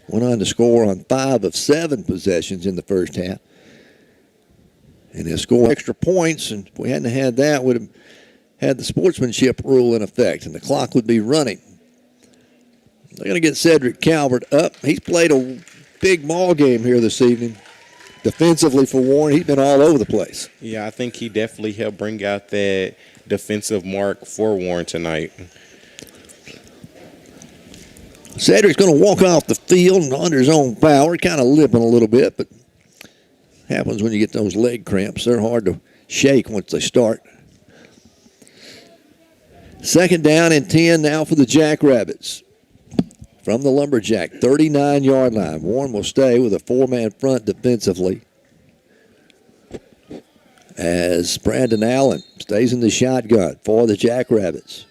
Went on to score on 5 of 7 possessions in the first half. And they scored extra points, and if we hadn't had that, would have had the sportsmanship rule in effect, and the clock would be running. They're going to get Cedric Calvert up. He's played a big ball game here this evening. Defensively for Warren, he's been all over the place. Yeah, I think he definitely helped bring out that defensive mark for Warren tonight. Cedric's going to walk off the field under his own power, kind of limping a little bit, but happens when you get those leg cramps. They're hard to shake once they start. 2nd down and 10 now for the Jackrabbits. From the Lumberjack, 39-yard line. Warren will stay with a 4-man front defensively as Brandon Allen stays in the shotgun for the Jackrabbits.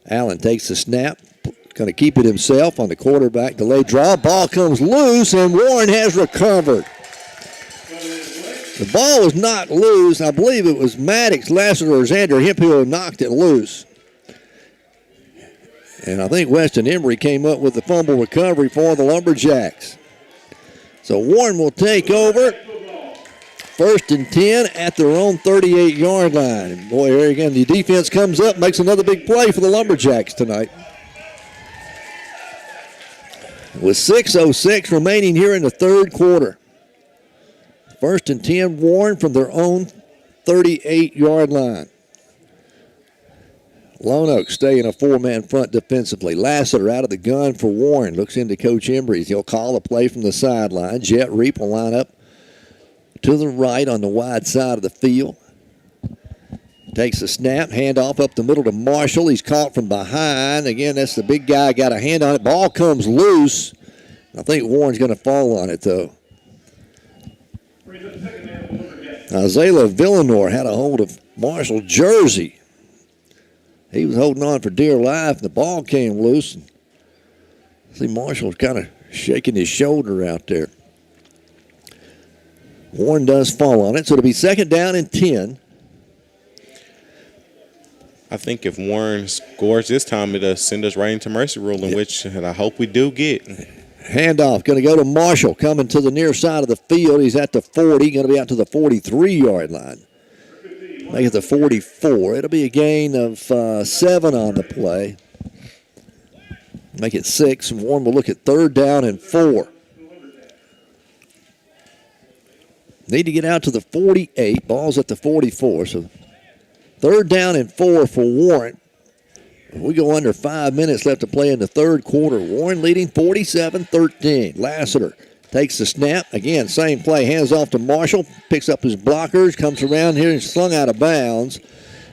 Allen takes the snap, going to keep it himself on the quarterback. Delayed draw. Ball comes loose, and Warren has recovered. The ball was not loose. I believe it was Maddox, Lassiter, or Xander Hemphill who knocked it loose. And I think Weston Emery came up with the fumble recovery for the Lumberjacks. So Warren will take over. 1st and 10 at their own 38-yard line. And boy, here again, the defense comes up, makes another big play for the Lumberjacks tonight. With 6:06 remaining here in the third quarter. 1st and 10, Warren from their own 38-yard line. Lonoke staying a 4-man front defensively. Lassiter out of the gun for Warren. Looks into Coach Embry. He'll call a play from the sideline. Jet Reap will line up to the right on the wide side of the field. Takes the snap, handoff up the middle to Marshall. He's caught from behind. Again, that's the big guy, got a hand on it. Ball comes loose. I think Warren's going to fall on it, though. Isaiah Villanor had a hold of Marshall's jersey. He was holding on for dear life. The ball came loose. See, Marshall's kind of shaking his shoulder out there. Warren does fall on it, so it'll be 2nd down and 10. I think if Warren scores this time, it'll send us right into mercy rule, in which I hope we do get. Handoff going to go to Marshall, coming to the near side of the field. He's at the 40, going to be out to the 43-yard line. Make it the 44. It'll be a gain of 7 on the play. Make it 6. And Warren will look at 3rd down and 4. Need to get out to the 48. Ball's at the 44. So 3rd down and 4 for Warren. We go under 5 minutes left to play in the third quarter. Warren leading 47-13. Lassiter takes the snap. Again, same play. Hands off to Marshall. Picks up his blockers. Comes around here and slung out of bounds.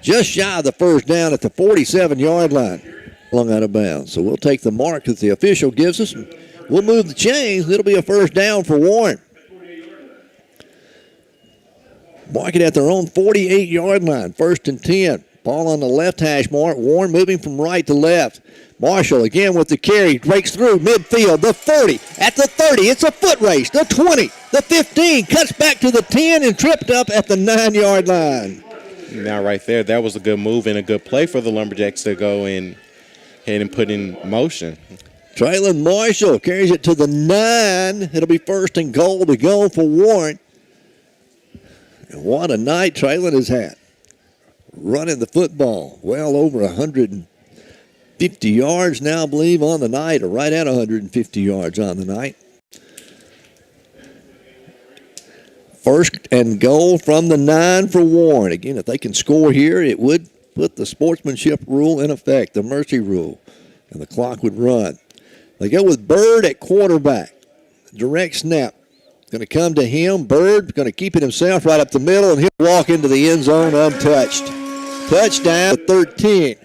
Just shy of the 1st down at the 47-yard line. Slung out of bounds. So we'll take the mark that the official gives us. And we'll move the chains. It'll be a 1st down for Warren. Mark it at their own 48-yard line. 1st and 10. Ball on the left hash mark. Warren moving from right to left. Marshall again with the carry. Breaks through midfield. The 40. At the 30. It's a foot race. The 20. The 15. Cuts back to the 10 and tripped up at the 9-yard line. Now right there, that was a good move and a good play for the Lumberjacks to go in ahead and put in motion. Traylon Marshall carries it to the 9. It'll be 1st and goal to go for Warren. And what a night Traylon has had. Running the football well over 150 yards now, I believe, on the night, or right at 150 yards on the night. 1st and goal from the 9 for Warren. Again, if they can score here, it would put the sportsmanship rule in effect, the mercy rule, and the clock would run. They go with Bird at quarterback. Direct snap. Going to come to him. Bird going to keep it himself right up the middle, and he'll walk into the end zone untouched. Touchdown, 13.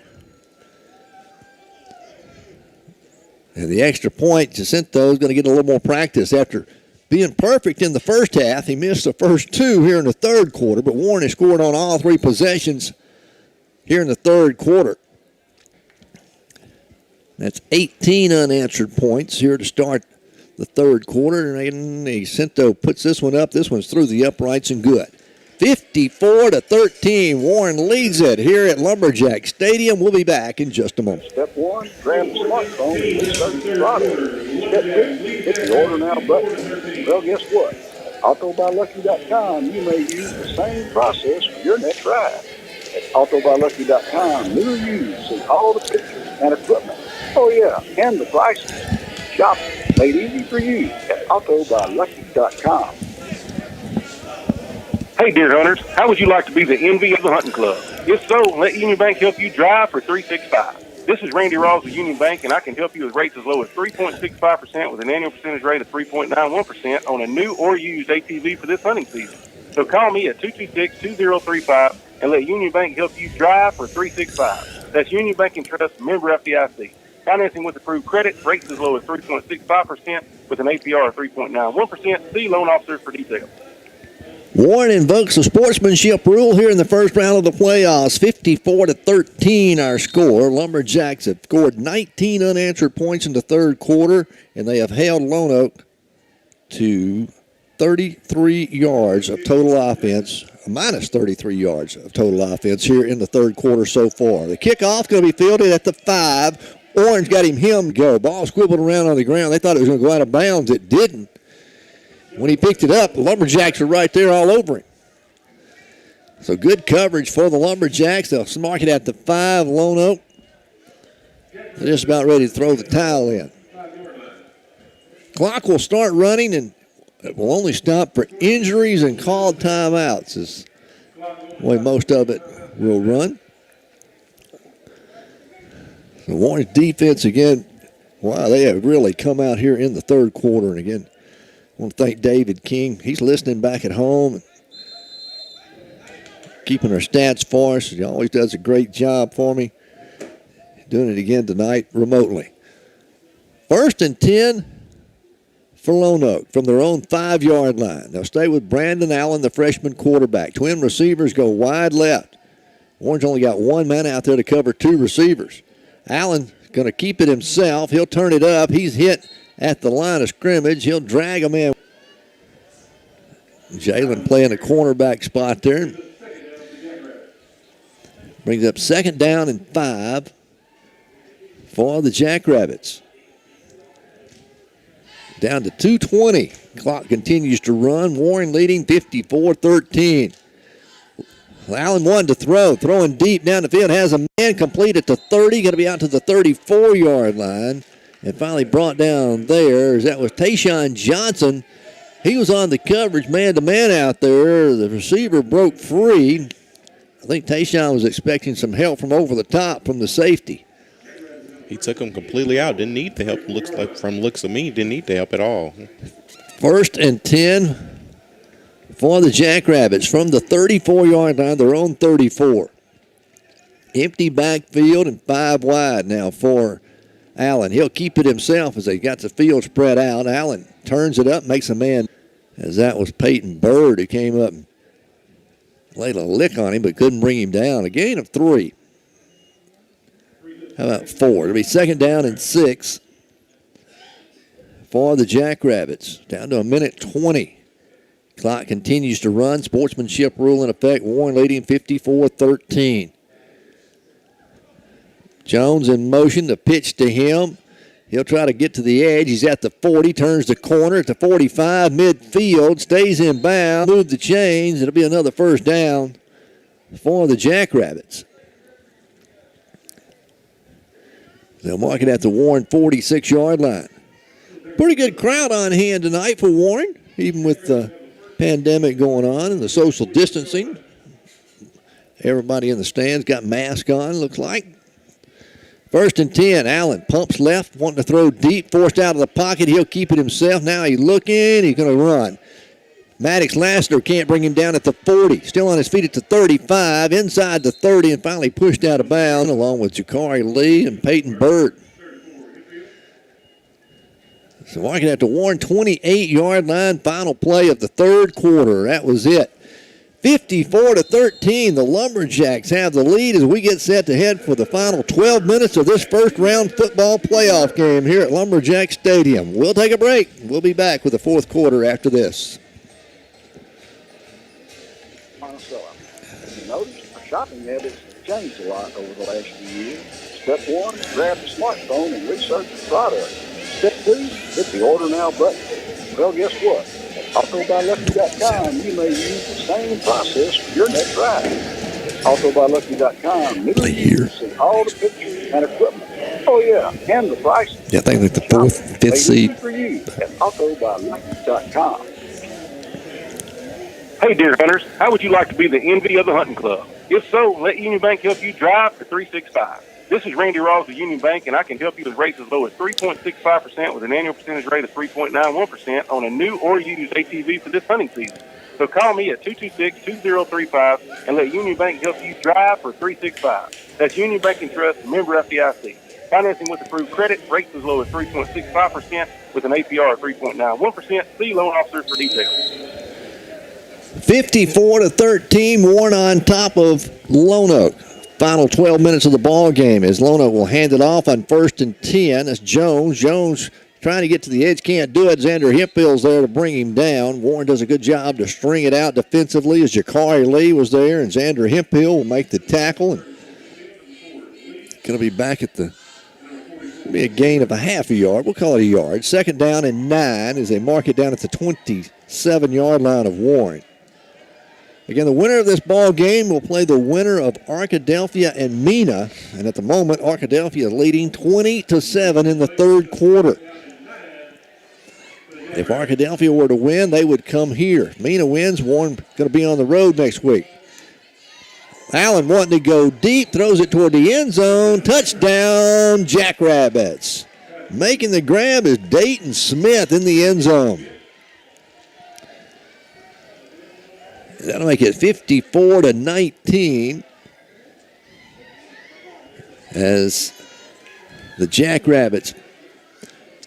And the extra point, Jacinto is going to get a little more practice after being perfect in the first half. He missed the first 2 here in the third quarter, but Warren has scored on all 3 possessions here in the third quarter. That's 18 unanswered points here to start the third quarter. And Jacinto puts this one up. This one's through the uprights and good. 54-13. Warren leads it here at Lumberjack Stadium. We'll be back in just a moment. Step 1, grab the smartphone and research the product. Step 2, hit the order now button. Well, guess what? At AutoBuyLucky.com, you may use the same process for your next ride. At AutoBuyLucky.com, new or used, see all the pictures and equipment. Oh, yeah, and the prices. Shopping made easy for you at AutoBuyLucky.com. Hey, deer hunters, how would you like to be the envy of the hunting club? If so, let Union Bank help you drive for $365. This is Randy Rawls of Union Bank, and I can help you with rates as low as 3.65% with an annual percentage rate of 3.91% on a new or used ATV for this hunting season. So call me at 226-2035 and let Union Bank help you drive for $365. That's Union Bank and Trust, member FDIC. Financing with approved credit, rates as low as 3.65% with an APR of 3.91%. See loan officers for details. Warren invokes the sportsmanship rule here in the first round of the playoffs. 54-13 our score. Lumberjacks have scored 19 unanswered points in the third quarter, and they have held Lonoke to 33 yards of total offense, minus 33 yards of total offense here in the third quarter so far. The kickoff going to be fielded at the 5. Orange got him to go. Ball squibbled around on the ground. They thought it was going to go out of bounds. It didn't. When he picked it up, the Lumberjacks are right there all over him. So good coverage for the Lumberjacks. They'll mark it at the 5, Lonoke. They're just about ready to throw the towel in. Clock will start running, and it will only stop for injuries and called timeouts is the way most of it will run. So Warren's defense again, wow, they have really come out here in the third quarter. And again, I want to thank David King. He's listening back at home and keeping our stats for us. He always does a great job for me. Doing it again tonight remotely. 1st and 10 for Lonoke from their own 5-yard line. They'll stay with Brandon Allen, the freshman quarterback. Twin receivers go wide left. Orange only got one man out there to cover 2 receivers. Allen going to keep it himself. He'll turn it up. He's hit at the line of scrimmage. He'll drag him in. Jalen playing a cornerback spot there. Brings up 2nd down and 5 for the Jackrabbits. Down to 2:20. Clock continues to run. Warren leading 54-13. Allen wanted to throw. Throwing deep down the field. Has a man complete at the 30. Going to be out to the 34-yard line. And finally brought down there. That was Tayshawn Johnson. He was on the coverage man-to-man out there. The receiver broke free. I think Tayshawn was expecting some help from over the top from the safety. He took him completely out. Didn't need the help. Looks like from looks of me, didn't need the help at all. 1st and 10 for the Jackrabbits from the 34-yard line, their own 34. Empty backfield and 5 wide now for Allen. He'll keep it himself as they got the field spread out. Allen turns it up, makes a man, as that was Peyton Bird who came up and laid a lick on him but couldn't bring him down. A gain of 3. How about 4? It'll be 2nd down and 6 for the Jackrabbits. Down to 1:20. Clock continues to run. Sportsmanship rule in effect. Warren leading 54-13. Jones in motion. The pitch to him. He'll try to get to the edge. He's at the 40. Turns the corner at the 45. Midfield. Stays in bounds. Move the chains. It'll be another 1st down for the Jackrabbits. They'll mark it at the Warren 46-yard line. Pretty good crowd on hand tonight for Warren, even with the pandemic going on and the social distancing. Everybody in the stands got masks on, looks like. 1st and 10. Allen pumps left, wanting to throw deep, forced out of the pocket. He'll keep it himself. Now he's looking. He's going to run. Maddox Lassiter can't bring him down at the 40. Still on his feet at the 35, inside the 30, and finally pushed out of bounds along with Jakari Lee and Peyton Bird. So marking at the Warren 28-yard line, final play of the third quarter. That was it. 54-13, the Lumberjacks have the lead as we get set to head for the final 12 minutes of this first-round football playoff game here at Lumberjack Stadium. We'll take a break. We'll be back with the fourth quarter after this. Notice our shopping habits have changed a lot over the last few years. Step 1, grab the smartphone and research the product. Step 2, hit the order now button. Well, guess what? At AutoBuyLucky.com, you may use the same process for your next ride. AutoBuyLucky.com, you can see all the pictures and equipment. Oh yeah, and the prices. Yeah, I think like the 4th, 5th seed. For you at AutoBuyLucky.com. Hey, deer hunters, how would you like to be the envy of the hunting club? If so, let Union Bank help you drive for 365. This is Randy Rawls of Union Bank, and I can help you with rates as low as 3.65% with an annual percentage rate of 3.91% on a new or used ATV for this hunting season. So call me at 226-2035 and let Union Bank help you drive for 365. That's Union Bank and Trust, member FDIC. Financing with approved credit, rates as low as 3.65% with an APR of 3.91%. See loan officer for details. 54-13, Warren on top of Lonoke. Final 12 minutes of the ball game as Lonoke will hand it off on 1st and 10. That's Jones. Jones trying to get to the edge, can't do it. Xander Hemphill's there to bring him down. Warren does a good job to string it out defensively as Jakari Lee was there, and Xander Hemphill will make the tackle. And going to be back at the, be a gain of a half a yard. We'll call it a yard. 2nd down and 9 as they mark it down at the 27-yard line of Warren. Again, the winner of this ball game will play the winner of Arkadelphia and Mena. And at the moment, Arkadelphia is leading 20-7 in the 3rd quarter. If Arkadelphia were to win, they would come here. Mena wins, Warren going to be on the road next week. Allen wanting to go deep, throws it toward the end zone. Touchdown, Jackrabbits. Making the grab is Dayton Smith in the end zone. That'll make it 54-19 as the Jackrabbits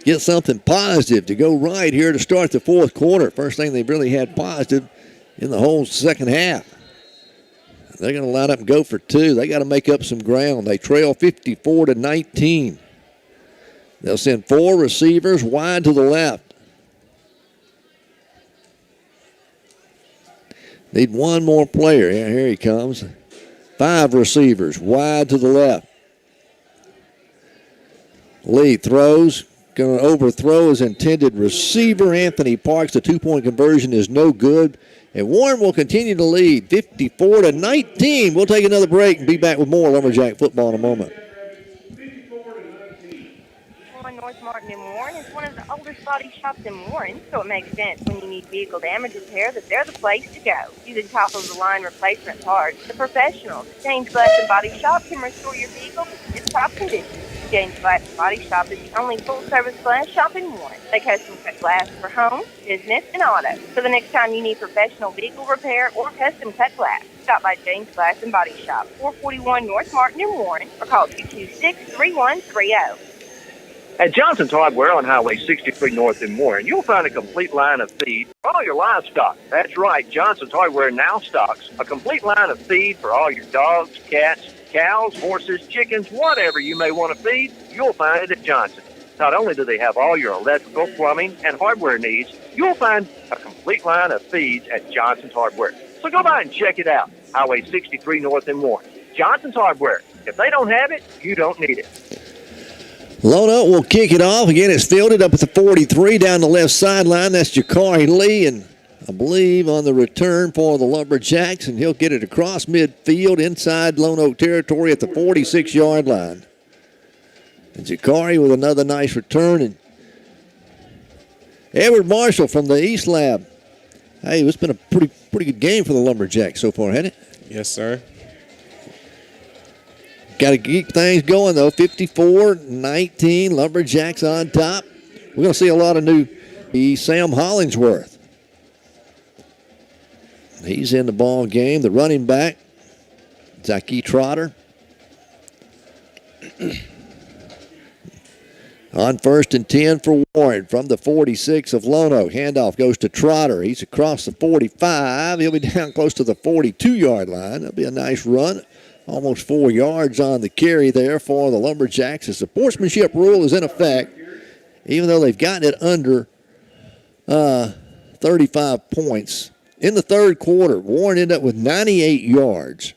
get something positive to go right here to start the 4th quarter. First thing they've really had positive in the whole second half. They're going to line up and go for 2. They got to make up some ground. They trail 54-19. They'll send 4 receivers wide to the left. Need one more player. Yeah, here he comes. 5 receivers wide to the left. Lee throws. Going to overthrow his intended receiver, Anthony Parks. The 2-point conversion is no good. And Warren will continue to lead 54-19. We'll take another break and be back with more Lumberjack football in a moment. North Martin and Warren is one of the oldest body shops in Warren, so it makes sense when you need vehicle damage repair that they're the place to go. Using top-of-the-line replacement parts, the professionals at James Glasson Body Shop can restore your vehicle to its top condition. James Glasson Body Shop is the only full-service glass shop in Warren. They custom cut glass for home, business, and auto. So the next time you need professional vehicle repair or custom cut glass, stop by James Glasson Body Shop, 441 North Martin in Warren, or call 226-3130. At Johnson's Hardware on Highway 63 North in Warren, you'll find a complete line of feed for all your livestock. That's right, Johnson's Hardware now stocks a complete line of feed for all your dogs, cats, cows, horses, chickens, whatever you may want to feed, you'll find it at Johnson's. Not only do they have all your electrical, plumbing, and hardware needs, you'll find a complete line of feeds at Johnson's Hardware. So go by and check it out. Highway 63 North in Warren. Johnson's Hardware. If they don't have it, you don't need it. Lonoke will kick it off. Again, it's fielded up at the 43 down the left sideline. That's Jakari Lee, and I believe on the return for the Lumberjacks, and he'll get it across midfield inside Lonoke territory at the 46-yard line. And Jakari with another nice return. And Edward Marshall from the East Lab. Hey, it's been a pretty good game for the Lumberjacks so far, hasn't it? Yes, sir. Got to keep things going, though. 54-19, Lumberjacks on top. We're going to see a lot of new Sam Hollingsworth. He's in the ball game. The running back, Zaki Trotter. On 1st and 10 for Warren from the 46 of Lonoke. Handoff goes to Trotter. He's across the 45. He'll be down close to the 42-yard line. That'll be a nice run. Almost 4 yards on the carry there for the Lumberjacks as the sportsmanship rule is in effect. Even though they've gotten it under 35 points. In the 3rd quarter, Warren ended up with 98 yards.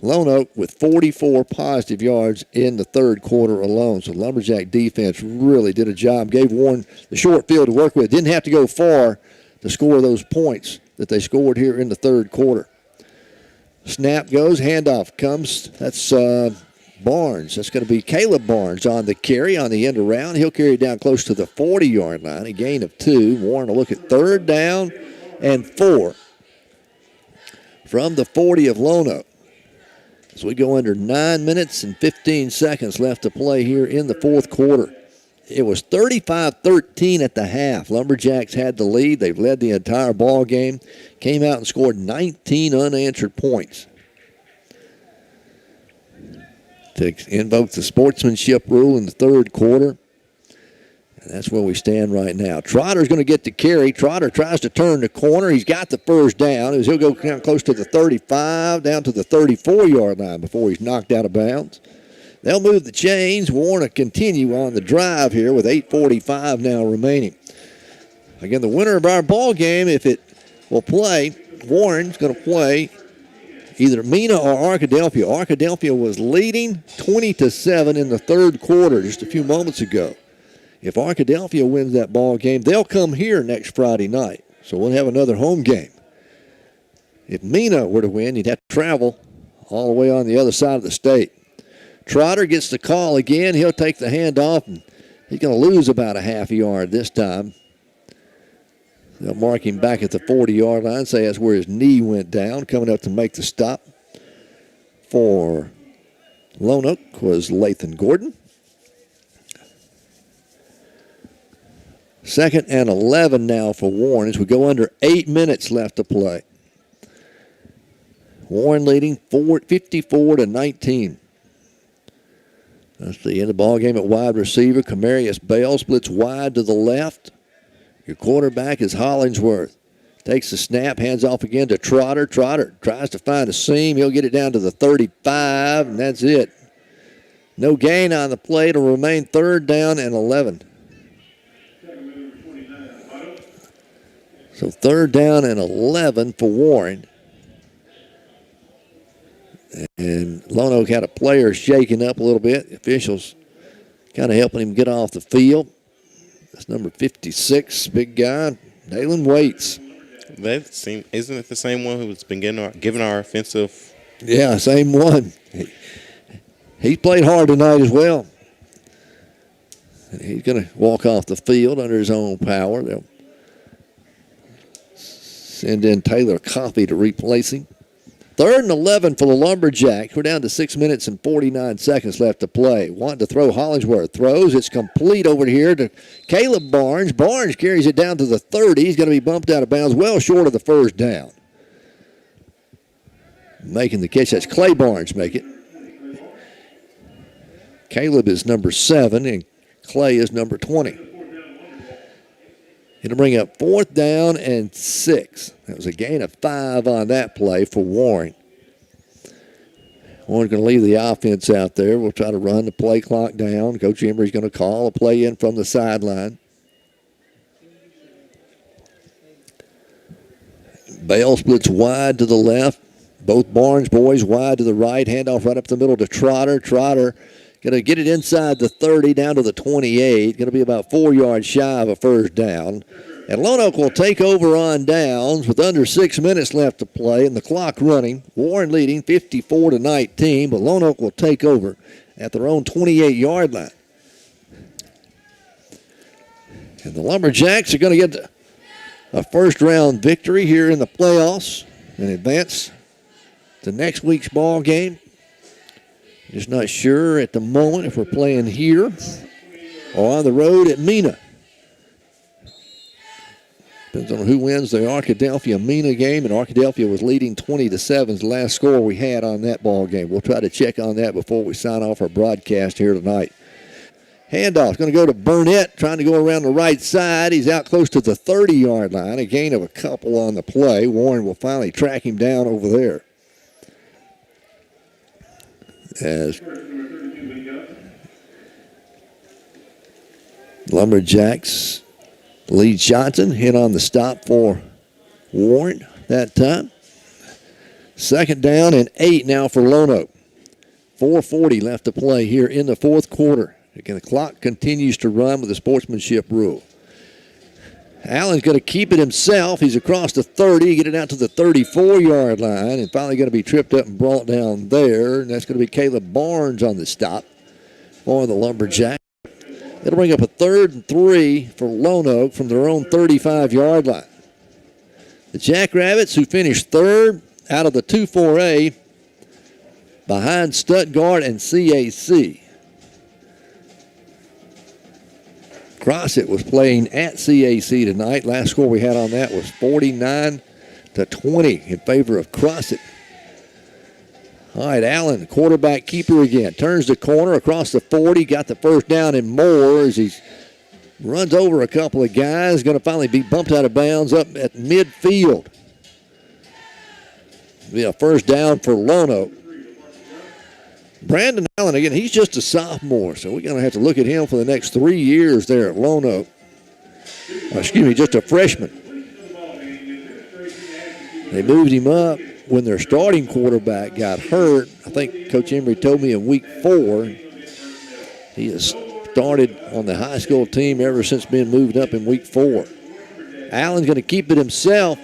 Lonoke with 44 positive yards in the 3rd quarter alone. So Lumberjack defense really did a job. Gave Warren the short field to work with. Didn't have to go far to score those points that they scored here in the 3rd quarter. Snap goes, handoff comes. That's Barnes. That's going to be Caleb Barnes on the carry on the end around. He'll carry it down close to the 40-yard line, a gain of 2. Warren will look at 3rd down and 4 from the 40 of Lonoke. So we go under 9 minutes and 15 seconds left to play here in the 4th quarter. It was 35-13 at the half. Lumberjacks had the lead. They've led the entire ball game. Came out and scored 19 unanswered points. To invoke the sportsmanship rule in the 3rd quarter. And that's where we stand right now. Trotter's going to get the carry. Trotter tries to turn the corner. He's got the first down. He'll go down close to the 35, down to the 34-yard line before he's knocked out of bounds. They'll move the chains. Warren will continue on the drive here with 8:45 now remaining. Again, the winner of our ball game, if it will play, Warren's going to play either Mena or Arkadelphia. Arkadelphia was leading 20-7 in the third quarter just a few moments ago. If Arkadelphia wins that ball game, they'll come here next Friday night. So we'll have another home game. If Mena were to win, you'd have to travel all the way on the other side of the state. Trotter gets the call again. He'll take the handoff, and he's going to lose about a half yard this time. They'll mark him back at the 40-yard line, say that's where his knee went down. Coming up to make the stop for Lonoke was Lathan Gordon. 2nd and 11 now for Warren as we go under 8 minutes left to play. Warren leading 54-19. That's the end of the ball game at wide receiver. Camarius Bell splits wide to the left. Your quarterback is Hollingsworth. Takes the snap, hands off again to Trotter. Trotter tries to find a seam. He'll get it down to the 35, and that's it. No gain on the play. It'll remain 3rd down and 11. So 3rd down and 11 for Warren. And Lonoke had a player shaking up a little bit. The officials kind of helping him get off the field. That's number 56, big guy, Dalen Waits. Isn't it the same one who's been giving our offensive? Yeah, same one. He's played hard tonight as well. And he's going to walk off the field under his own power. They'll send in Taylor Coffey to replace him. 3rd and 11 for the Lumberjacks. We're down to 6 minutes and 49 seconds left to play. Wanting to throw, Hollingsworth throws. It's complete over here to Caleb Barnes. Barnes carries it down to the 30. He's going to be bumped out of bounds well short of the 1st down. Making the catch. That's Clay Barnes make it. Caleb is number 7 and Clay is number 20. It'll bring up 4th down and 6. That was a gain of 5 on that play for Warren. Warren's going to leave the offense out there. We'll try to run the play clock down. Coach Emery's going to call a play in from the sideline. Bell splits wide to the left. Both Barnes boys wide to the right. Handoff right up the middle to Trotter. Trotter going to get it inside the 30 down to the 28. Going to be about 4 yards shy of a 1st down. And Lonoke will take over on downs with under 6 minutes left to play and the clock running. Warren leading 54-19, but Lonoke will take over at their own 28-yard line. And the Lumberjacks are going to get a first-round victory here in the playoffs and advance to next week's ball game. Just not sure at the moment if we're playing here or on the road at Mena. Depends on who wins the Arkadelphia-Mena game, and Arkadelphia was leading 20-7 the last score we had on that ball game. We'll try to check on that before we sign off our broadcast here tonight. Handoff is going to go to Burnett, trying to go around the right side. He's out close to the 30-yard line, a gain of a couple on the play. Warren will finally track him down over there. As Lumberjacks lead Johnson, hit on the stop for Warren that time. 2nd down and 8 now for Lonoke. 4:40 left to play here in the 4th quarter. Again, the clock continues to run with the sportsmanship rule. Allen's going to keep it himself. He's across the 30, get it out to the 34-yard line, and finally going to be tripped up and brought down there. And that's going to be Caleb Barnes on the stop for the Lumberjacks. It'll bring up a 3rd and 3 for Lonoke from their own 35-yard line. The Jackrabbits, who finished 3rd out of the 2-4A, behind Stuttgart and CAC. Crossett was playing at CAC tonight. Last score we had on that was 49-20 in favor of Crossett. All right, Allen, quarterback keeper again. Turns the corner across the 40. Got the 1st down and more as he's Runs over a couple of guys. Going to finally be bumped out of bounds up at midfield. Be a first down for Lonoke. Brandon Allen, again, he's just a sophomore, so we're going to have to look at him for the next 3 years there at Lonoke. Excuse me, just a freshman. They moved him up when their starting quarterback got hurt. I think Coach Emery told me in week 4. He has started on the high school team ever since being moved up in week 4. Allen's going to keep it himself.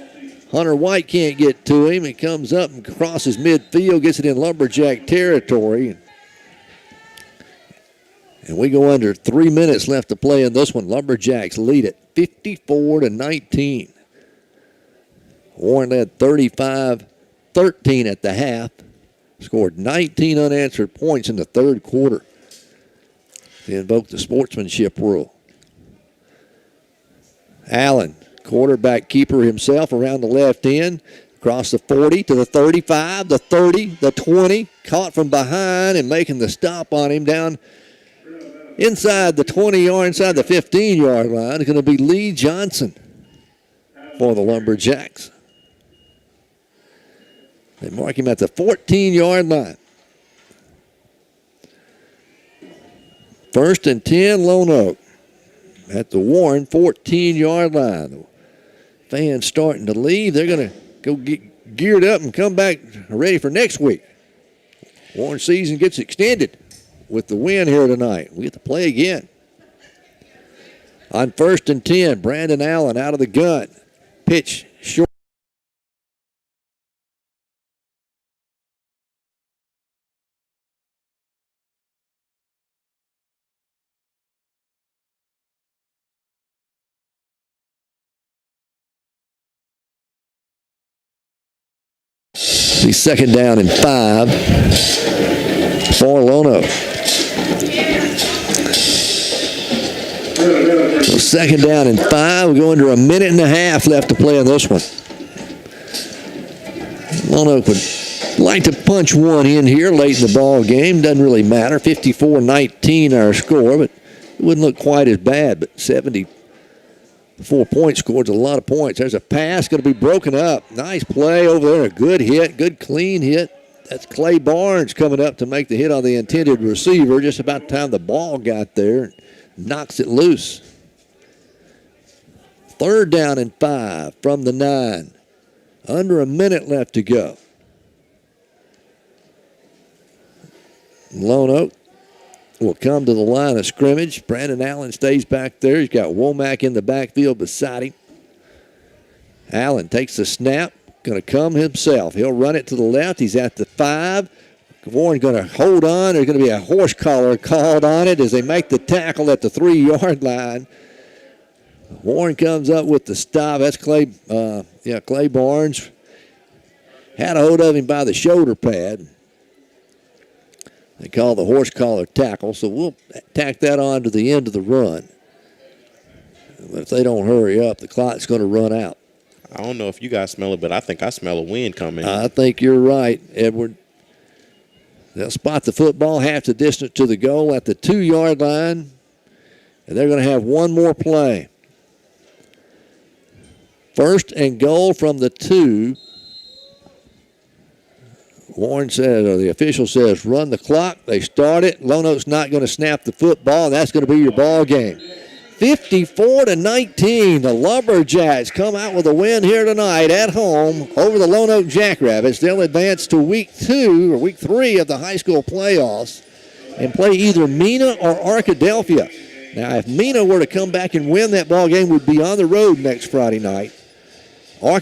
Hunter White can't get to him. He comes up and crosses midfield, gets it in Lumberjack territory. And we go under 3 minutes left to play in this one. Lumberjacks lead it 54-19. Warren led 35-13 at the half. Scored 19 unanswered points in the third quarter. They invoked the sportsmanship rule. Allen, quarterback keeper himself around the left end. Across the 40 to the 35, the 30, the 20. Caught from behind and making the stop on him down inside the 20-yard, inside the 15-yard line. It's going to be Lee Johnson for the Lumberjacks. They mark him at the 14-yard line. First and 10, Lonoke at the Warren 14-yard line. The fans starting to leave. They're going to go get geared up and come back ready for next week. Warren season gets extended with the win here tonight. We get to play again. On first and 10, Brandon Allen out of the gun. Pitch short. Second down and 5 for Lonoke. So second down and 5. We go under a minute and a half left to play on this one. Lonoke would like to punch one in here late in the ball game. Doesn't really matter. 54-19 our score, but it wouldn't look quite as bad. But 74 points scored, a lot of points. There's a pass going to be broken up. Nice play over there. A good hit, good clean hit. That's Clay Barnes coming up to make the hit on the intended receiver. Just about the time the ball got there, knocks it loose. Third down and 5 from the 9. Under a minute left to go. Lonoke will come to the line of scrimmage. Brandon Allen stays back there. He's got Womack in the backfield beside him. Allen takes the snap. Going to come himself. He'll run it to the left. He's at the 5. Warren going to hold on. There's going to be a horse collar called on it as they make the tackle at the 3-yard line. Warren comes up with the stop. That's Clay Barnes. Had a hold of him by the shoulder pad. They call the horse collar tackle, so we'll tack that on to the end of the run. If they don't hurry up, the clock's going to run out. I don't know if you guys smell it, but I think I smell a wind coming. I think you're right, Edward. They'll spot the football half the distance to the goal at the 2-yard line, and they're going to have one more play. First and goal from the 2. Warren says, or the official says, run the clock. They start it. Lonoke's not going to snap the football, and that's going to be your ball game. 54-19. The Lumberjacks come out with a win here tonight at home over the Lonoke Jackrabbits. They'll advance to week 2 or week 3 of the high school playoffs and play either Mena or Arkadelphia. Now, if Mena were to come back and win that ball game, we'd be on the road next Friday night.